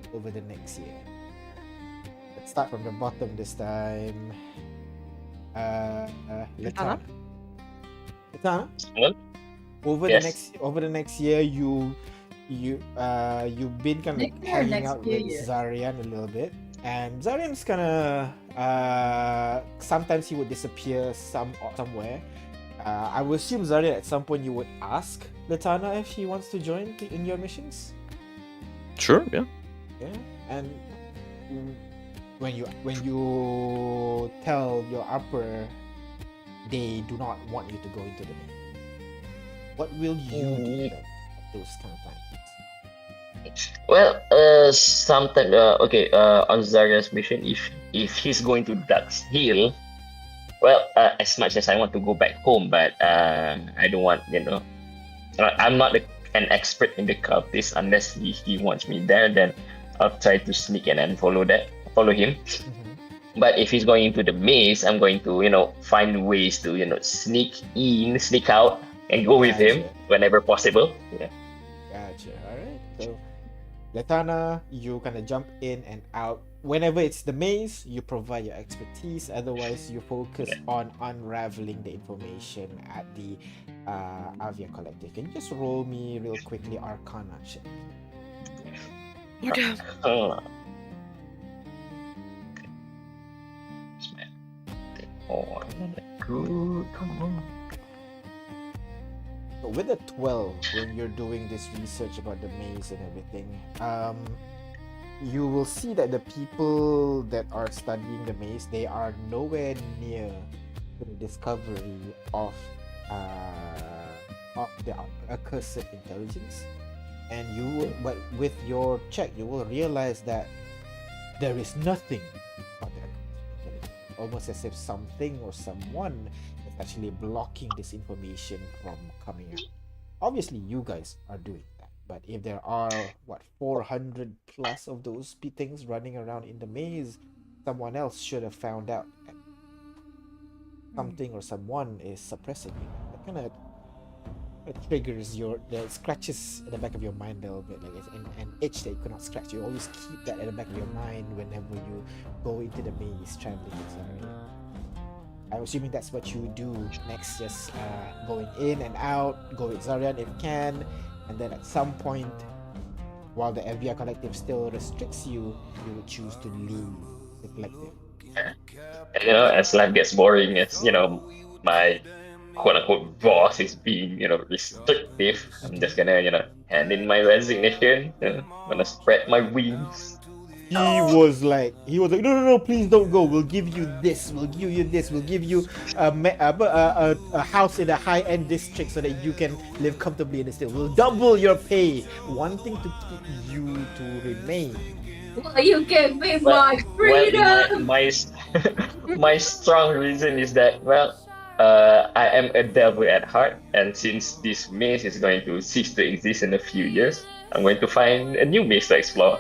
to over the next year? Let's start from the bottom this time. Latana. Hello? Over Yes. the next year, you've been kind of Next year, hanging next out few with years. Zarian a little bit, and Zarian's kind of sometimes he would disappear somewhere. I would assume Zarian at some point you would ask Latana if he wants to join in your missions. Sure, yeah. Yeah, and when you tell your upper they do not want you to go into the main, what will you do then at those kind of times? Well, sometime okay, on Zarya's mission, if he's going to Duck's Hill, well, as much as I want to go back home, but I don't want, I'm not an expert in the cultist unless he wants me there, then I'll try to sneak in and follow him. But if he's going into the maze, I'm going to, find ways to, sneak in, sneak out, and go with him Gotcha. whenever possible. Yeah. Gotcha. All right. So, Latana, you kind of jump in and out. Whenever it's the maze, you provide your expertise. Otherwise, you focus on unraveling the information at the Avia Collective. Can you just roll me real quickly Arcana check? Uh, Oh, good. Come on. So with a 12, when you're doing this research about the maze and everything, you will see that the people that are studying the maze, they are nowhere near the discovery of the accursed intelligence. And you will, but with your check, you will realize that there is nothing about the accursed intelligence. Almost as if something or someone is actually blocking this information from coming out. Obviously, you guys are doing that, but if there are 400 plus of those things running around in the maze, someone else should have found out that something or someone is suppressing you. That kind of triggers the scratches at the back of your mind a little bit, like it's an itch that you cannot scratch. You always keep that at the back of your mind whenever you go into the maze traveling with Zarya. I'm assuming that's what you do next, just going in and out, go with Zarian if you can, and then at some point, while the Avia Collective still restricts you, you would choose to leave the collective. And, as life gets boring, as my quote-unquote boss is being, restrictive, I'm just gonna, hand in my resignation. Gonna spread my wings. He was like, no, please don't go. We'll give you this. We'll give you this. We'll give you a house in a high-end district so that you can live comfortably in the city. We'll double your pay, wanting to keep you to remain. Will you give me Well, my freedom? my strong reason is that, I am a devil at heart, and since this maze is going to cease to exist in a few years, I'm going to find a new maze to explore.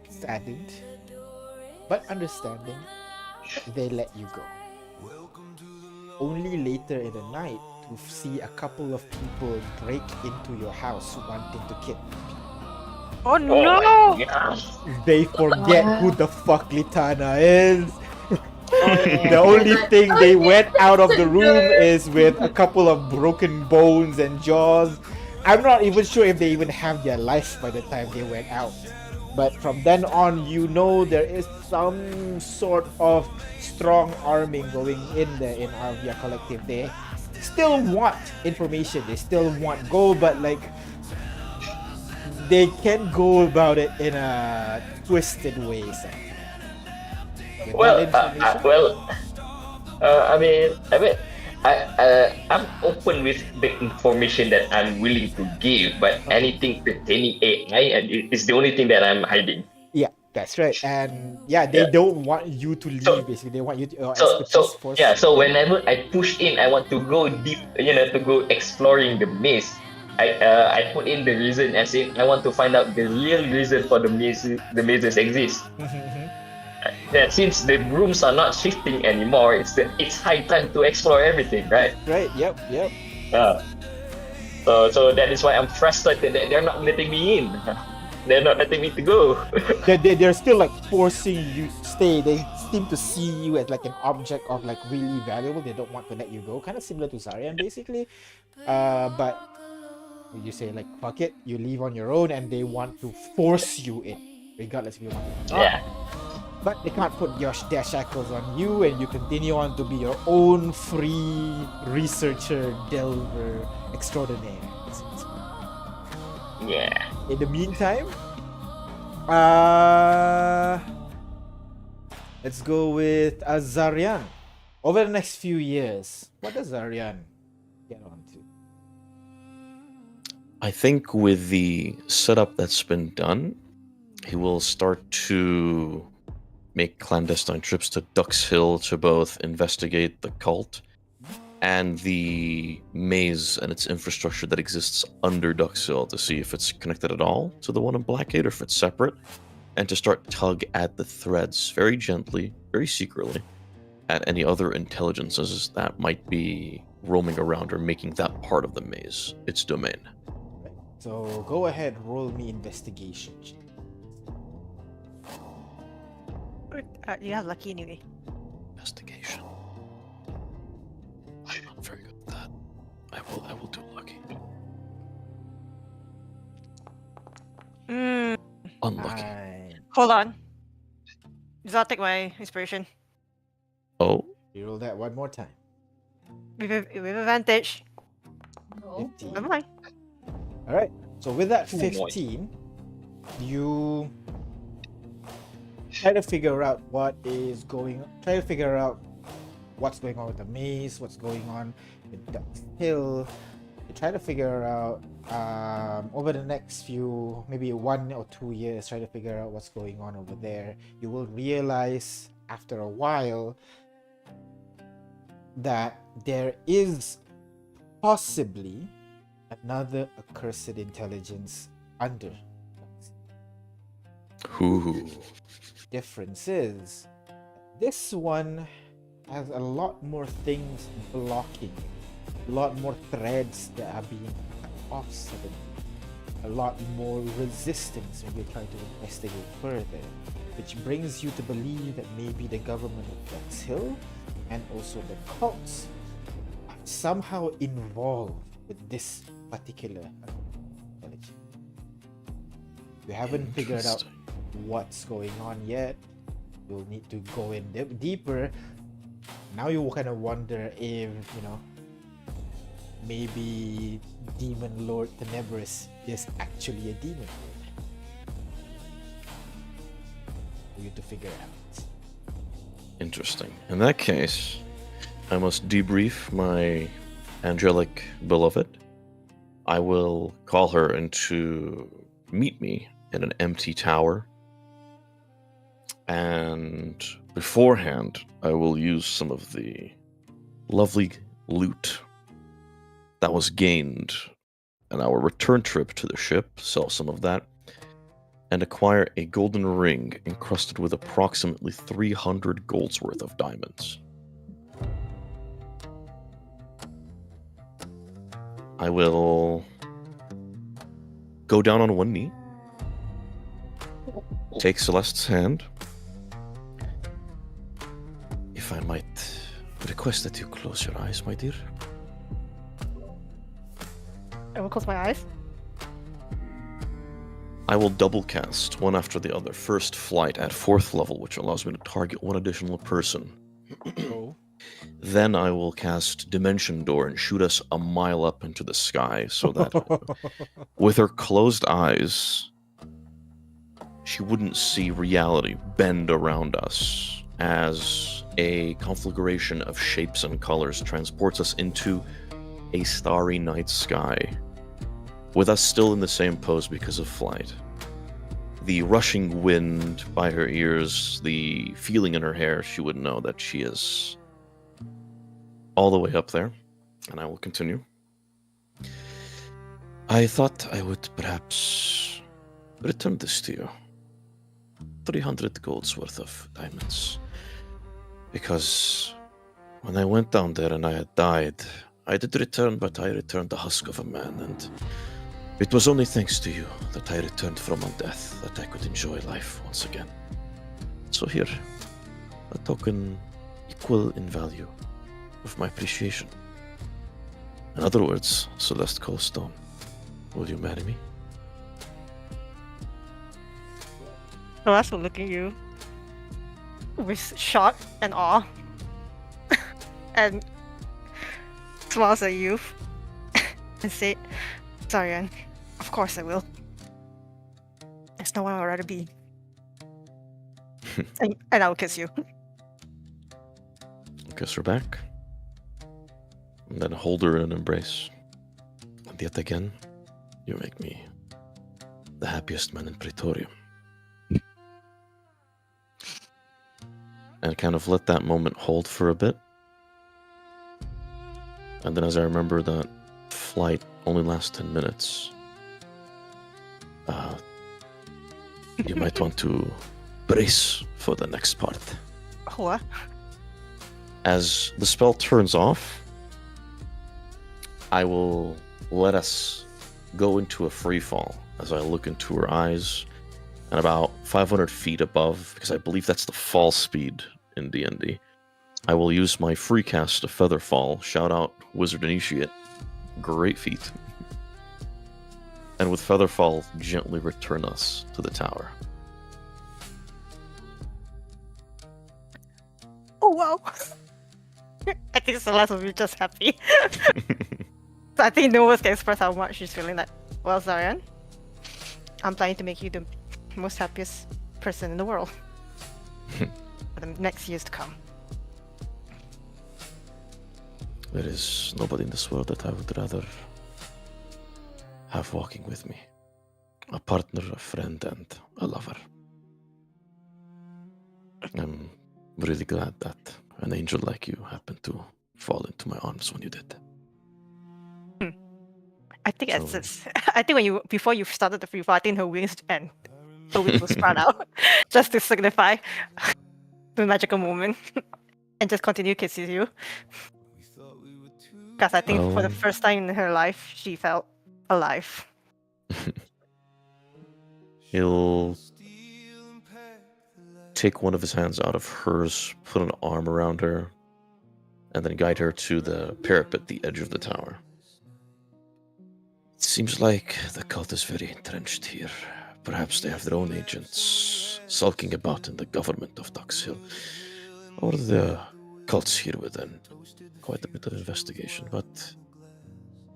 Saddened, but understanding, they let you go. Only later in the night to see a couple of people break into your house wanting to kidnap you. Oh Oh no! my gosh. They forget who the fuck Litana is. Oh, The only but- thing they okay, went out of the that's room good. is with a couple of broken bones and jaws. I'm not even sure if they even have their life by the time they went out. But from then on, you know there is some sort of strong arming going in there in Avia Collective. They still want information, they still want gold, but like they can go about it in a twisted way. Well, I mean, I'm open with the information that I'm willing to give, but anything pertaining AI is the only thing that I'm hiding. Yeah, that's right. And yeah, they Yeah. don't want you to leave. So Basically, they want you to expertise so force. yeah. So Yeah. whenever I push in, I want to go deep. To go exploring the maze. I put in the reason as in I want to find out the real reason for the mazes exist. That since the brooms are not shifting anymore, it's high time to explore everything, right? Right. Yep. Yep. Uh, so that is why I'm frustrated that they're not letting me in. They're not letting me to go. They're still like forcing you to stay. They seem to see you as like an object of like really valuable. They don't want to let you go. Kind of similar to Zarian, basically. But you say like fuck it, you leave on your own, and they want to force you in, regardless if you want it or not. Yeah. But they can't put their shackles on you, and you continue on to be your own free researcher, delver, extraordinaire. Yeah. In the meantime, let's go with Zarian. Over the next few years, what does Zarian get on to? I think with the setup that's been done, he will start to make clandestine trips to Duck's Hill to both investigate the cult and the maze and its infrastructure that exists under Duck's Hill to see if it's connected at all to the one in Blackgate or if it's separate, and to start tug at the threads very gently, very secretly, at any other intelligences that might be roaming around or making that part of the maze its domain. So go ahead, roll me investigation. You have lucky anyway. Investigation. I'm not very good at that. I will do lucky. Unlucky. Nine. Hold on. I'll take my inspiration. Oh, You roll that one more time. With advantage. No. 15. Never mind. All right. So with that Oh, boy. 15, you try to figure out what's going on with the maze, what's going on with Duck's Hill. You try to figure out over the next few, maybe 1 or 2 years, try to figure out what's going on over there. You will realize after a while that there is possibly another accursed intelligence under Duck's Hill. ooh. Difference is this one has a lot more things blocking it, a lot more threads that are being cut off suddenly, a lot more resistance when you try to investigate further, which brings you to believe that maybe the government of Duck's Hill and also the cults are somehow involved with this particular intelligence. You haven't figured out what's going on yet. You'll need to go in deeper. Now you kind of wonder if, maybe Demon Lord Tenebris is actually a demon lord. For you to figure out. Interesting. In that case, I must debrief my angelic beloved. I will call her in to meet me in an empty tower. And beforehand, I will use some of the lovely loot that was gained on our return trip to the ship, sell some of that, and acquire a golden ring encrusted with approximately 300 golds worth of diamonds. I will go down on one knee, take Celeste's hand. If I might request that you close your eyes, my dear. I will close my eyes. I will double cast one after the other. First flight at 4th level, which allows me to target one additional person. Oh. Then I will cast Dimension Door and shoot us a mile up into the sky so that with her closed eyes, she wouldn't see reality bend around us as a conflagration of shapes and colors transports us into a starry night sky, with us still in the same pose because of flight. The rushing wind by her ears, the feeling in her hair, she would know that she is all the way up there. And I will continue. I thought I would perhaps return this to you. 300 golds worth of diamonds. Because when I went down there and I had died, I did return, but I returned the husk of a man, and it was only thanks to you that I returned from undeath, that I could enjoy life once again. So here, a token equal in value of my appreciation. In other words, Celeste Coldstone, will you marry me? Celeste will look at you with shock and awe and smiles at you and say, Zarian, of course I will. There's no one I'd rather be. and I will kiss you. Kiss her back, and then hold her in an embrace. And yet again, you make me the happiest man in Praetorium. And kind of let that moment hold for a bit. And then as I remember that flight only lasts 10 minutes, you might want to brace for the next part. What? As the spell turns off, I will let us go into a free fall as I look into her eyes, and about 500 feet above, because I believe that's the fall speed in D&D, I will use my free cast of Feather Fall. Shout out Wizard Initiate. Great feat. And with Feather Fall, gently return us to the tower. Oh wow! I think Celeste will be just happy. So I think no one can express how much she's feeling that. Well, Zarian, I'm planning to make you the most happiest person in the world for the next years to come. There is nobody in this world that I would rather have walking with me. A partner, a friend, and a lover. I'm really glad that an angel like you happened to fall into my arms when you did. I think So- it's just, I think when you before you started the free fall, I think her wings and her wings will sprout out just to signify the magical moment and just continue kissing you. Because I think for the Oh. first time in her life, she felt alive. He'll take one of his hands out of hers, put an arm around her, and then guide her to the parapet, the edge of the tower. It seems like the cult is very entrenched here. Perhaps they have their own agents sulking about in the government of Ducks Hill, or the cults here within. Quite a bit of investigation, but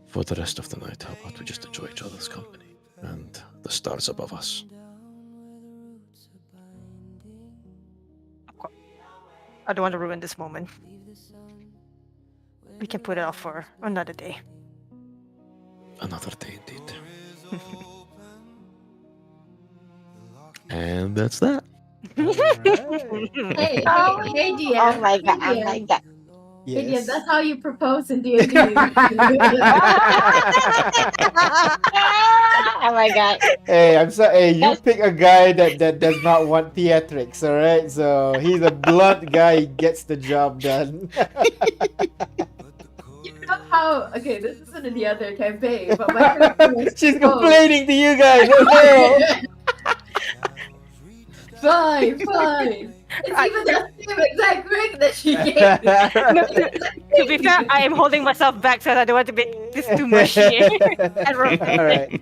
for the rest of the night, how about we just enjoy each other's company and the stars above us? I don't want to ruin this moment. We can put it off for another day. Another day indeed. And that's that. Alright. Hey, Oh, hey, DM. Oh my god, Hey, oh my DM. god. Hey, DM, Yes. that's how you propose in D&D. Oh my god. Hey, I'm sorry. Hey, you That's- pick a guy that does not want theatrics, all right? So he's a blunt guy. He gets the job done. You know how? Okay, this isn't in the other campaign, but my character was She's proposed. complaining to you guys. Oh no! Fine. It's even the same exact ring that she gave me. To be fair, I am holding myself back so I don't want to make this too mushy and romantic.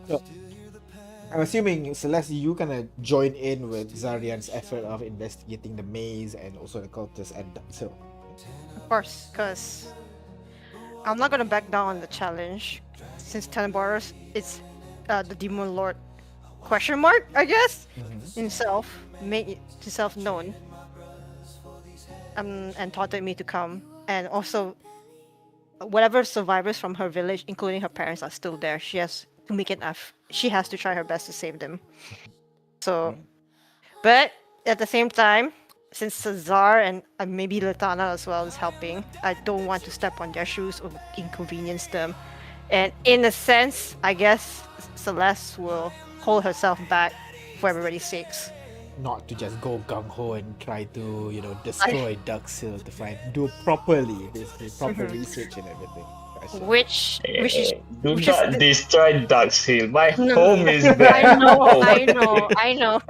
So, I'm assuming Celeste, you kind of join in with Zarian's effort of investigating the maze and also the cultists and Ducks Hill. Of course, because I'm not gonna back down on the challenge. Since Tenenbaums, it's the Demon Lord question mark, I guess. himself, made himself known, and taunted me to come. And also, whatever survivors from her village, including her parents, are still there. She has to make it she has to try her best to save them. So, but at the same time, since Cesar and maybe Latana as well is helping, I don't want to step on their shoes or inconvenience them. And in a sense, I guess Celeste will hold herself back for everybody's sakes. Not to just go gung ho and try to, destroy Duck's Hill to do properly, basically proper research and everything. Gotcha. Which is Do which is not the- destroy Duck's Hill. My No, home is there. I know, Oh. I know.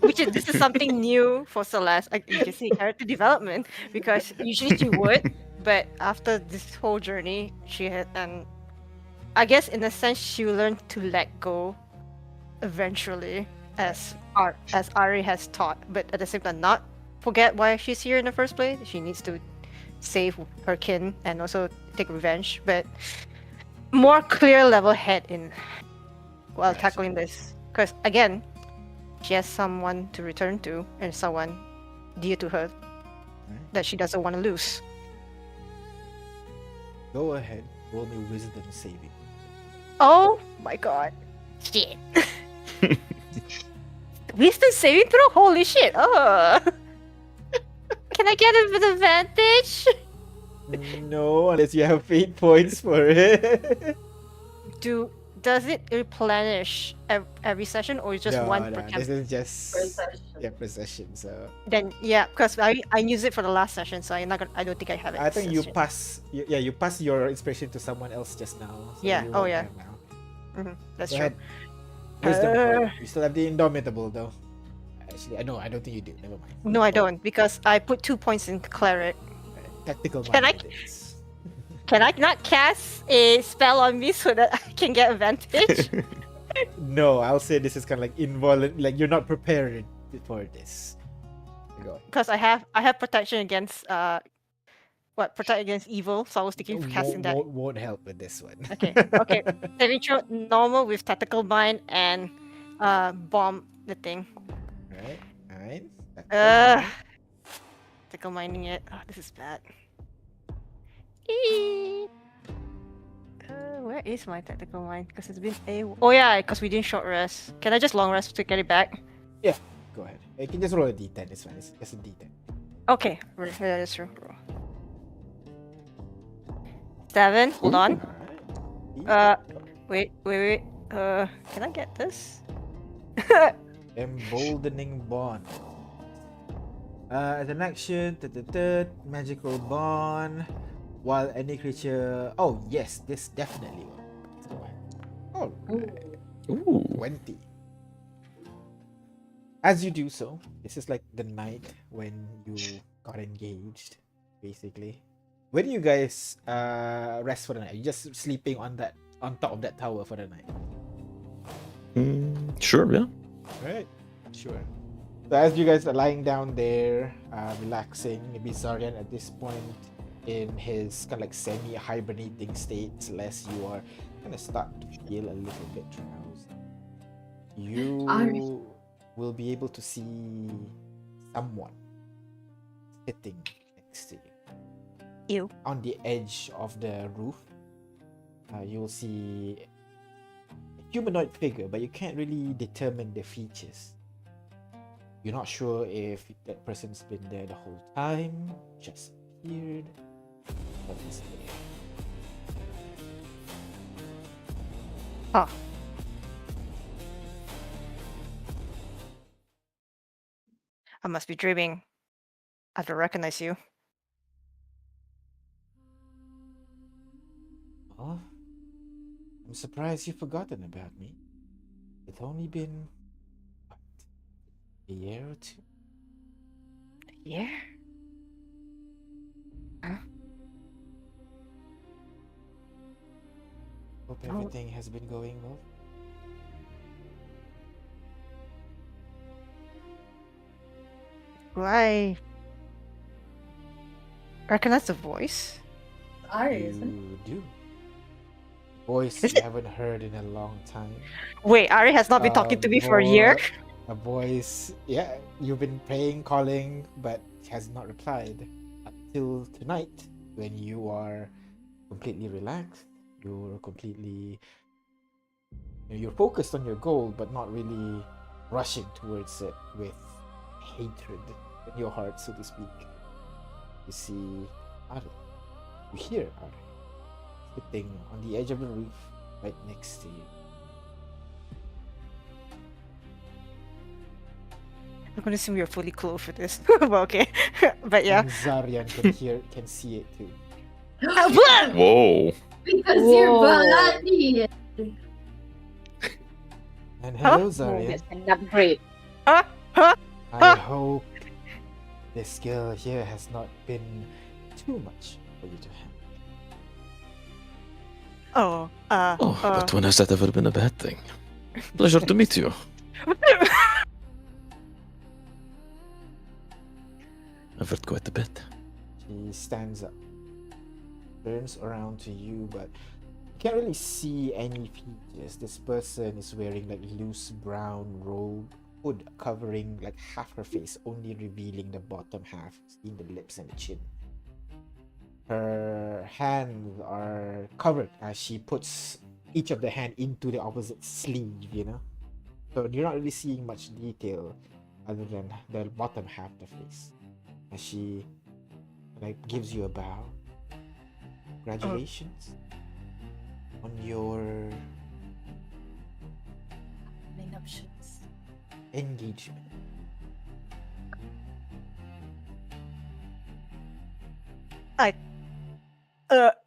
This is something new for Celeste. You can see character development because usually she would, but after this whole journey, she had, and I guess in a sense she learned to let go eventually, as Ari has taught. But at the same time, not forget why she's here in the first place. She needs to save her kin and also take revenge, but more clear level head in while Gotcha. tackling this, because again she has someone to return to and someone dear to her that she doesn't want to lose. Go ahead, roll me wisdom saving. Oh my god, shit. Wisdom saving throw, holy shit. Can I get it with advantage? No, unless you have fate points for it. Does it replenish every session, or is just no, one no, per this is just Perception. per session. So Then yeah, because I used it for the last session, so I don't think I have it. I this think you session. pass. You pass your inspiration to someone else just now. So Yeah, you oh won't yeah. have now. That's Go true. ahead. Wisdom point. You still have the indomitable though. Actually, I don't think you do. Never mind. No, I don't, because I put 2 points in cleric. Tactical Can I- mindedness. Can I not cast a spell on me so that I can get advantage? No, I'll say this is kind of like involuntary. Like you're not prepared for this. Go. Because I have protection against protect against evil, so I was thinking of casting that. Won't help with this one. Okay. Saving throw normal with tactical mind and bomb the thing. Alright. Tactical minding it. Oh, this is bad. Eee. Where is my tactical mind? Because it's been a. Oh yeah, because we didn't short rest. Can I just long rest to get it back? Go ahead. You can just roll a d10. It's fine. It's just a d10. Okay, yeah, that's true. 7. Hold on. Alright. Wait. Can I get this? Emboldening bond. As an action, magical bond. While any creature. Oh yes, this definitely will. Alright. Ooh. 20. As you do so, this is like the night when you got engaged, basically. Where do you guys rest for the night? Are you just sleeping on top of that tower for the night? Sure, yeah. Right. Sure. So as you guys are lying down there, relaxing, maybe Zarian at this point in his kind of like semi-hibernating state, unless you are gonna start to feel a little bit drowsy. You will be able to see someone sitting next to you. Ew. On the edge of the roof, you will see a humanoid figure, but you can't really determine the features. You're not sure if that person's been there the whole time, just appeared, but is there. Huh. I must be dreaming. I don't recognize you. Well, I'm surprised you've forgotten about me. It's only been, what, a year or two? Yeah. Hope Oh. everything has been going well. Do I recognize the voice? Ari, isn't it? You do. Voice Is you it- haven't heard in a long time. Wait, Ari has not been talking to me for a year. a voice. Yeah, you've been praying, calling, but has not replied until tonight when you are completely relaxed. You're completely, you're focused on your goal, but not really rushing towards it with hatred in your heart, so to speak. You see Ari. You hear Ari sitting on the edge of the roof right next to you. I'm gonna assume you're fully clothed for this. But okay. But yeah. And Zarian can see it too. Whoa. Because you're Whoa. bloody. And hello, Oh, Zarian. that's an upgrade. Huh? Huh? I hope this skill here has not been too much for you to handle. Oh, but when has that ever been a bad thing? Pleasure to meet you. I've heard quite a bit. She stands up, turns around to you, but you can't really see any features. This person is wearing like loose brown robe, hood covering like half her face, only revealing the bottom half, seeing the lips and the chin. Her hands are covered as she puts each of the hand into the opposite sleeve, you know? So you're not really seeing much detail other than the bottom half of the face. As she like gives you a bow. Congratulations on your engagement.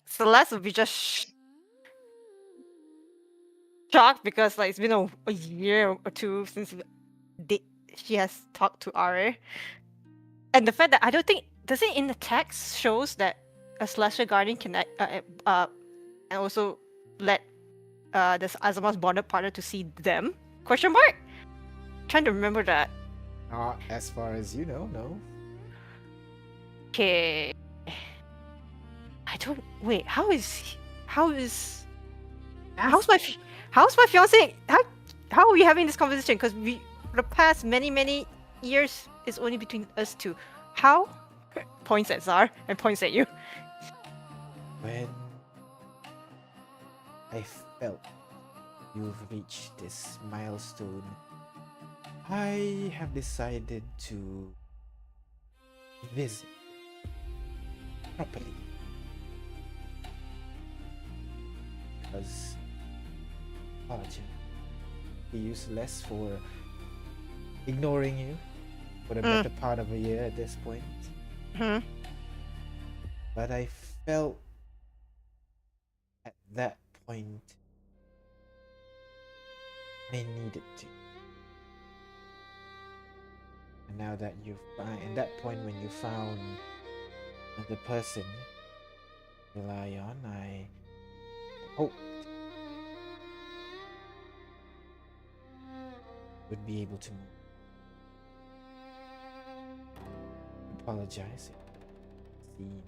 Celeste will be just shocked because like it's been a year or two since she has talked to Ari, and the fact that I don't think does it in the text shows that a Celestial Guardian can and also let this Azama's bonded partner to see them? Question mark. Trying to remember that. Not as far as you know, no. Okay. I don't wait. How's my fiance? How are we having this conversation? Because we for the past many years it's only between us two. How? Points at Zar and points at you. When I felt you've reached this milestone, I have decided to visit properly. Because apology. Be useless for ignoring you for the better part of a year at this point. Hmm. But I felt at that point I needed to. And now that you find, at that point when you found the person to rely on, I hoped would be able to move. Apologize. Seem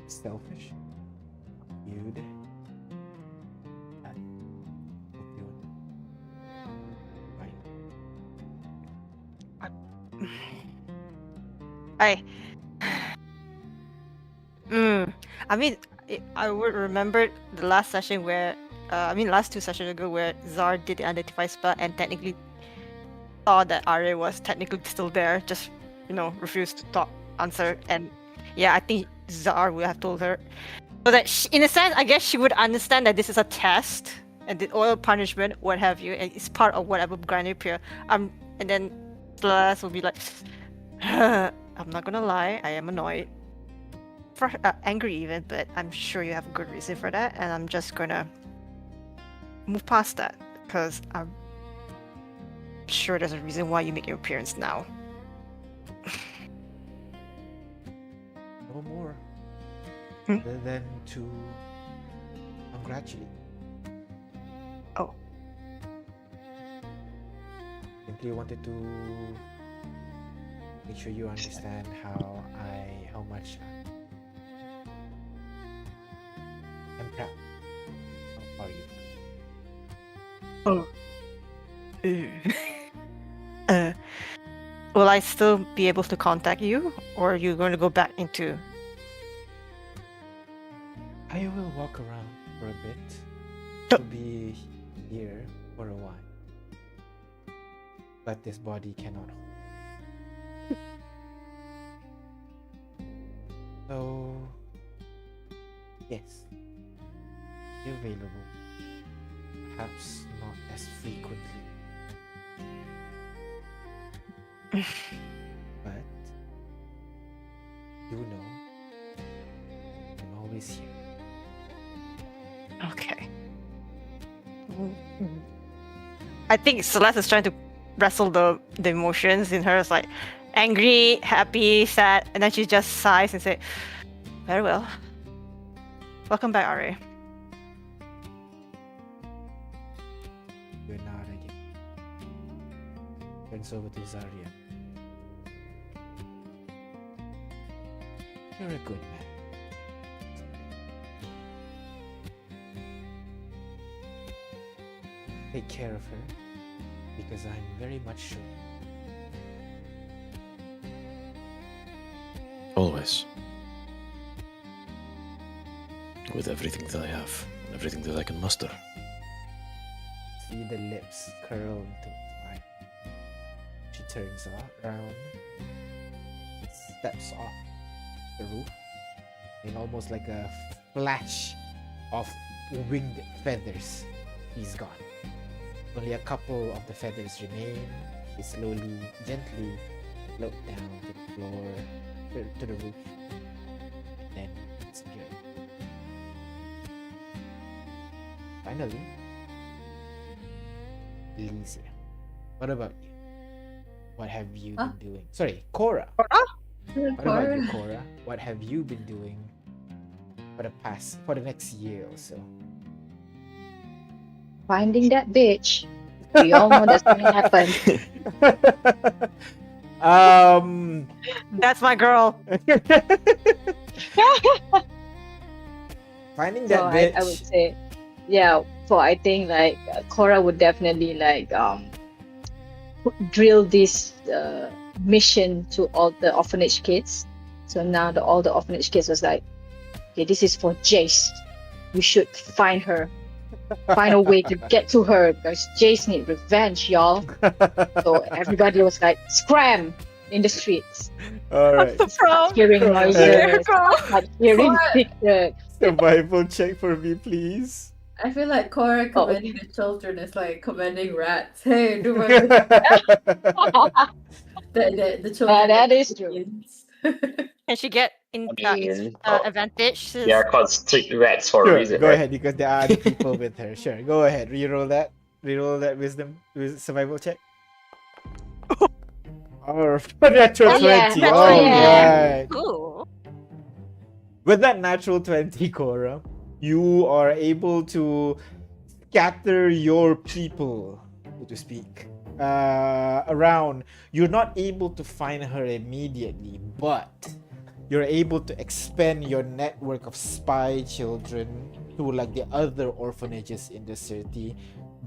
selfish, viewed. I hope you're fine. I mean, I would remember the last session where, last two sessions ago where Zar did the identify spell and technically saw that Arya was technically still there, just, refused to answer. And yeah, I think Zar would have told her. So that, in a sense, I guess she would understand that this is a test and the oil punishment, what have you, and it's part of whatever Granny appear. And then Celeste will be like, I'm not gonna lie, I am annoyed. Angry even, but I'm sure you have a good reason for that, and I'm just gonna move past that because I'm sure there's a reason why you make your appearance now. No more. Hmm? Other than to congratulate. Oh. Simply wanted to make sure you understand how much I'm proud of you. Oh. Ooh. uh, will I still be able to contact you, or are you going to go back into? I will walk around for a bit. Oh. To be here for a while. But this body cannot hold. So, yes, be available. Perhaps not as frequently. But, you know, I'm always here. Okay. I think Celeste is trying to wrestle the emotions in her. It's like angry, happy, sad, and then she just sighs and says, "Very well. Welcome back, Ari." You're not again. Turns over to Zarya. You're a good man. Take care of her, because I'm very much sure. Always. With everything that I have, everything that I can muster. See the lips curl into a smile. She turns around, steps off the roof, in almost like a flash of winged feathers. He's gone. Only a couple of the feathers remain. They slowly, gently float down to the floor, to the roof, and then disappear. Finally, Elysia, what about you? What have you Huh? been doing? Sorry, Cora. What about you, Cora? What have you been doing for the next year or so? Finding that bitch. We all know that's gonna happen. That's my girl. Finding So that bitch. I would say, yeah. So I think like Cora would definitely like drill this mission to all the orphanage kids. So now all the orphanage kids was like, okay, this is for Jace. We should find her. Find a way to get to her because Jace need revenge, y'all. So everybody was like, scram in the streets. All right. Start hearing noises, start hearing What? pictures. Survival check for me, please. I feel like Cora Oh, commanding the children is like commanding rats. Hey, do what the children. that is true. Yes. Can she get in advantage? They are called street rats for a Sure, reason, go right? ahead because there are other people with her. Sure, go ahead. Reroll that. Reroll that survival check. Or natural Oh, yeah, 20. natural, All yeah. right. Ooh. With that natural 20, Cora, you are able to scatter your people, so to speak, around. You're not able to find her immediately, but you're able to expand your network of spy children to like the other orphanages in the city.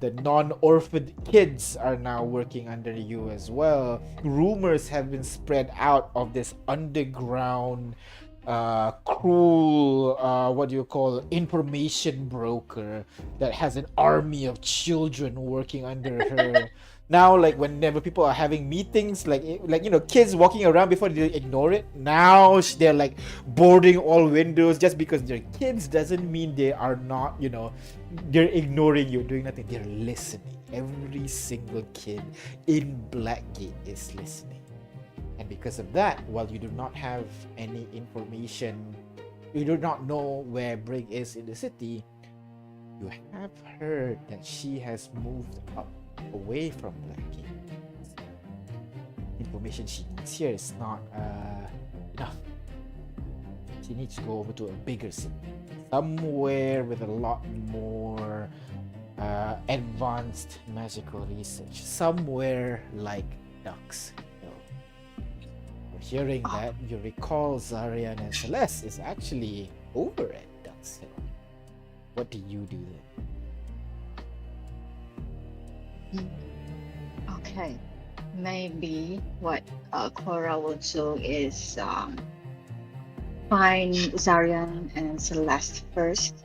The non-orphaned kids are now working under you as well. Rumors have been spread out of this underground cruel information broker that has an army of children working under her. Now, like whenever people are having meetings, like kids walking around before they ignore it. Now they're like boarding all windows just because they're kids doesn't mean they are not, they're ignoring you, doing nothing. They're listening. Every single kid in Blackgate is listening. And because of that, while you do not have any information, you do not know where Brig is in the city, you have heard that she has moved up away from Blackgate. Information she needs here is not enough. She needs to go over to a bigger city, somewhere with a lot more advanced magical research, somewhere like Ducks Hill. Hearing that, you recall Zarian and Celeste is actually over at Ducks Hill. What do you do then? Okay, maybe what Cora will do is find Zarian and Celeste first,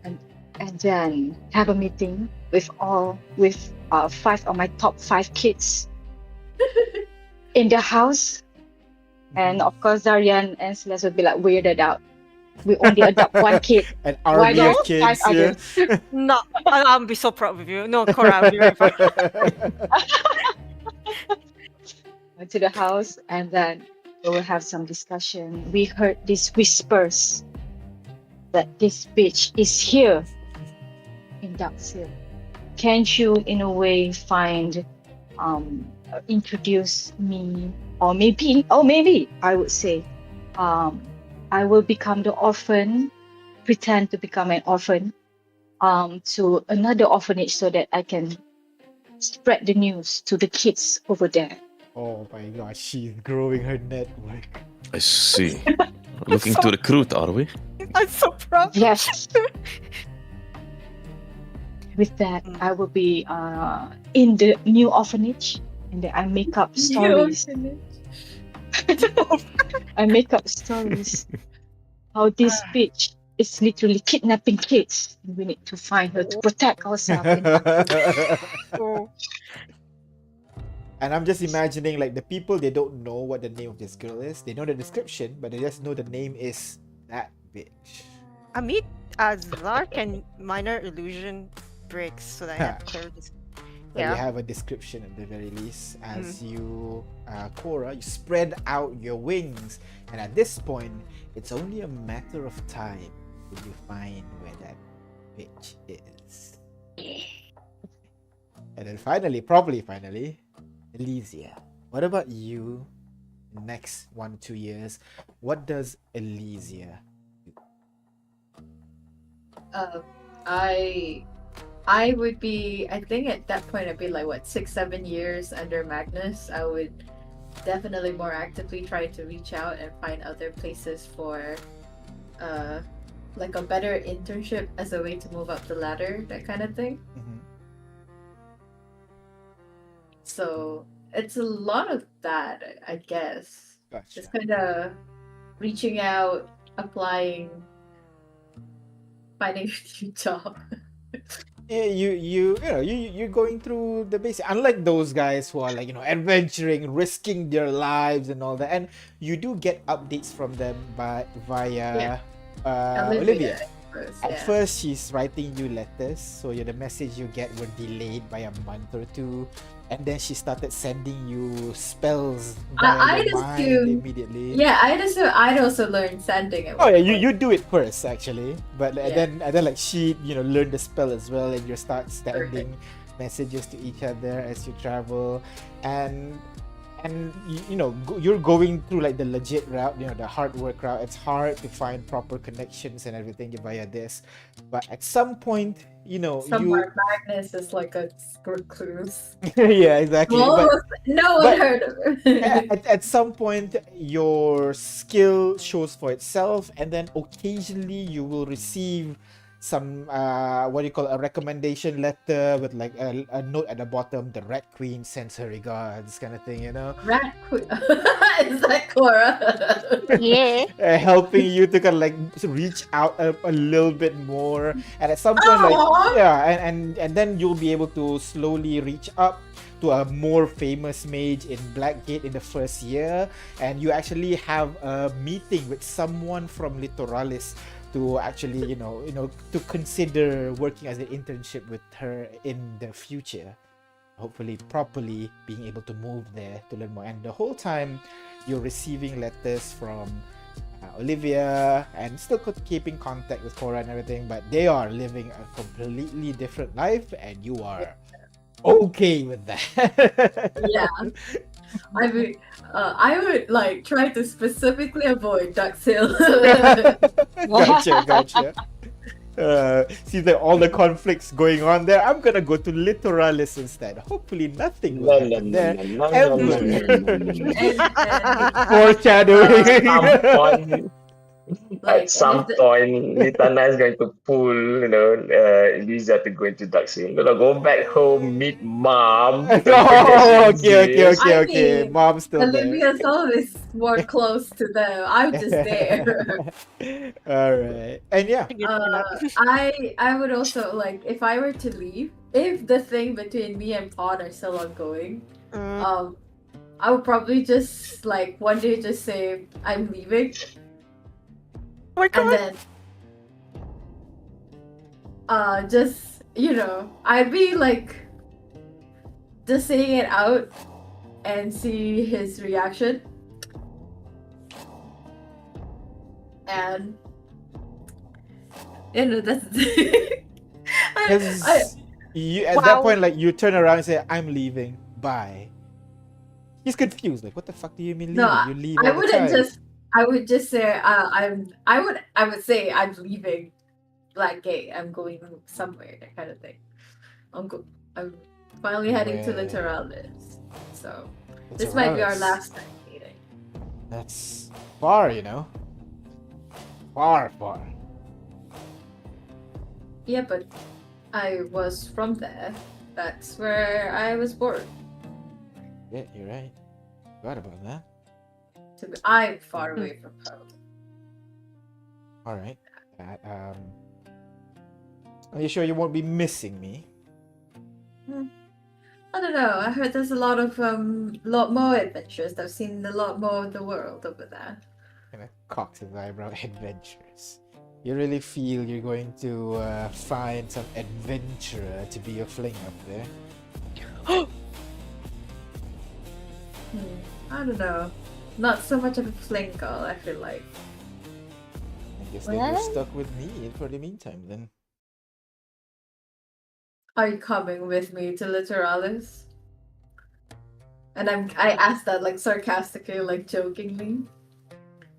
and then have a meeting with five of my top five kids in the house. And of course, Zarian and Celeste would be like weirded out. We only adopt one kid. An Why army there's of five kids. Yeah. others? No, I'll be so proud of you. No, Cora, I'll be right back. Went to the house, and then we will have some discussion. We heard these whispers that this bitch is here in Duxhill. Can't you, in a way, introduce me, or maybe I would say, I will become the orphan, pretend to become an orphan, to another orphanage so that I can spread the news to the kids over there. Oh my gosh, she's growing her network. I see. Looking to recruit, are we? I'm so proud. Yes. With that, I will be in the new orphanage, and then I make up stories. I make up stories how this bitch is literally kidnapping kids. We need to find her to protect ourselves. Oh. And I'm just imagining like the people, they don't know what the name of this girl is. They know the description, but they just know the name is that bitch. Amit Azar can minor illusion breaks so that I have clarity. But you Yeah. have a description at the very least. As you, Cora, you spread out your wings, and at this point, it's only a matter of time till you find where that bitch is. And then finally, Elysia. What about you? Next 1-2 years, what does Elysia do? I would be, I think at that point I'd be like, what, 6-7 years under Magnus. I would definitely more actively try to reach out and find other places for like a better internship as a way to move up the ladder, that kind of thing. Mhm. So it's a lot of that, I guess. Gotcha. Just kind of reaching out, applying, finding a new job. Yeah, you're going through the basic. Unlike those guys who are like adventuring, risking their lives and all that, and you do get updates from them via Olivia. At first, she's writing you letters, so the message you get were delayed by a month or two, and then she started sending you spells I'd your mind assume- immediately. Yeah, I'd also learn sending it. Oh yeah, you do it first actually, but Yeah. and then like she learn the spell as well, and you start sending messages to each other as you travel, and you're going through like the legit route, the hard work route. It's hard to find proper connections and everything via this, but at some point Somewhere Magnus is like a recluse. yeah, exactly. Well, But no one but- heard of it. at some point your skill shows for itself, and then occasionally you will receive some a recommendation letter with like a note at the bottom. The Rat Queen sends her regards, kind of thing, Rat Queen. Is that Cora? Yeah. helping you to kind of like reach out a little bit more, and at some point Aw. and then you'll be able to slowly reach up to a more famous mage in Blackgate in the first year, and you actually have a meeting with someone from Littoralis to actually to consider working as an internship with her in the future, hopefully properly being able to move there to learn more. And the whole time you're receiving letters from Olivia, and still keeping contact with Cora and everything, but they are living a completely different life, and you are okay with that. Yeah. I mean, I would like try to specifically avoid Duxhill. Gotcha. See all the conflicts going on there. I'm gonna go to Littoralis instead. Hopefully nothing will happen there. Ever. Foreshadowing. At Like, and if some point, Nitana is going to pull, Lisa to go into Daxing. Go back home, meet mom, because that's Oh, okay, easiest. okay, I okay. mean, Mom's still there. Olivia's always more close to them. I'm just there. All right, and yeah, Good for that. I would also like if I were to leave, if the thing between me and Pod are still ongoing, Mm. I would probably just like one day just say I'm leaving, Oh my and god. then just I'd be like just saying it out and see his reaction, and that's I, because you at that Wow. point, like you turn around and say, "I'm leaving. Bye." He's confused. Like, what the fuck do you mean No, leaving? You leave I all the wouldn't time. just. I would just say I would say I'm leaving Black Gate. I'm going somewhere. That kind of thing. I'm finally heading to Where? Literalis. So It's this might be our Aralis. last time meeting. That's far, far, far. Yeah, but I was from there. That's where I was born. Yeah, you're right. Forgot about that. I'm far away from home. All right. Are you sure you won't be missing me? I don't know. I heard there's a lot more adventures. I've seen a lot more of the world over there. Kind of cocks his eyebrow. Adventures. You really feel you're going to find some adventurer to be your fling up there? I don't know. Not so much of a fling girl, I feel like. I guess then you're What? stuck with me for the meantime. Then Are you coming with me to Literalis? And I asked that like sarcastically, like jokingly.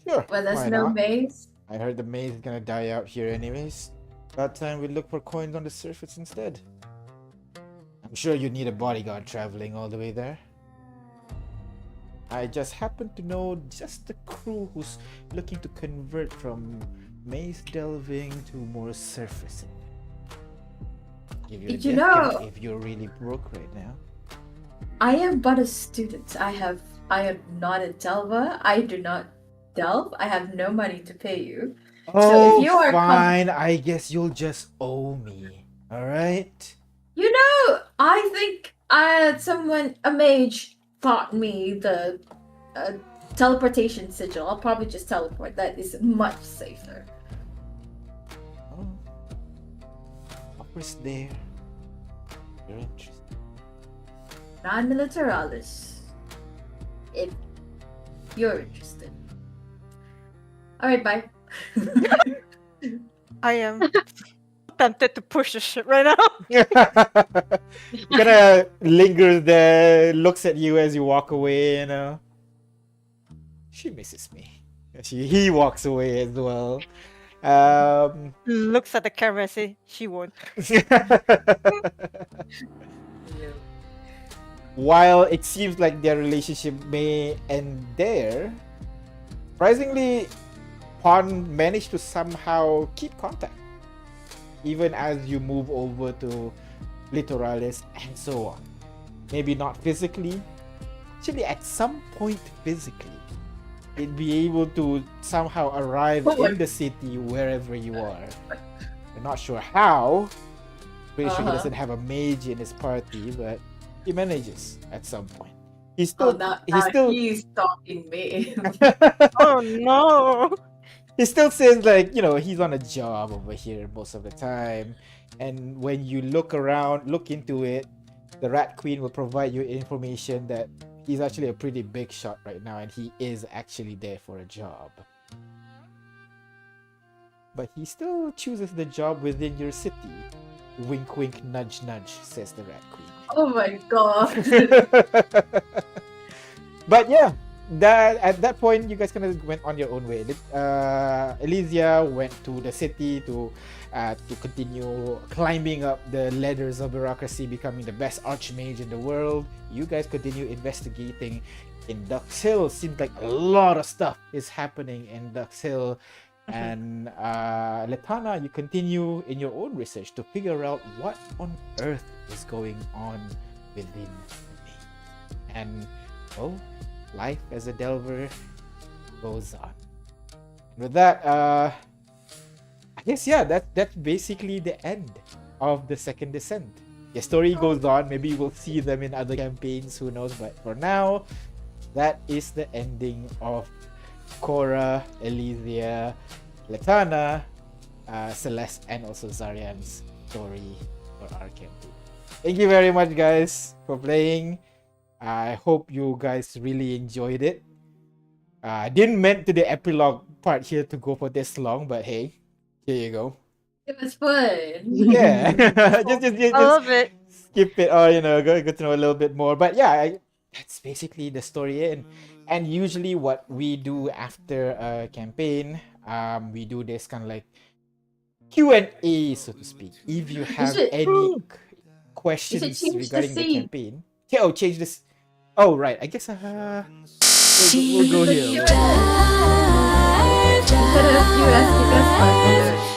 sure. When there's Why no not? maze. I heard the maze is gonna die out here anyways. That time we look for coins on the surface instead. I'm sure you need a bodyguard traveling all the way there. I just happen to know just the crew who's looking to convert from maze delving to more surfacing. Give you a Did you discount know- if you're really broke right now. I am but a student. I am not a delver. I do not delve. I have no money to pay you. Oh, if you are fine. I guess you'll just owe me. All right. You know, I think a mage taught me the teleportation sigil. I'll probably just teleport. That is much safer. Oh. Offers there. You're interested. Non-militaralis. If you're interested. Alright, bye. I am tempted to push the ship right now. He kind of lingers there, looks at you as you walk away, She misses me. He walks away as well. Looks at the camera and say, she won't. While it seems like their relationship may end there, surprisingly, Pon managed to somehow keep contact, even as you move over to Littoralis and so on. Maybe not physically, actually at some point physically, it'd be able to somehow arrive in the city wherever you are. I'm not sure how. Pretty sure he doesn't have a mage in his party, but he manages at some point. He's still He's stalking me. Oh no! he still says like, he's on a job over here most of the time. And when you look into it, the Rat Queen will provide you information that he's actually a pretty big shot right now and he is actually there for a job. But he still chooses the job within your city. Wink wink nudge nudge, says the Rat Queen. Oh my god. But yeah, at that point you guys kind of went on your own way. Elysia went to the city to continue climbing up the ladders of bureaucracy, becoming the best archmage in the world. You guys continue investigating in Dux Hill. Seems like a lot of stuff is happening in Dux Hill. And Letana, you continue in your own research to figure out what on earth is going on within me. And well, life as a delver goes on. With that, I guess that's basically the end of the Second Descent. The story goes on. Maybe we'll see them in other campaigns. Who knows? But for now, that is the ending of Cora, Olivia, Letana, Celeste, and also Zarian's story for our campaign. Thank you very much, guys, for playing. I hope you guys really enjoyed it. I didn't meant to the epilogue part here to go for this long, but hey, here you go. It was fun. Yeah, just I love it. skip it or get to know a little bit more. But yeah, that's basically the story. And usually what we do after a campaign, we do this kind of like Q&A, so to speak. If you have should- any questions change the regarding the scene. campaign, change this. Oh right, I guess we'll go here. Instead of you asking us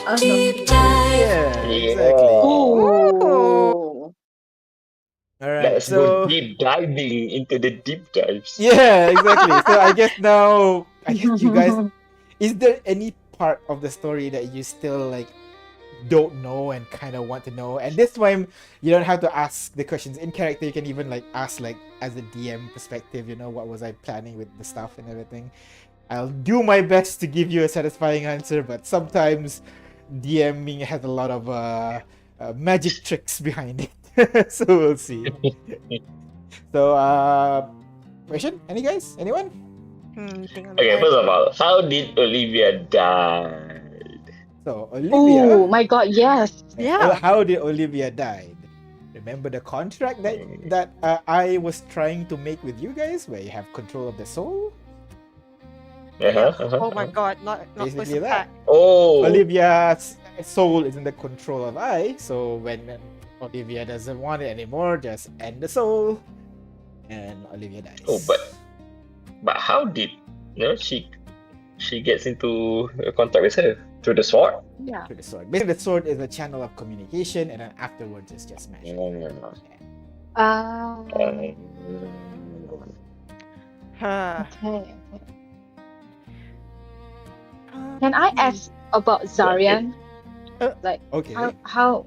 questions, Yeah, exactly. Ooh. All right, Let's go so deep diving into the deep dives. yeah, exactly. So I guess you guys, is there any part of the story that you still like don't know and kind of want to know? And this time you don't have to ask the questions in character. You can even like ask like as a DM perspective, what was I planning with the stuff and everything. I'll do my best to give you a satisfying answer, but sometimes DMing has a lot of magic tricks behind it. So we'll see. So question? Anyone? Think of Okay, it. first of all, how did Olivia die? So Olivia, Oh my god, yes. Yeah. how did Olivia died? Remember the contract that I was trying to make with you guys, where you have control of the soul? Oh my god, not Basically with that. Oh, Olivia's soul is in the control of I, so when Olivia doesn't want it anymore, just end the soul, and Olivia dies. oh, but how did she gets into a contact with her through the sword? Yeah. Through the sword. Basically, the sword is a channel of communication, and then afterwards it's just magic. Uh, Huh. okay. Can I ask about Zarian? Okay. How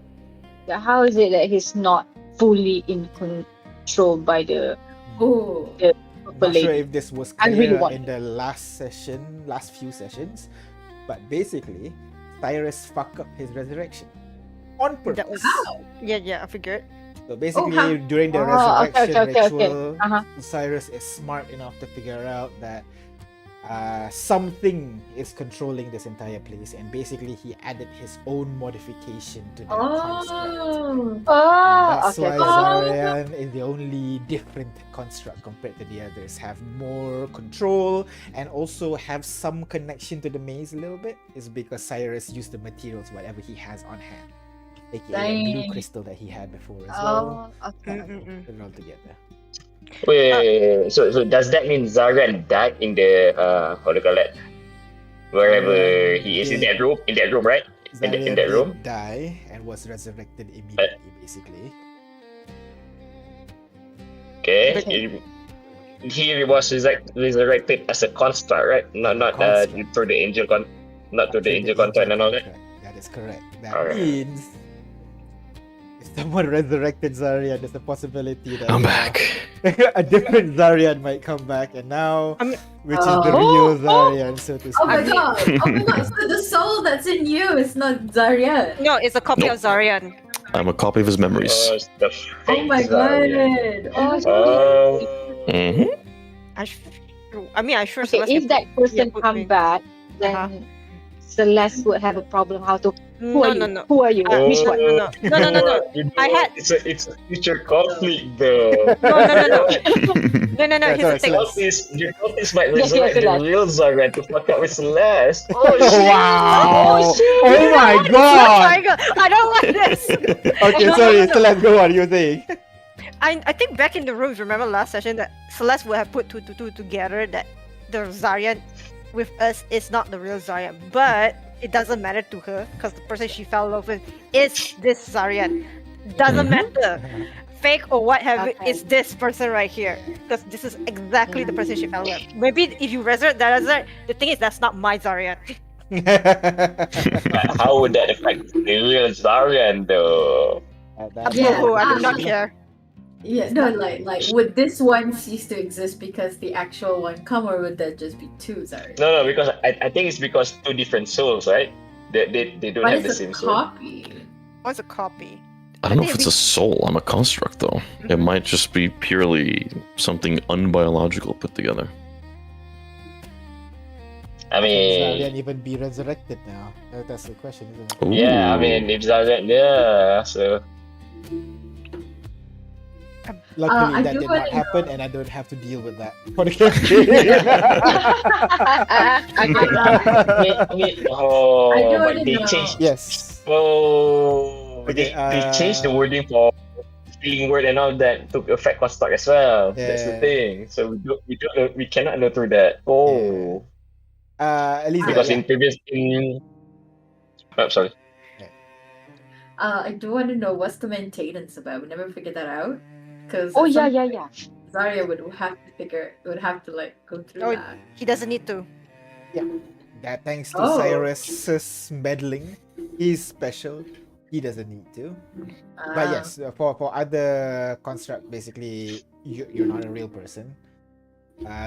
is it that he's not fully in control by the Oh, Not sure lady? if this was I really clear want in the last few sessions, but basically, Cyrus fucked up his resurrection on purpose. That was yeah, I figured. So basically, how- during the Oh, resurrection okay. ritual, Uh-huh. Cyrus is smart enough to figure out that something is controlling this entire place, and basically he added his own modification to the construct. oh, Oh, That's okay. why Zarian is the only different construct compared to the others. Have more control and also have some connection to the maze a little bit. Is because Cyrus used the materials, whatever he has on hand, aka the blue Dang. crystal that he had before as well. Oh, okay. Mm-mm-mm. Put it all together. Wait, so does that mean Zarian died in the what do you call that? Wherever he is in that room, right? In Zarian that room. did die and was resurrected immediately, basically. Okay. Okay. He was resurrected as a construct, right? Not Construct. through the angel not through the angel contract and all that. contract. That is correct. That Alright. means if someone resurrected Zarian, there's a possibility that I'm back. a different Zarian might come back, and now, which is the Oh. real Zarian, so to speak. oh my god! Oh my god! So the soul that's in you is not Zarya. No, it's a copy Nope. of Zarian. I'm a copy of his memories. It's the Oh fake my Zarian. god! Oh, Oh. Mhm. I sure Okay, Celeste if can that put- person put come me- back, then Uh-huh. Celeste would have a problem. How to? Who are you? No. Who are you? Uh, Which one? no. I had- It's a future conflict though. No. No. Yeah, Here's the thing. sorry. Your cultists might Yes, resurrect the Celeste. real Zarian to fuck up with Celeste. Oh, wow! Oh, shit! Oh my What god! triangle? I don't want this. Okay, No, sorry, no. Celeste, go on, you were saying. I think back in the rooms, remember last session that Celeste would have put two together that the Zarian with us is not the real Zaryan, but it doesn't matter to her because the person she fell in love with is this Zaryan. Doesn't Mhm. matter, fake or what have it, Okay. it's this person right here because this is exactly the person she fell in love. Maybe if you resurrect that Zaryan, the thing is that's not my Zaryan. But how would that affect the real Zarian though? Yeah, I do not care. Yeah, no, like would this one cease to exist because the actual one come, or would that just be two? Sorry, No, because I think it's because two different souls, right? They don't but have the it's a same soul. copy. What's a copy? I don't know think if it'd it's a soul. I'm a construct, though. It might just be purely something unbiological put together. I Can mean, Zarian even be resurrected now? That's the question, isn't it? yeah, I mean, Ooh. if Zarian, yeah, so Luckily, I that do did wanna not know. happen, and I don't have to deal with that for the campaign. oh, I do but wanna they know. changed. Yes. Oh, Okay. they changed the wording for feeling word and all that to affect construct as well. That's the Yeah. thing. So we cannot know through that. Oh, At least, because yeah. in previous in. Oh, sorry. I do want to know what's the maintenance about. We never figured that out. Because Oh yeah, yeah, yeah. Zarya would have to like go through Oh, that. he doesn't need to. That thanks to Oh. Cyrus's meddling, he's special. He doesn't need to. But yes, for other construct, basically, you're not a real person.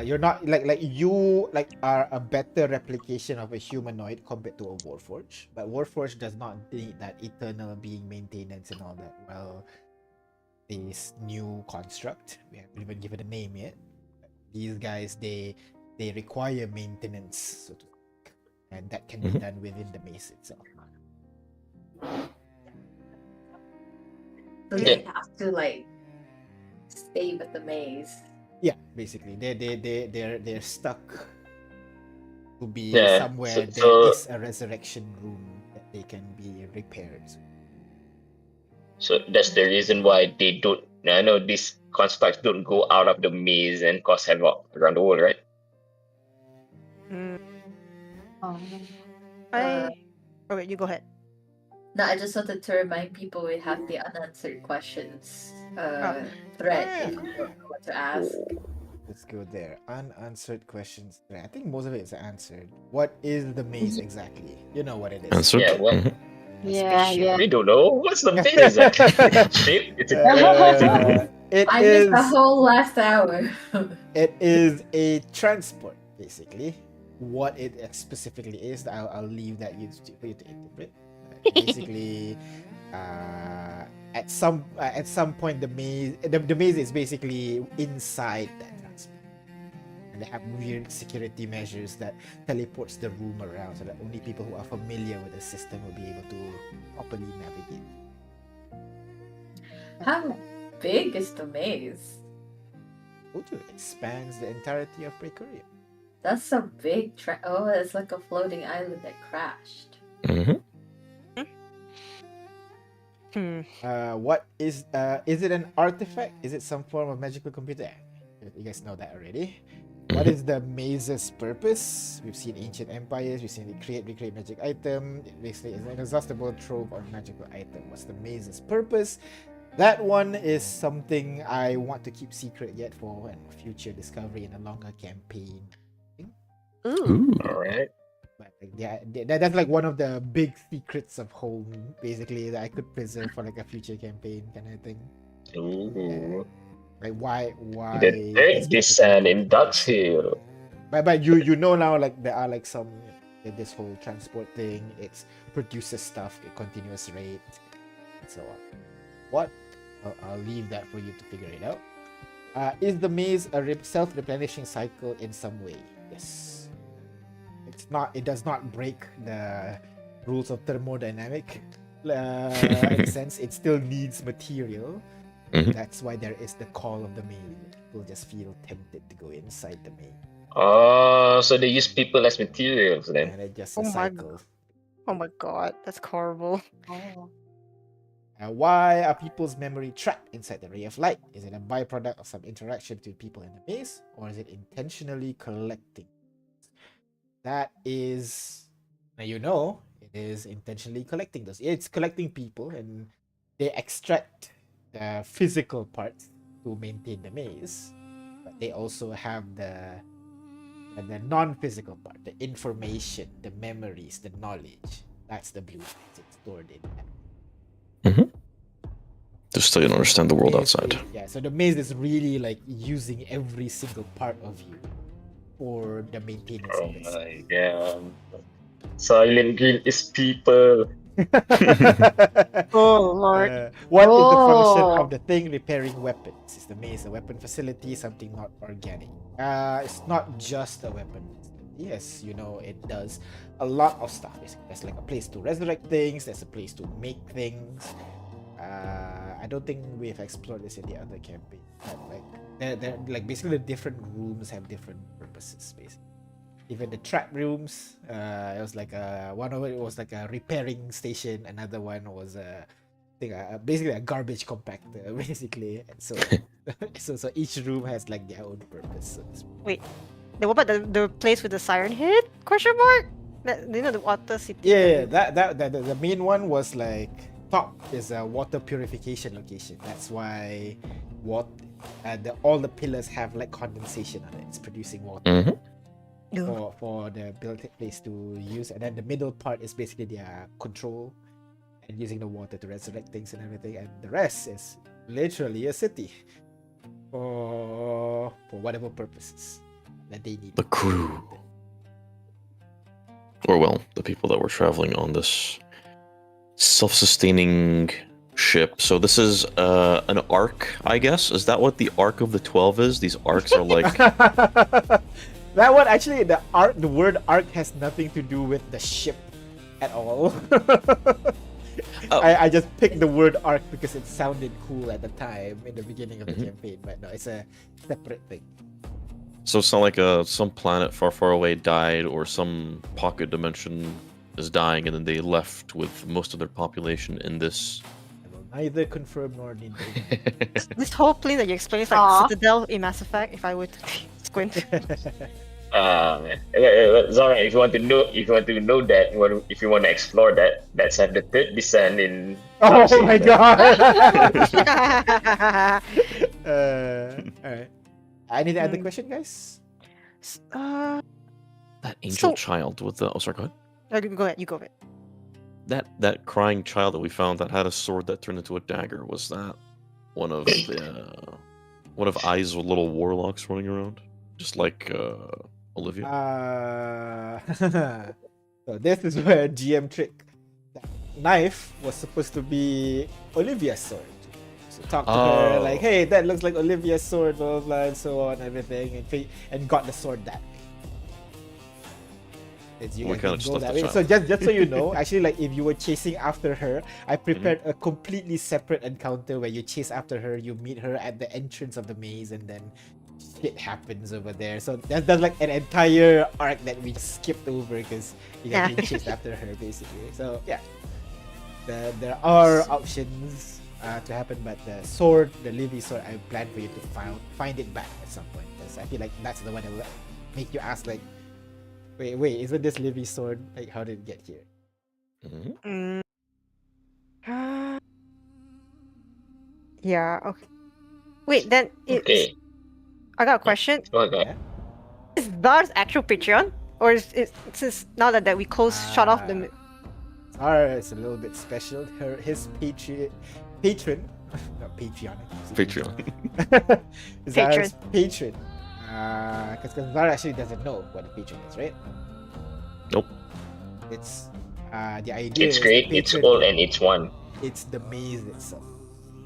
You're not like you are a better replication of a humanoid compared to a warforge. But warforge does not need that eternal being maintenance and all that. Well, this new construct, we haven't even given a name yet. These guys, they require maintenance, so to speak, and that can be Mhm. done within the maze itself. So they have to like stay with the maze. Yeah, basically, they're stuck to be Yeah, somewhere. so- There so- is a resurrection room that they can be repaired. So that's the reason why they don't. I know these constructs don't go out of the maze and cause havoc around the world, right? Okay, you go ahead. No, I just wanted to remind people we have the unanswered questions thread if you know what to ask. Let's go there. Unanswered questions. I think most of it is answered. What is the maze exactly? You know what it is. Answered. Yeah, what? Mhm. Yeah, yeah. We don't know. What's the maze exactly? Shape? It's a It I missed the is. whole last hour. It is a transport, basically. What it specifically is, I'll leave that for you to interpret. Basically, at some point, the maze is basically inside that transport, and they have weird security measures that teleports the room around, so that only people who are familiar with the system will be able to properly navigate. How big is the maze? It expands the entirety of Precoria. That's a big oh, it's like a floating island that crashed. Mhm. What is it an artifact? Is it some form of magical computer? You guys know that already. What is the maze's purpose? We've seen ancient empires, we've seen it recreate magic item. Basically, it's an inexhaustible trove of magical item. What's the maze's purpose? That one is something I want to keep secret yet for a future discovery in a longer campaign. Ooh. All right. But that's like one of the big secrets of home, basically, that I could preserve for like a future campaign kind of thing. Ooh. Like why The third this descent particular in Dutch Hill. but you know now, like there are like some this whole transport thing. It produces stuff at continuous rate and so on. What? I'll leave that for you to figure it out. Is the maze a self-replenishing cycle in some way? Yes. It's not. It does not break the rules of thermodynamic. In a sense, it still needs material. Mhm. That's why there is the call of the maze. People just feel tempted to go inside the maze, Oh, so they use people as materials then. and it just Oh a my- cycle. Oh my god, that's horrible. Oh. Why are people's memory trapped inside the ray of light? Is it a byproduct of some interaction between people in the maze, or is it intentionally collecting? that is, now you know, it is intentionally collecting those. It's collecting people, and they extract the physical parts to maintain the maze, but they also have the non-physical part, the information, the memories, the knowledge. That's the blueprints. It's stored in that. Just so you understand the world outside. Basically, yeah, so the maze is really like using every single part of you for the maintenance Oh of this. my god. Silent Hill is people. Oh Lord. What is the function Oh. of the thing? Repairing weapons. Is the maze a weapon facility? Something not organic. It's not just a weapon facility. Yes, you know, it does a lot of stuff. Basically, there's like a place to resurrect things. There's a place to make things. I don't think we've explored this in the other campaign. But like, they're like basically the different rooms have different purposes. Basically, even the trap rooms, it was like one of it was like a repairing station. Another one was basically a garbage compactor, basically. And so, so each room has like their own purpose. So to speak. Then what about the place with the siren head? Question mark? You know the water city. Yeah, the main one was like top is a water purification location. That's why all the pillars have like condensation on it. It's producing water for the built place to use, and then the middle part is basically their control and using the water to resurrect things and everything, and the rest is literally a city for whatever purposes that they need. The crew. Or, well, the people that were traveling on this self-sustaining ship. So this is an arc, I guess? Is that what the arc of the 12 is? These arcs are like... That one, actually, the word arc has nothing to do with the ship at all. Oh. I just picked the word arc because it sounded cool at the time in the beginning of the campaign, but no, it's a separate thing. So it's not like some planet far, far away died, or some pocket dimension is dying, and then they left with most of their population in this. I will neither confirm nor deny. This whole place that you explained is like Aw. Citadel in Mass Effect. If I were to squint. Man. Zara, if you want to know that, if you want to explore that, let's have the third descent in. Oh my god! Alright. Any other question, guys? That angel So- child with the... Oh, sorry, go ahead. You go ahead. You go ahead. That crying child that we found that had a sword that turned into a dagger, was that one of Ai's little warlocks running around? Just like Olivia? So this is where GM trick. That knife was supposed to be Olivia's sword. So talk to her like, hey, that looks like Olivia's sword, blah blah blah, and so on, everything, and got the sword that way. You We guys kinda didn't just go left that the way. So just so you know, actually, like if you were chasing after her, I prepared a completely separate encounter where you chase after her, you meet her at the entrance of the maze, and then shit happens over there. So that's like an entire arc that we skipped over because you guys didn't chase after her, basically. So yeah, there are options to happen, but the sword, the Livy sword, I plan for you to find it back at some point, because I feel like that's the one that will make you ask like, wait, isn't this Livy sword, like, how did it get here? Mhm. Yeah. Okay. Wait. Then Okay. I got a question. Go ahead. Is Dar's actual Patreon, or is since now that we shut off the? Zara is a little bit special. His patron, not Patreon. Patreon. Zara's patron. Because Zara actually doesn't know what a patron is, right? Nope. It's the idea. It's is great, the it's patron- all, and it's one. It's the maze itself,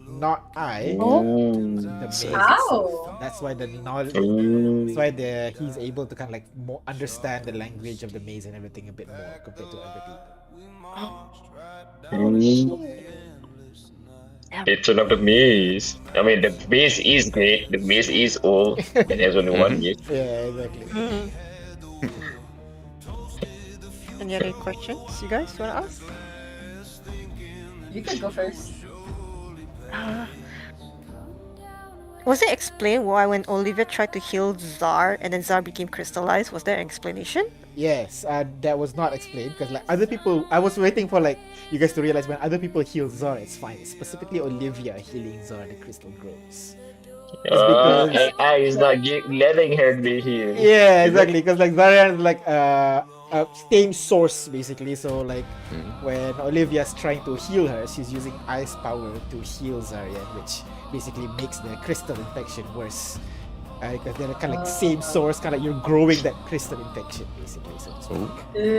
not I. Ooh. The maze Wow. itself. That's why the knowledge. That's why he's able to kind of like more understand the language of the maze and everything a bit more compared to other people. Patron of the maze. I mean, the maze is great. The maze is old. It has only one maze. Yeah, exactly. Any other questions, you guys want to ask? You can go first. Was it explained why when Olivia tried to heal Zar and then Zar became crystallized? Was there an explanation? Yes, that was not explained because like other people, I was waiting for like you guys to realize when other people heal Zora, it's fine. It's specifically Olivia healing Zora the crystal grows. It's because AI is not letting her be healed. yeah, Is it? exactly. Because like Zara is like same source basically. So like Mhm. when Olivia's trying to heal her, she's using ice power to heal Zarian, which basically makes the crystal infection worse. Because they're kind of like same source, kind of you're growing that crystal infection basically. So to speak. Ew.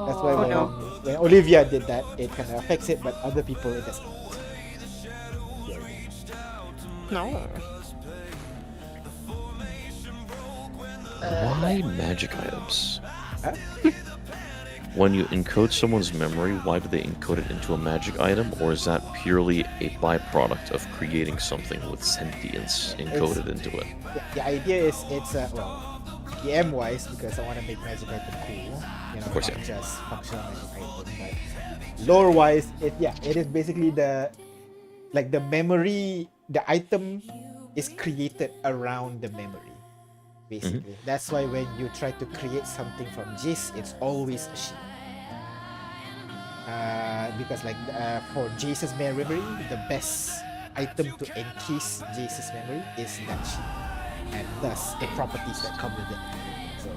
That's why Oh. when, no. when Olivia did that, it kind of affects it, but other people it doesn't. No. Why magic items? Huh? When you encode someone's memory, why do they encode it into a magic item, or is that purely a byproduct of creating something with sentience encoded into it? The idea is it's well, DM wise because I want to make magic item cool, you know, Of course, not yeah. just functional magic item. But lore wise, it is basically the like the memory, the item is created around the memory. Basically, that's why when you try to create something from Jace, it's always a she. Because like for Jace's memory, the best item to encase Jace's memory is that she, and thus the properties that come with it. So,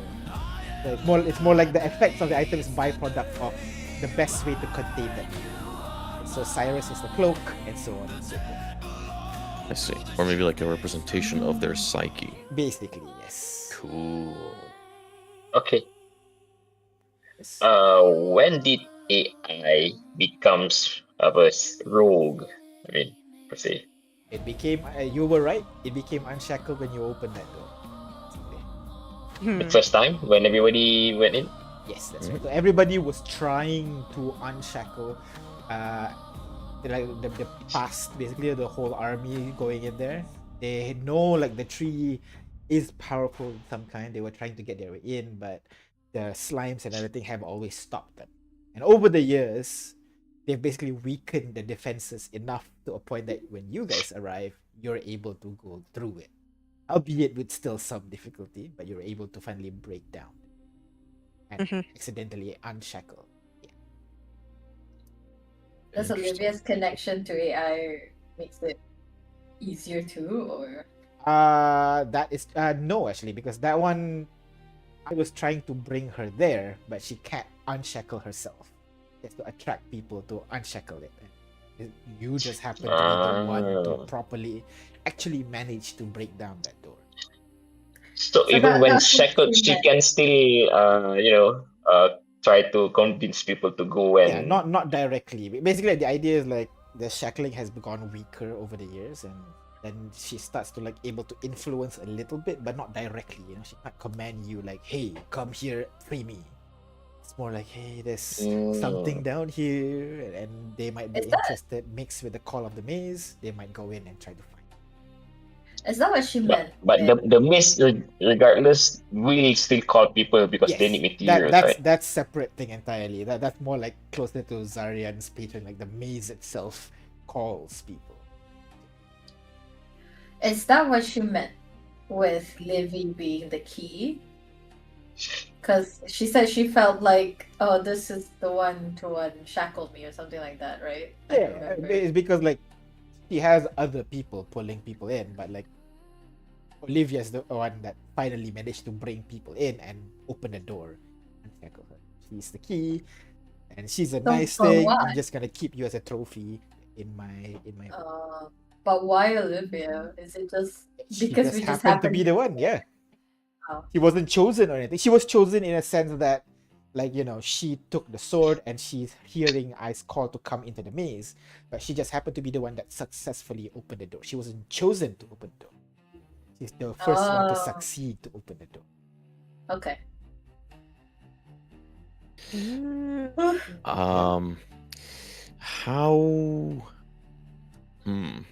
it's more like the effects of the item is byproduct of the best way to contain that memory. So Cyrus is the cloak, and so on and so forth. I see. Or maybe like a representation of their psyche. Basically, yes. Cool. Okay. Yes. When did AI becomes of a rogue? I mean, per se. It became. You were right. It became unshackled when you opened that door. The first time when everybody went in. Yes, that's right. So everybody was trying to unshackle, like the past, basically the whole army going in there. They know like the tree is powerful in some kind. They were trying to get their way in, but the slimes and everything have always stopped them. And over the years, they've basically weakened the defenses enough to a point that when you guys arrive, you're able to go through it, albeit with still some difficulty, but you're able to finally break down and accidentally unshackle. Does Olivia's connection to AI makes it easier too, or That is no actually, because that one I was trying to bring her there, but she can't unshackle herself. It's to attract people to unshackle it. You just happen to be the one to Ah. properly actually manage to break down that door. So So even when that's what shackled, she she meant. can still, try to convince people to go and. Yeah, not directly. Basically, the idea is like the shackling has gone weaker over the years, and then she starts to like able to influence a little bit, but not directly. You know, she can't command you like, "Hey, come here, free me." It's more like, "Hey, there's something down here," and they might be Is that- interested. Mixed with the call of the maze, they might go in and try to find. Is that what she meant? But the mist, regardless, will still call people because they need materials, right? That's separate thing entirely. That's more like closer to Zarian's patron, like the maze itself calls people. Is that what she meant with Livy being the key? Because she said she felt like, oh, this is the one to unshackle me or something like that, right? I Yeah, remember. it's because like she has other people pulling people in, but like Olivia's the one that finally managed to bring people in and open the door and shackle her. She's the key, and she's a So nice for thing. what? I'm just gonna keep you as a trophy in my. But why Olivia? Is it just She because just we just happened to be the one, yeah. Oh. She wasn't chosen or anything. She was chosen in a sense that, like, you know, she took the sword and she's hearing Ice call to come into the maze, but she just happened to be the one that successfully opened the door. She wasn't chosen to open the door. She's the first one to Oh. succeed to open the door. Okay. How do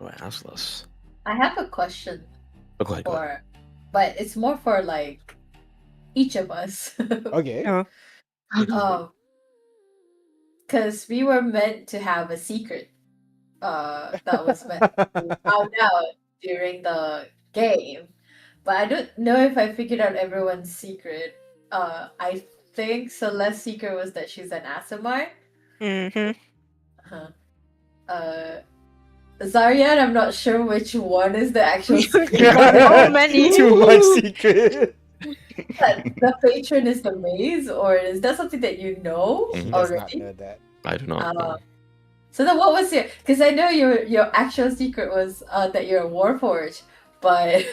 I ask this? I have a question Oh, go ahead. for, but it's more for like each of us. Okay. Because we were meant to have a secret that was meant to be found out during the game, but I don't know if I figured out everyone's secret I think Celeste's secret was that she's an Asimar. Mm-hmm. Uh-huh. Zaryan, I'm not sure which one is the actual secret. So many. Too much secret. That the patron is the maze, or is that something that you know Mhm. She does not already? know that. I do not know. So then, what was your? Because I know your actual secret was that you're a warforged, but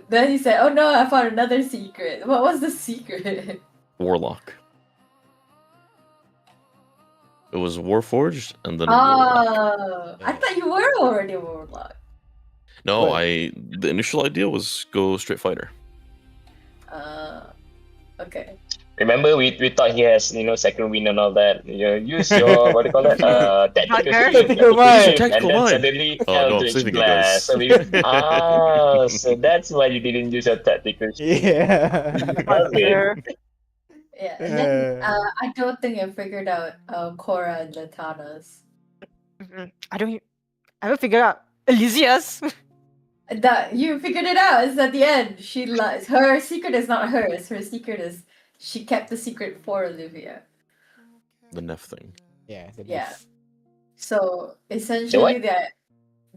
then you said, "Oh no, I found another secret." What was the secret? Warlock. It was Warforged and then Warlock. Oh, I thought you were already a warlock. No, Well- the initial idea was go straight fighter. Okay. Remember, we thought he has second wind and all that. Use your what do you call that? Tactical Dagger? shield, Tactical mind. shield, and Tactical then mind. suddenly Oh, no, I'm Eldritch saving you Blast. guys. So so that's why you didn't use your tactical shield. Yeah. Dagger. Yeah, and then I don't think I figured out Korra and Latana's. Mhm. I haven't figured out Elysia's. That you figured it out. It's at the end. She lies. Her secret is not hers. Her secret is she kept the secret for Olivia. The Neff thing. Yeah. Yeah. So essentially,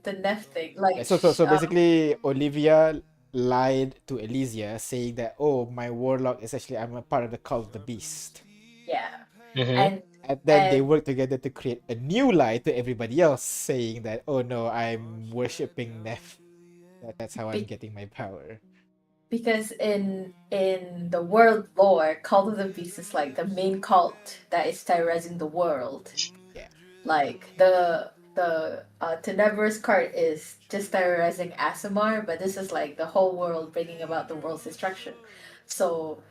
the Neff thing, like Yeah, so basically, Olivia lied to Elysia, saying that, oh, my warlock is actually, I'm a part of the cult of the beast. yeah, Mhm. And then they And- work together to create a new lie to everybody else, saying that, oh no, I'm worshipping Neff. That's how I'm Be- getting my power. because in the world lore, Cult of the Beast is like the main cult that is terrorizing the world. Yeah. Like the Tenebrous cart is just terrorizing Asimar, but this is like the whole world bringing about the world's destruction. So,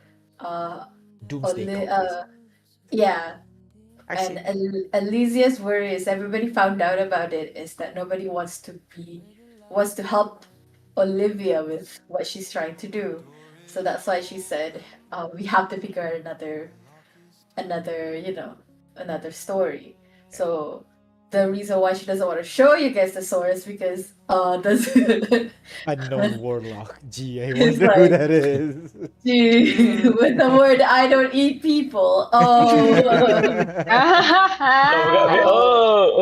Doomsday Oli- cult. yeah, I see. and Elysia's worry is everybody found out about it is that nobody wants to help Olivia with what she's trying to do. So that's why she said, we have to figure out another story. So the reason why she doesn't want to show you guys the sword is because Unknown warlock. Gee, I It's wonder who like- that is. with the word I don't eat people. Oh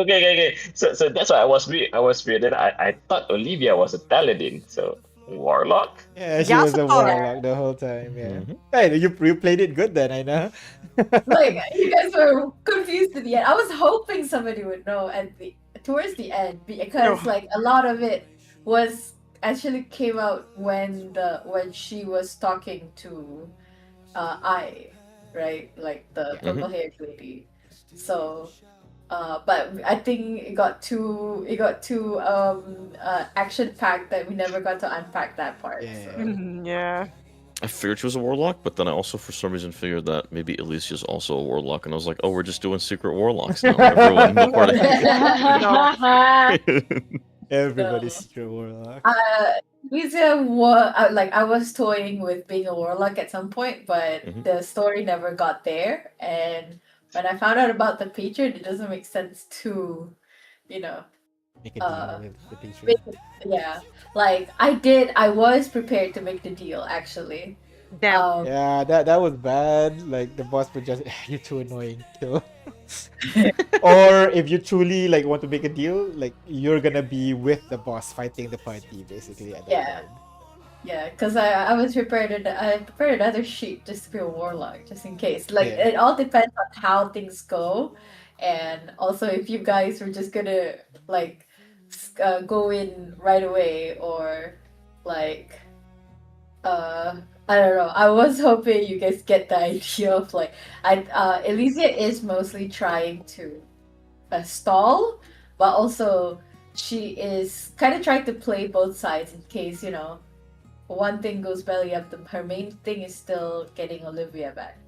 Okay. So that's why I was weird. Then I thought Olivia was a paladin. So warlock. Yeah, she Yeah, was a support. warlock the whole time. Yeah. Mhm. Hey, you played it good then, I know. like you guys were confused at the end. I was hoping somebody would know towards the end because like a lot of it was actually came out when she was talking to right, like the purple haired lady. So but I think it got too action packed that we never got to unpack that part. Yeah. So. Yeah. I figured she was a warlock, but then I also, for some reason, figured that maybe Alicia's also a warlock, and I was like, oh, we're just doing secret warlocks now. Everyone, no part Everybody's No. secret warlock. Lisa I was toying with being a warlock at some point, but Mhm. the story never got there. And when I found out about the patron, it doesn't make sense to, Make a deal with the patron. yeah. Like I was prepared to make the deal actually. Damn. Yeah, that was bad. Like the boss would just, you're too annoying, kill. Or if you truly like want to make a deal, like you're gonna be with the boss fighting the party basically at the Yeah. end. Yeah, because I was prepared. I prepared another sheet just to be a warlock, just in case. Like Yeah. it all depends on how things go, and also if you guys were just gonna like go in right away or like I don't know. I was hoping you guys get the idea of like Elysia is mostly trying to stall, but also she is kind of trying to play both sides in case one thing goes belly up. Her main thing is still getting Olivia back.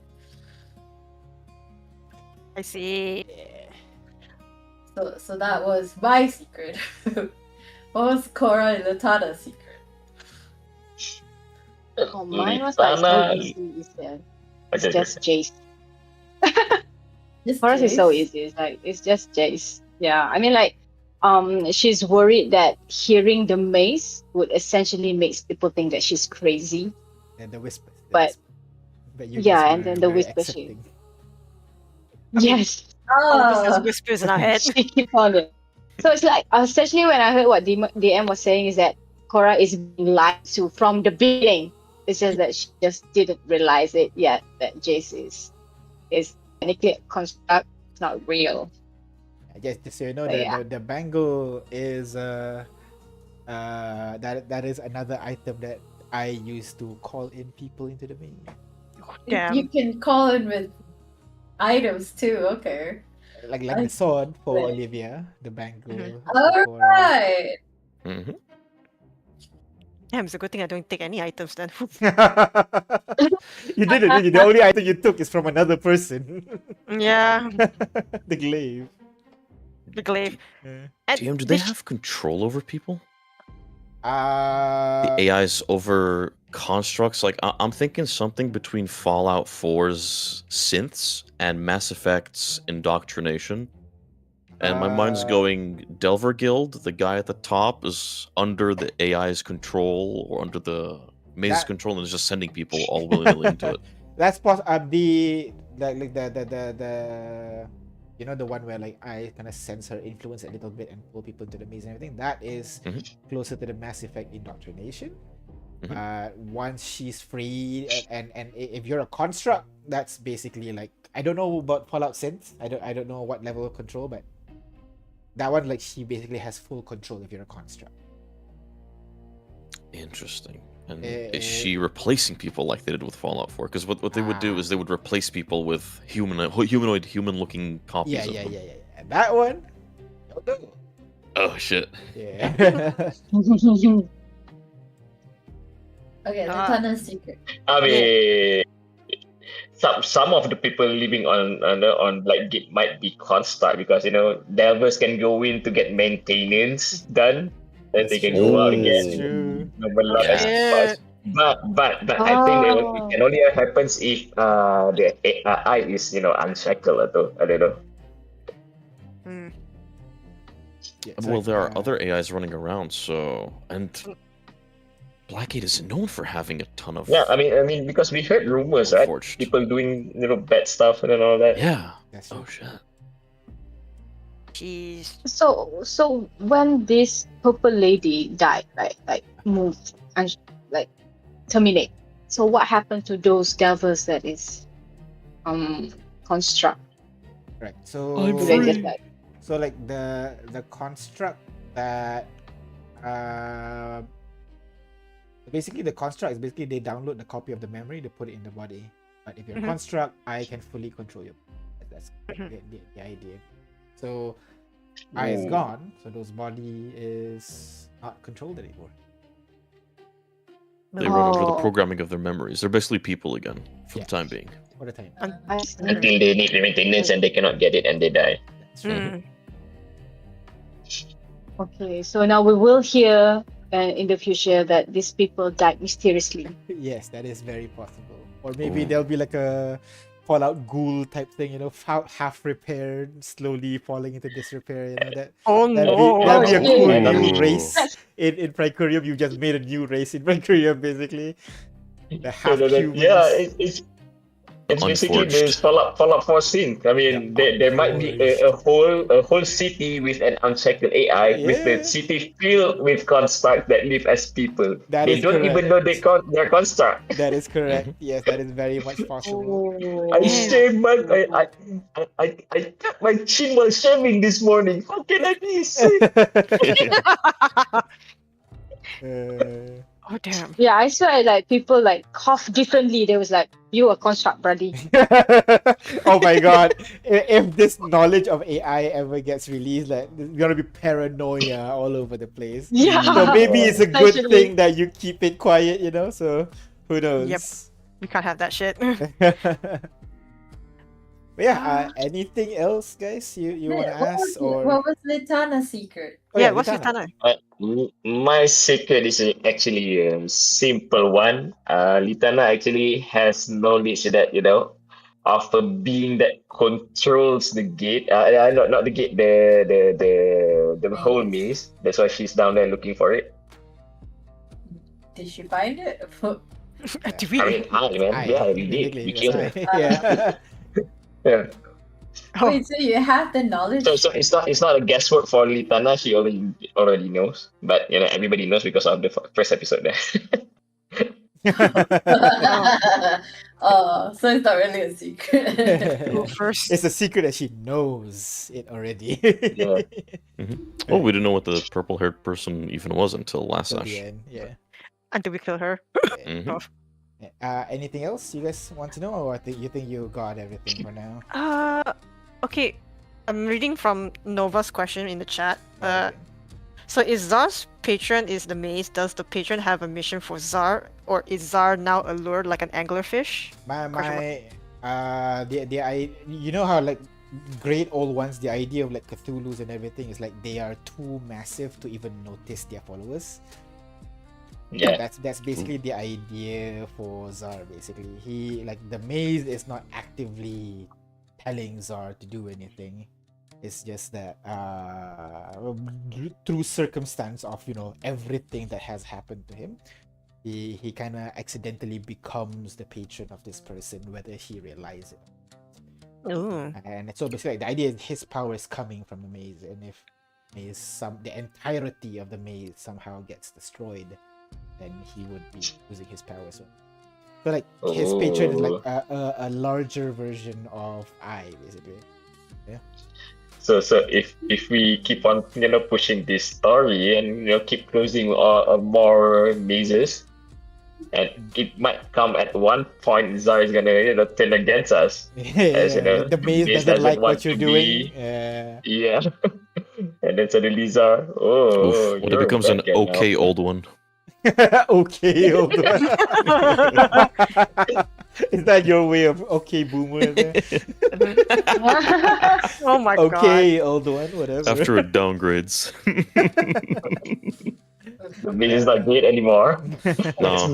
I see. So that was my secret. What was Korra and Latana's secret? Oh, mine was like so Litana- easy. It's Okay, just Jace. Just For us, it's so Jace? easy. It's just Jace. Yeah, I mean, like, she's worried that hearing the maze would essentially makes people think that she's crazy. And the whispers. But- But you Yeah, guys and then were the very whisper she. accepting. Yes. Always has Oh, whispers in our head. She keep on it. So it's like, especially when I heard what DM was saying is that Cora is being lied to from the beginning. It's just that she just didn't realize it yet that Jace is technically a construct, it's not real. Just so you know, But yeah. the bangle is that is another item that I use to call in people into the main. Damn. you can call in with items too. Okay. Like the sword for Right. Olivia, the bangle. is All for right. Mhm. Damn, it's a good thing I don't take any items then. You didn't, did you? The only item you took is from another person. Yeah, The glaive. the glaive. Yeah. And DM, do they this- have control over people? The Uh, AIs over constructs? Like, I'm thinking something between Fallout 4's synths and Mass Effect's indoctrination. And my mind's going, Delver Guild, the guy at the top, is under the AI's control or under the maze's That- control and is just sending people all willy-nilly into it. That's the like the you know, the one where like I kind of sense her influence a little bit and pull people into the maze and everything. That is Mhm. closer to the Mass Effect indoctrination. Mhm. Once she's free and if you're a construct, that's basically like, I don't know about Fallout Synth. I don't know what level of control, but that one, like, she basically has full control if you're a construct. Interesting. And Eh, is she replacing people like they did with Fallout 4? Because what they would do is they would replace people with humanoid, human-looking copies Yeah, of yeah, them. yeah, yeah, yeah. That one. Don't know. Oh, shit. Yeah. Okay, the Ah. tunnel secret. I mean, some of the people living on like Git might be construct because delvers can go in to get maintenance done, then they can go out That's again. true. Normalize. Yeah. But I think Oh. it can only happens if the AI is unshackled atau I don't know. Hmm. Yeah, Well, sorry, there are other AIs running around, so... And Blackgate is known for having a ton of... Yeah, I mean because we heard rumors, right? Forged. People doing bad stuff and all that. Yeah. That's Oh, true. shit. Jeez. So when this purple lady died, right? Like moved and like terminate. So what happened to those delvers that is construct? Right. So I'm Do they just free. like So like the construct that basically the construct is basically they download the copy of the memory, they put it in the body. But if you're a Mhm. construct, I can fully control you. That's Mhm. the idea. So I is Ooh. gone, so those body is not controlled anymore. They run over the Oh. programming of their memories. They're basically people again, for Yeah. the time being. For the time. I see. Until they need maintenance and they cannot get it and they die. That's true. Hmm. Okay, so now we will hear in the future that these people died mysteriously. Yes, that is very possible. Or maybe Ooh. there'll be like a Fallout Ghoul type thing, half repaired, slowly falling into disrepair. Oh That'd be a no. cool Yeah. new Ooh. race in Praetorium. You just made a new race in Praetorium, basically. The half humans. Yeah, it's basically Unforged. this Fallout 4 scene. I mean, The there might be Unforged. a whole city with an unshackled AI, with the Yeah. city filled with constructs that live as people. That They is don't correct. even know they're construct. That is correct. Yes, that is very much possible. I Oh. shave I cut my chin while shaving this morning. How can I be sick? Oh damn. Yeah, I swear like people like cough differently. They was like, you a construct, buddy. Oh my god. If this knowledge of AI ever gets released, like there's gonna be paranoia all over the place. Yeah. So maybe it's a good Especially- thing that you keep it quiet, so who knows? Yep. We can't have that shit. But yeah, anything else, guys? You want to ask or? What was Litana's secret? Oh, yeah, what's Litana. Litana? My secret is actually a simple one. Litana actually has knowledge that of a being that controls the gate. Not the gate, the whole maze. That's why she's down there looking for it. Did she find it? Do I we? mean, man. Yeah, we did. basically, We that's killed her. I. Yeah. Yeah. Oh, Wait, so you have the knowledge? So it's not a guesswork for Litana. She already knows, but everybody knows because of the first episode there. Oh, so it's not really a secret. go first. It's a secret that she knows it already. Yeah. Well, we didn't know what the purple-haired person even was until last Till the sesh. end, yeah. Until we kill her. Mhm. Oh. Anything else you guys want to know, or you think you got everything for now? Okay. I'm reading from Nova's question in the chat. Okay. So is Zar's patron is the maze? Does the patron have a mission for Zar, or is Zar now allured like an anglerfish? You know how like great old ones, the idea of like Cthulhu's and everything is like they are too massive to even notice their followers. Yeah. That's basically the idea for Zar. Basically, he like the maze is not actively telling Zar to do anything. It's just that through circumstance of everything that has happened to him, he kind of accidentally becomes the patron of this person, whether he realizes it. Ooh. And so basically, like, the idea is his power is coming from the maze, and if the entirety of the maze somehow gets destroyed, then he would be losing his power. So like his patron is like a larger version of I, basically. So if we keep on pushing this story and keep closing more mazes, and it might come at one point Zar is gonna turn against us. As the maze doesn't like want what you're to doing. Yeah. And then suddenly Zar, Oof, when it you're becomes an back now. okay old one. Okay, hold on. Is that your way of okay boomer? Oh my god. Okay, old one, whatever. After it downgrades. The maze is not great anymore. No,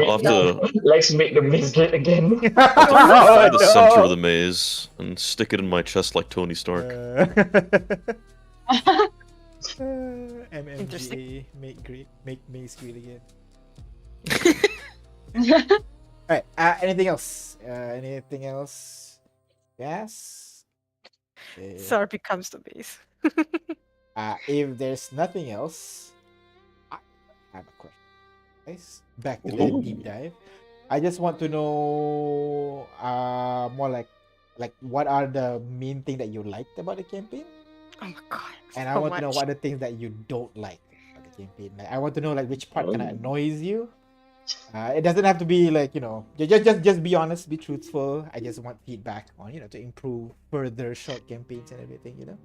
Let's make the maze great again. find the center of no. the maze and stick it in my chest like Tony Stark. MMGA, make maze great again. Alright, anything else? Yes? Zar becomes the maze. If there's nothing else, I have a question. Guys, back to the Ooh. deep dive. I just want to know more like what are the main thing that you liked about the campaign? Oh my god. And I so want to know much. what are the things that you don't like about the campaign. Like, I want to know like which part kind of annoys you. It doesn't have to be like just be honest, be truthful. I just want feedback on to improve further short campaigns and everything.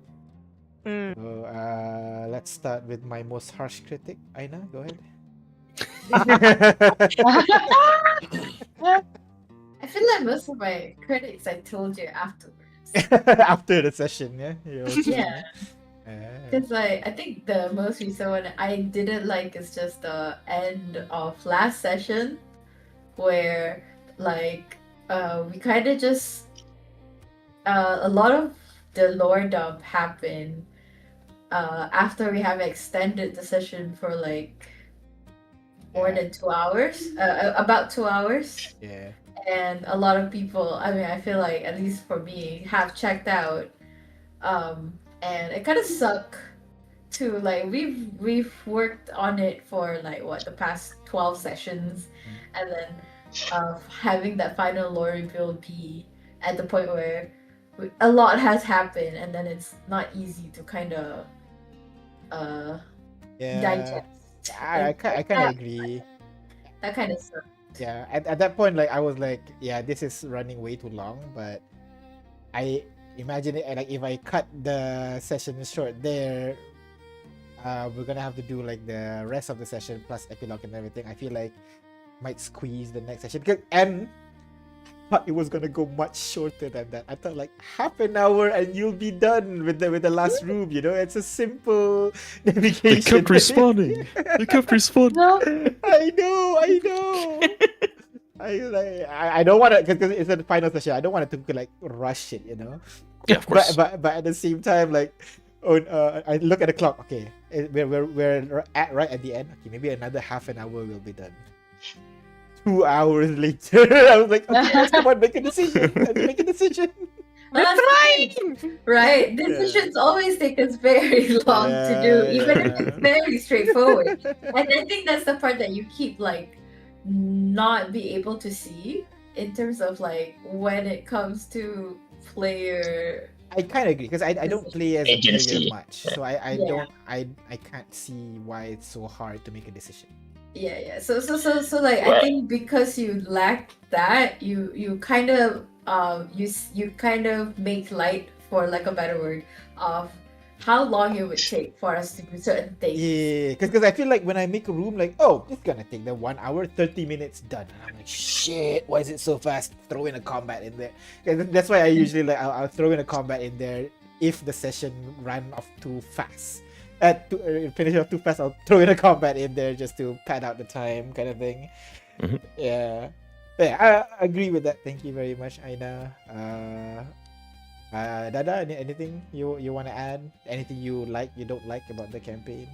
Mm. So let's start with my most harsh critic. Aina, go ahead. I feel like most of my critics I told you afterwards. After the session, yeah. Yeah. Because I think the most recent one I didn't like is just the end of last session, where we kind of just a lot of the lore dump happened after we have extended the session for more than 2 hours, about 2 hours. Yeah. And a lot of people, I feel like, at least for me, have checked out. And it kind of sucked too. Like we've worked on it for the past 12 sessions, and then having that final lore reveal be at the point where a lot has happened, and then it's not easy to kind of digest. I kind of agree. That kind of sucked. Yeah, at that point, I was like, yeah, this is running way too long. But I imagine it if I cut the session short there, we're gonna have to do the rest of the session plus epilogue and everything. I feel like might squeeze the next session and I thought it was gonna go much shorter than that. I thought half an hour and you'll be done with the last room. It's a simple navigation. They kept respawning. No. I know. I don't want to because it's the final session. I don't want it to rush it. Yeah, of course. But at the same time, I look at the clock. Okay, we're right at the end. Okay, maybe another half an hour will be done. 2 hours later, I was like, okay, guys, come on, make a decision. Make a decision. Well, that's the thing, right? Decisions always take us very long to do, even if it's very straightforward. And I think that's the part that you keep like not be able to see in terms of like when it comes to player. I kind of agree because I don't play as a player Agency. much, so I Yeah. don't I can't see why it's so hard to make a decision. Yeah. So like I Well- think because you lack that, you kind of you kind of make light, for like a better word, of how long it would take for us to do certain things. Yeah, because I feel like when I make a room, like, oh, it's gonna take them 1 hour, 30 minutes done. And I'm like, shit, why is it so fast? Throw in a combat in there. 'Cause that's why I usually like I'll throw in a combat in there if the session ran off too fast. Finish off too fast, I'll throw in a combat in there just to pad out the time, kind of thing. Mhm. Yeah. But yeah, I agree with that. Thank you very much, Aina. Dada, anything you want to add? Anything you like, you don't like about the campaign?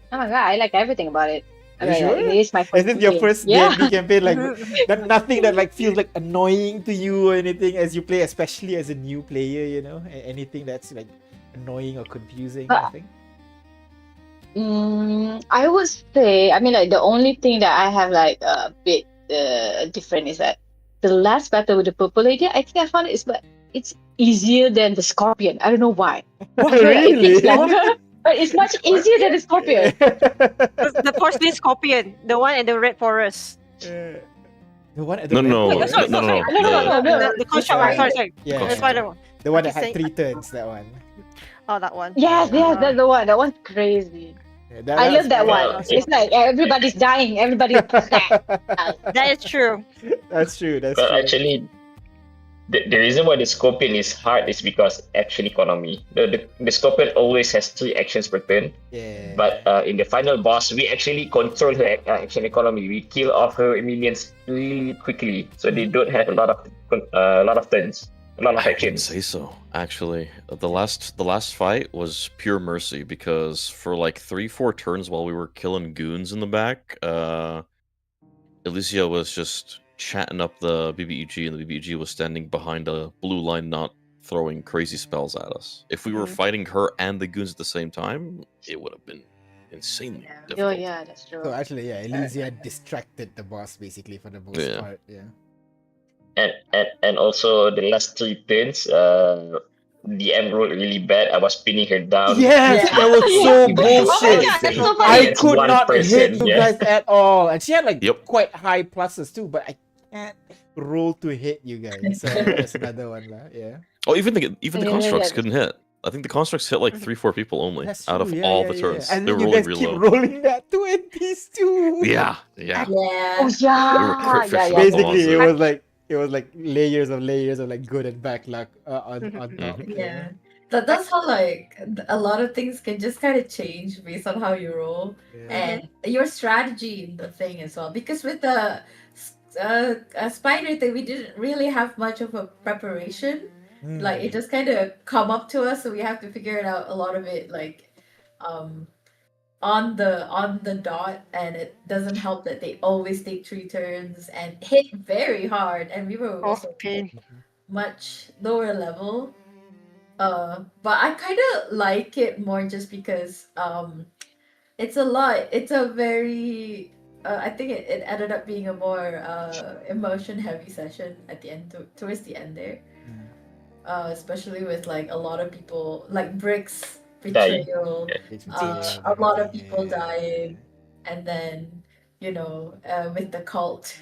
Oh my god, I like everything about it. I You mean, sure? it is my Is first this your game. first Yeah. D&D campaign? Like, Mhm. nothing that like feels like annoying to you or anything as you play, especially as a new player. You know, anything that's like annoying or confusing. Nothing. I would say, I mean, like the only thing that I have like a bit different is that the last battle with the purple lady, I think I found it's easier than the scorpion. I don't know why. What, I feel like it really? takes longer, but it's much easier than the scorpion. The porcelain scorpion, the one in the red forest. The one at the No, red no, forest? sorry, no, sorry. No. The construct one. Sorry. Yeah, The spider one. the one that Okay, had 3 turns. That one. Oh, that one. Yes, that's the one. That one's crazy. Yeah, I love that Well, one. It's like everybody's dying, everybody's That is true. That's true. That's Well, true. actually, the reason why the scorpion is hard is because action economy. The scorpion always has 3 actions per turn, Yeah. but in the final boss, we actually control her action economy. We kill off her minions really quickly, so they don't have a lot of turns, a lot of I wouldn't actions. say so. Actually, the last fight was pure mercy because for like 3-4 turns while we were killing goons in the back, Alicia was just chatting up the BBEG, and the BBEG was standing behind a blue line, not throwing crazy spells at us. If we were Mhm. fighting her and the goons at the same time, it would have been insanely Yeah. Oh difficult. yeah, that's true. So actually, yeah, Elysia distracted the boss basically for the most Yeah. part. Yeah. And also the last 3 turns, DM rolled really bad. I was pinning her down. Yes, Yeah. that was so Even though bullshit. God, that's so I funny. It's could one not hit person, you yeah. guys at all, and she had like Yep. quite high pluses too, but I can't roll to hit you guys. So that's another one, lah. Yeah. Oh, even the Yeah, constructs yeah. couldn't hit. I think the constructs hit like 3-4 people only That's out of true, all yeah, the yeah, turns. yeah. And They then were you rolling guys real keep low. rolling that 20s too. Yeah. Yeah. Oh We yeah, were crit yeah, fishing yeah. off the ones Basically, that- it was like layers of like good and bad luck on Mhm. top. Yeah. That's how like a lot of things can just kind of change based on how you roll and your strategy in the thing as well. Because with the spider thing, we didn't really have much of a preparation. Mm. Like it just kind of come up to us, so we have to figure it out. A lot of it like on the dot, and it doesn't help that they always take 3 turns and hit very hard, and we were Oh, also pain. much lower level. But I kind of like it more just because it's a very I think it ended up being a more emotion heavy session at the end, towards the end there. Especially with like a lot of people, like Brick's Dying. betrayal, a lot of people dying, and then with the cult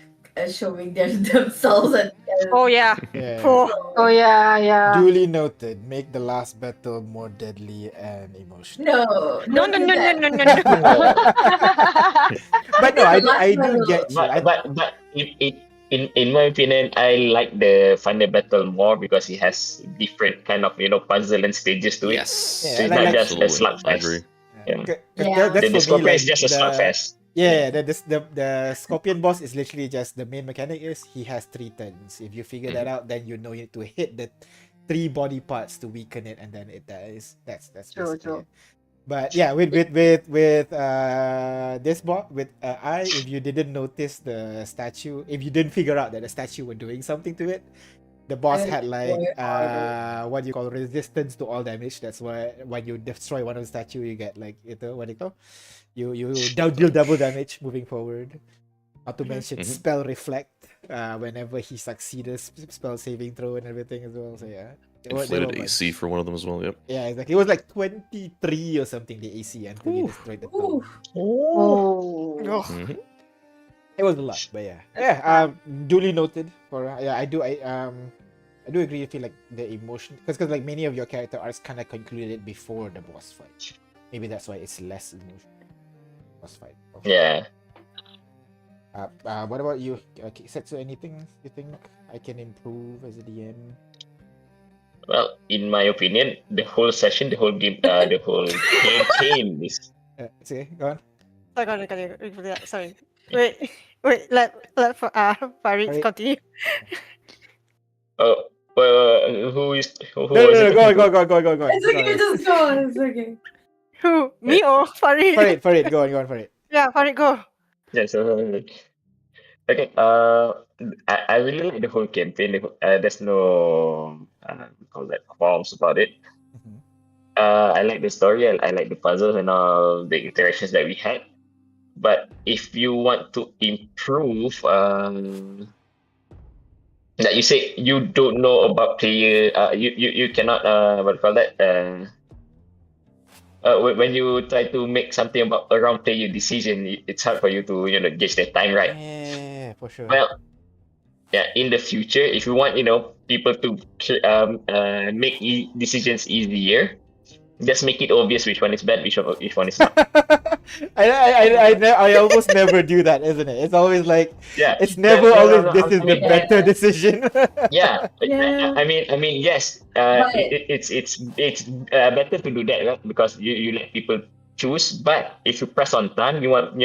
showing themselves at the end. Oh yeah. Yeah. Oh, Oh yeah. Duly noted. Make the last battle more deadly and emotional. No, no. do that. But no, think the I last do one get you. But in my opinion, I like the final battle more because it has different kind of puzzle and stages to it. Yes. So it's like- not just a absolutely. slugfest. I agree. Yeah. Yeah. That's The for me Scorpion like is just a the- slugfest. Yeah, the Scorpion boss is literally just the main mechanic is he has 3 turns. If you figure that out, then you know you need to hit the 3 body parts to weaken it, and then it dies. That's True, basically true. it. But yeah, with this bot with if you didn't notice the statue, if you didn't figure out that the statue were doing something to it, the boss had like Way harder. what do you call resistance to all damage. That's why when you destroy one of the statue, you get like what do you call? You deal double damage moving forward. Not to mention spell reflect. Whenever he succeeds spell saving throw and everything as well. So yeah. Inflated AC for one of them as well. Yep. Yeah, exactly. It was like 23 or something the AC until you destroyed the Ooh. dome. Oh. Oh, Mhm. It was a lot, but yeah. Yeah, duly noted for yeah, I do agree. I feel like the emotion because like many of your character arcs kind of concluded before the boss fight. Maybe that's why it's less emotional. Boss fight. Yeah. What about you, Setsu? Anything you think I can improve as a DM? Well, in my opinion, the whole session, the whole game, the whole campaign is. Okay, go on. sorry. Wait, let Farid Farid. continue. Oh, well, who No, was it? go on. It's okay, just go on. It's okay. Who? Me or Farid? Farid, go on, Farid. Yeah, Farid, go. Yeah, so okay. I really like the whole campaign. There's no we call that qualms about it. Mhm. I like the story. I like the puzzles and all the interactions that we had. But if you want to improve, like you say, you don't know about player. You cannot what do you call that? When you try to make something about around player decision, it's hard for you to gauge the time right. Yeah, for sure. Well, yeah, in the future, if you want people to make decisions easier, just make it obvious which one is bad, which one is not. I almost never do that, isn't it? It's always like Yeah, it's never no, always no, this I is the mean, better decision. yeah. Yeah. I mean, yes. But- It's better to do that, right? Because you let people choose. But if you press on time, you want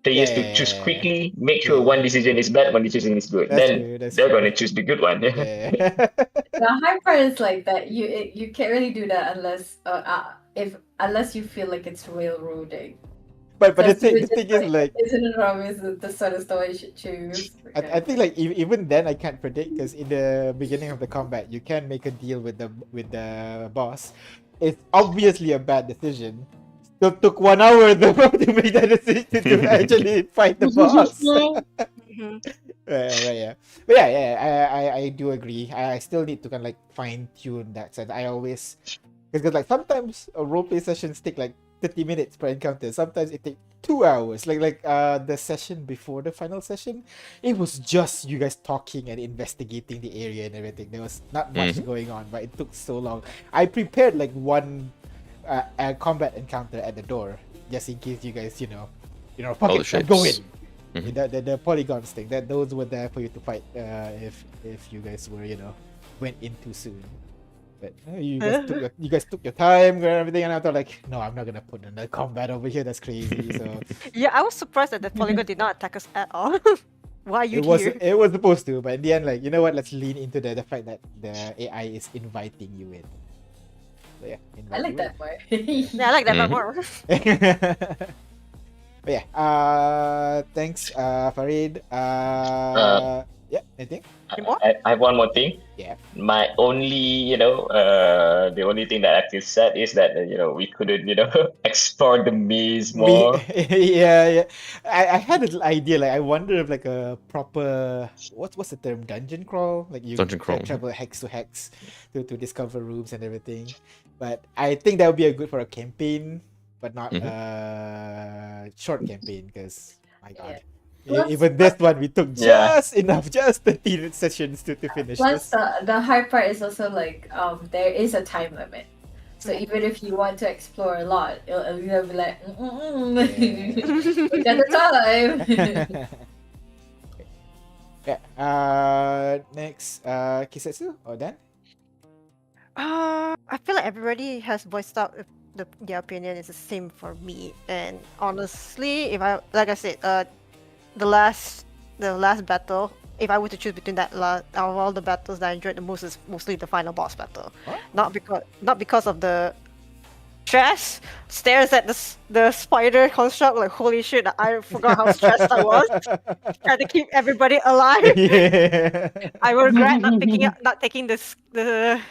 players to choose Yeah. quickly. Make sure Yeah. one decision is bad, one decision is good. That's Then true. That's they're true. gonna choose the good one. Yeah. The hard part is like that. You can't really do that unless you feel like it's railroading. but the That's thing which is like isn't it obvious that the sort of story you should choose? I think like even then I can't predict because in the beginning of the combat you can make a deal with the boss. It's obviously a bad decision. Still took 1 hour though to make that decision to actually fight the boss. Mhm. Yeah. But yeah, I do agree. I still need to kind of like fine tune that sense. I always because like sometimes a roleplay sessions take like 30 minutes per encounter. Sometimes it takes 2 hours. Like the session before the final session, it was just you guys talking and investigating the area and everything. There was not much going on, but it took so long. I prepared like one a combat encounter at the door just in case you guys fuck All it, the go in. shapes. Mhm. The polygons thing that those were there for you to fight if you guys were went in too soon. But you guys took your time and everything, and I thought like, no, I'm not gonna put another combat over here. That's crazy. So Yeah, I was surprised that the polygon did not attack us at all. Why are you here? it was supposed to, but in the end, like you know what? Let's lean into the fact that the AI is inviting you in. So yeah, I like that part. Yeah, I like that part more. But yeah, thanks, Farid. Yeah, anything? I have one more thing. Yeah. My only, the only thing that I feel sad is that we couldn't, explore the maze more. Yeah. I had an idea. Like, I wonder if like a proper what's the term? Dungeon crawl. Like you Dungeon crawl. travel hex to hex to discover rooms and everything. But I think that would be a good for a campaign, but not short campaign because my god. Plus- Even this one we took Yeah. just 13 sessions to finish Plus, this. the hard part is also like there is a time limit. So even if you want to explore a lot, it'll be like, we got the time. Yeah. Next, Kisetsu or Dan? I feel like everybody has voiced out if their opinion is the same for me. And honestly, if I like I said, the last battle, if I were to choose between that out of all the battles that I enjoyed the most is mostly the final boss battle. What? Not because of the stressed, stares at the spider construct like holy shit, I forgot how stressed I was. Trying to keep everybody alive. Yeah. I will regret not taking the Cleric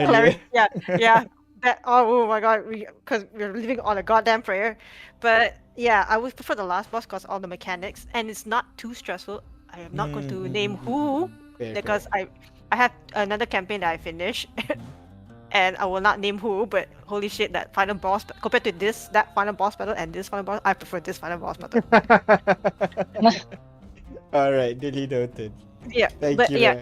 cleric. earlier. Yeah. That oh my god, because we're living on a goddamn prayer. But yeah, I would prefer the last boss because all the mechanics and it's not too stressful. I am not going to name who Fair, because fair. I have another campaign that I finished and I will not name who, but holy shit, that final boss compared to that final boss battle and this final boss, I prefer this final boss battle. All right, duly noted. Yeah, Thank but you. yeah,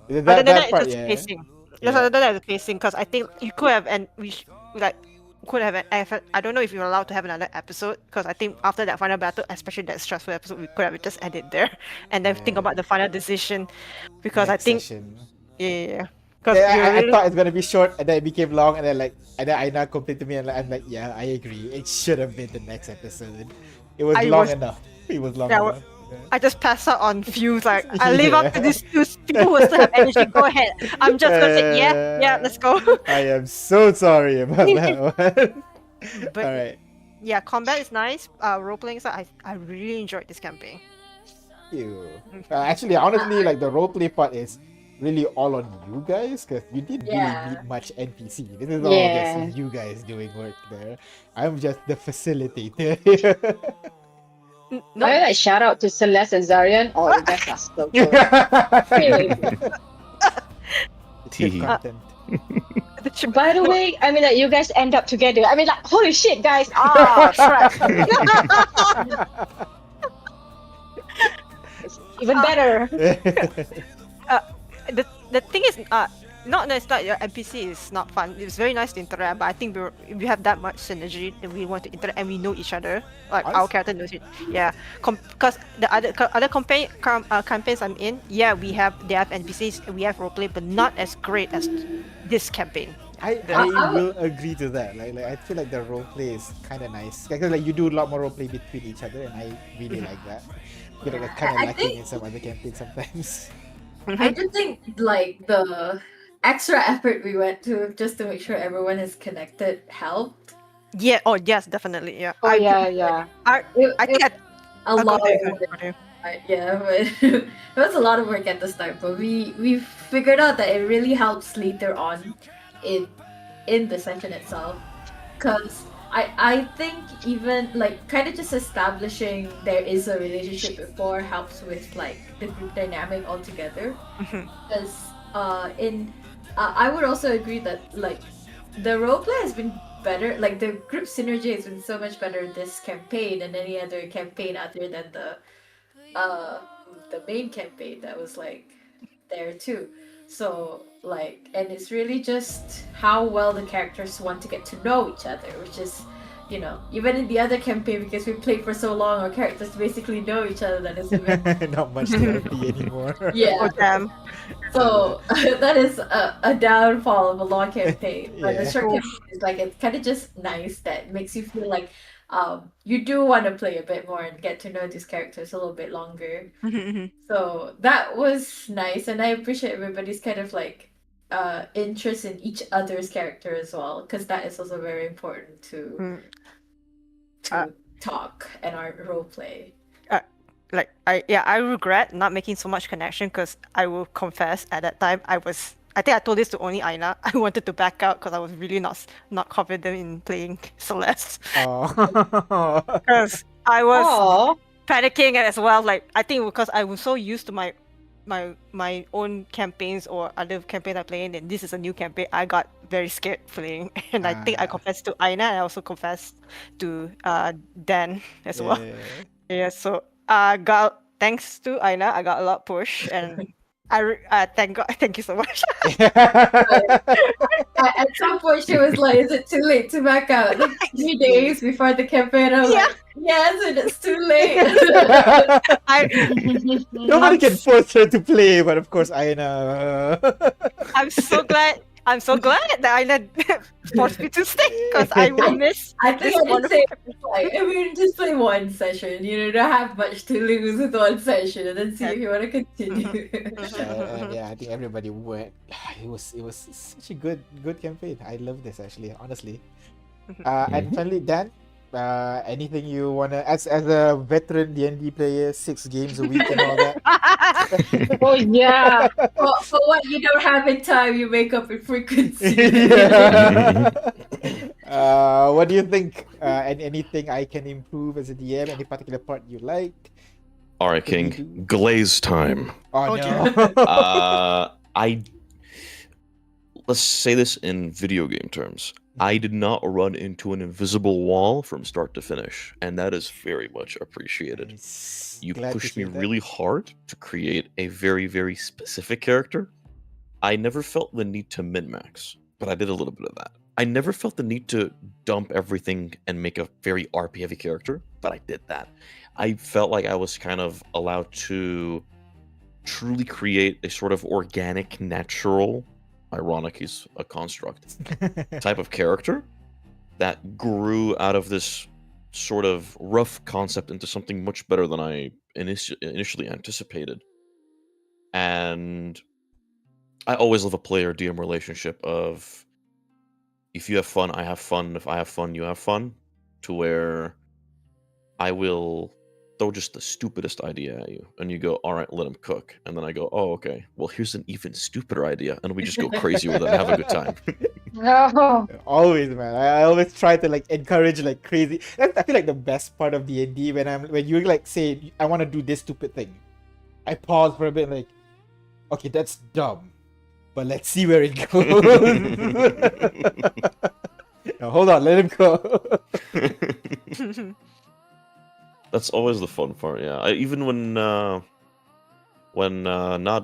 That other than that that, part, it's just yeah. pacing. Yeah. Just other than that, it's pacing because I think you could have and like could have I don't know if you're allowed to have another episode because I think after that final battle, especially that stressful episode, we could have just ended there and then think Yeah. about the final decision because I Next think session. yeah, because Yeah, you're I really thought it's gonna be short, and then it became long, and then Aina complained to me, and I'm like, yeah, I agree. It should have been the next episode. It was I long was- enough. It was long Yeah, enough. I just pass out on fumes. Like I live up to Yeah. these two people who still have energy. Go ahead. I'm just gonna say yeah, let's go. I am so sorry about that one. But All right. yeah, combat is nice. Role playing side, I really enjoyed this campaign. You. Actually, honestly, like the roleplay part is really all on you guys because you didn't really Yeah. need much NPC. This is all Yeah. just you guys doing work there. I'm just the facilitator. No, I like shout out to Celeste and Zarian. Oh, you guys are so good. Really. It's good Tee. content. By the way, I mean like you guys end up together. I mean like holy shit, guys! Ah, crap. It's even better. the thing is, not that it's not your NPC is not fun. It's very nice to interact, but I think we have that much synergy and we want to interact and we know each other. Like our Honest- character knows it. Yeah, because the other campaigns I'm in, yeah, they have NPCs, we have roleplay, but not as great as this campaign. I will agree to that. Like I feel like the roleplay is kind of nice because like you do a lot more roleplay between each other, and I really like that. I feel like that's kind of I lacking think- in some other campaigns sometimes. I do think like the extra effort we went to just to make sure everyone is connected helped. Yeah. Oh yes, definitely. Yeah. Oh yeah. I think a I'll lot go of there, work. go there. Yeah, but it was a lot of work at the start, but we figured out that it really helps later on in the session itself, because I think even like kind of just establishing there is a relationship before helps with like the group dynamic altogether. Mhm. Because I would also agree that like the roleplay has been better, like the group synergy has been so much better this campaign than any other campaign other than the main campaign that was like there too. So like, and it's really just how well the characters want to get to know each other, which is, you know, even in the other campaign, because we played for so long, our characters basically know each other that it's even Not much therapy anymore. yeah. Oh damn. So that is a downfall of a long campaign. But the Yeah. short campaign is like it's kind of just nice that makes you feel like you do want to play a bit more and get to know these characters a little bit longer. So that was nice, and I appreciate everybody's kind of like interest in each other's character as well, because that is also very important to Mm. talk and our role play. Like I regret not making so much connection because I will confess at that time I think I told this to only Aina. I wanted to back out because I was really not confident in playing Celeste Oh. because I was Oh, panicking as well. Like I think because I was so used to my own campaigns or other campaigns I play in, and this is a new campaign, I got very scared playing. And I think I Ah. confessed to Aina and I also confessed to Dan as well. Yeah, so thanks to Aina, I got a lot push and thank God, thank you so much. At some point, she was like, "Is it too late to back out?" Like 3 days before the campaign, I'm Yeah. like, "Yes, and it's too late." I, Nobody can force her to play, but of course, Aina. I'm so glad. I'm so glad that Aina forced me to stay because I will miss. I think This I did wonderful say like, I mean, just play one session. You know, don't have much to lose with one session, and then see if you want to continue. Yeah, I think everybody went. It was such a good campaign. I love this actually, honestly. And finally, Dan, anything you wanna, as a veteran D&D player, 6 games a week and all that. Oh yeah. For what you don't have in time, you make up in frequency. Yeah. What do you think? And anything I can improve as a DM? Any particular part you like? All right, Can you King. do? Glaze time. Oh, Oh, no. Let's say this in video game terms. I did not run into an invisible wall from start to finish, and that is very much appreciated. Nice. You Glad to pushed me hear that. really hard to create a very, very specific character. I never felt the need to min-max, but I did a little bit of that. I never felt the need to dump everything and make a very RP-heavy character, but I did that. I felt like I was kind of allowed to truly create a sort of organic, natural, ironic is a construct, type of character that grew out of this sort of rough concept into something much better than I initially anticipated. And I always love a player DM relationship of if you have fun, I have fun. If I have fun, you have fun. To where I will throw just the stupidest idea at you, and you go, "All right, let him cook." And then I go, "Oh, okay. Well, here's an even stupider idea," and we just go crazy with it and have a good time. No. Always, man. I always try to like encourage like crazy. I feel like the best part of D&D when you like say I want to do this stupid thing, I pause for a bit like, okay, that's dumb, but let's see where it goes. No, hold on, let him go. That's always the fun part. Yeah, even when Nad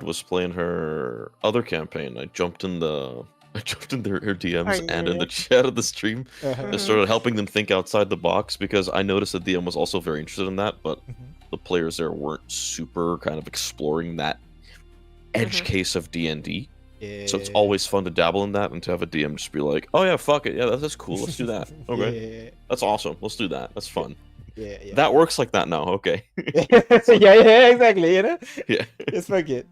was playing her other campaign, I jumped in her DMs and in the chat of the stream. Uh-huh. I started helping them think outside the box because I noticed that DM was also very interested in that, but the players there weren't super kind of exploring that edge case of D&D. Yeah. So it's always fun to dabble in that and to have a DM just be like, "Oh yeah, fuck it, yeah, that's cool. Let's do that. Okay, Yeah. that's awesome. Let's do that. That's fun. Yeah. That works like that now. Okay." yeah, exactly. You know, Yeah. just fuck it.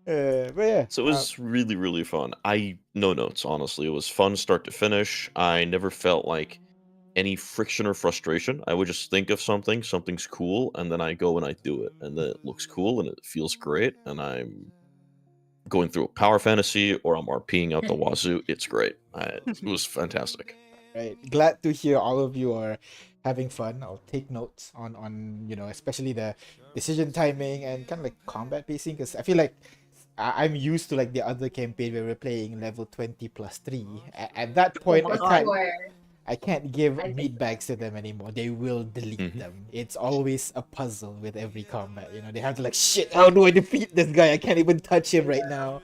But yeah. So it was really, really fun. No notes, honestly. It was fun start to finish. I never felt like any friction or frustration. I would just think of something's cool, and then I go and I do it. And then it looks cool and it feels great, and I'm going through a power fantasy or I'm RPing out the wazoo. It's great. It was fantastic. Right. Glad to hear all of you are having fun. I'll take notes on especially the decision timing and kind of like combat pacing, because I feel like I'm used to like the other campaign where we're playing level 20 plus 3. At that point, my I can't give I think meat bags to them anymore. They will delete them. It's always a puzzle with every combat. They have to like, shit, how do I defeat this guy? I can't even touch him right now.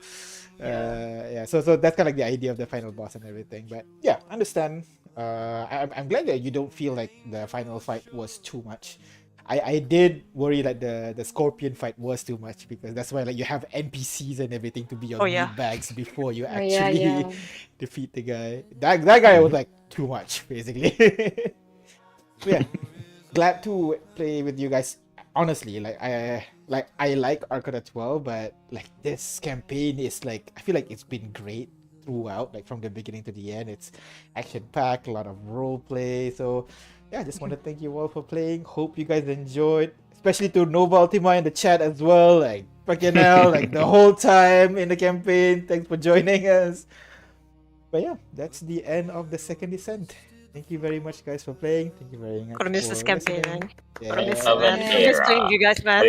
So that's kind of like the idea of the final boss and everything. But yeah, understand. I'm glad that you don't feel like the final fight was too much. I did worry that the scorpion fight was too much, because that's why like you have NPCs and everything to be your meat bags before you actually defeat the guy. That guy was like too much basically. Yeah, glad to play with you guys. Honestly, I like Arcana 12, but like this campaign is like, I feel like it's been great throughout, like from the beginning to the end. It's action packed, a lot of role play. So yeah, I just want to thank you all for playing. Hope you guys enjoyed, especially to Nova Ultima in the chat as well. Like fucking hell, like the whole time in the campaign. Thanks for joining us. But yeah, that's the end of the second descent. Thank you very much, guys, for playing. Thank you very much. Gonna miss this for campaign, listening. man. Yeah. Gonna miss Yeah. it, man. I'm just telling you guys, man.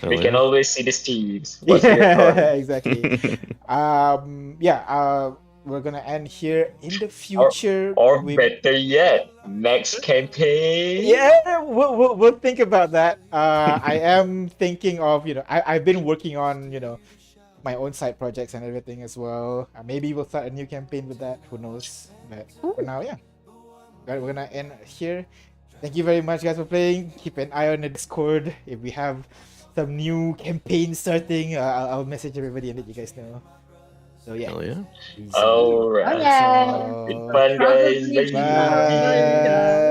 We can yeah. always see the Steves. What's your thought? Exactly. We're gonna end here. In the future, Or better yet, next campaign. yeah, we'll think about that. I am thinking of, I've been working on, my own side projects and everything as well. Maybe we'll start a new campaign with that. Who knows? But for now, yeah, we're gonna end here. Thank you very much, guys, for playing. Keep an eye on the Discord. If we have some new campaign starting, I'll message everybody and let you guys know. So yeah. Hell yeah. Easy. All right. Okay. So, Good fun, guys. Probably Bye. bye.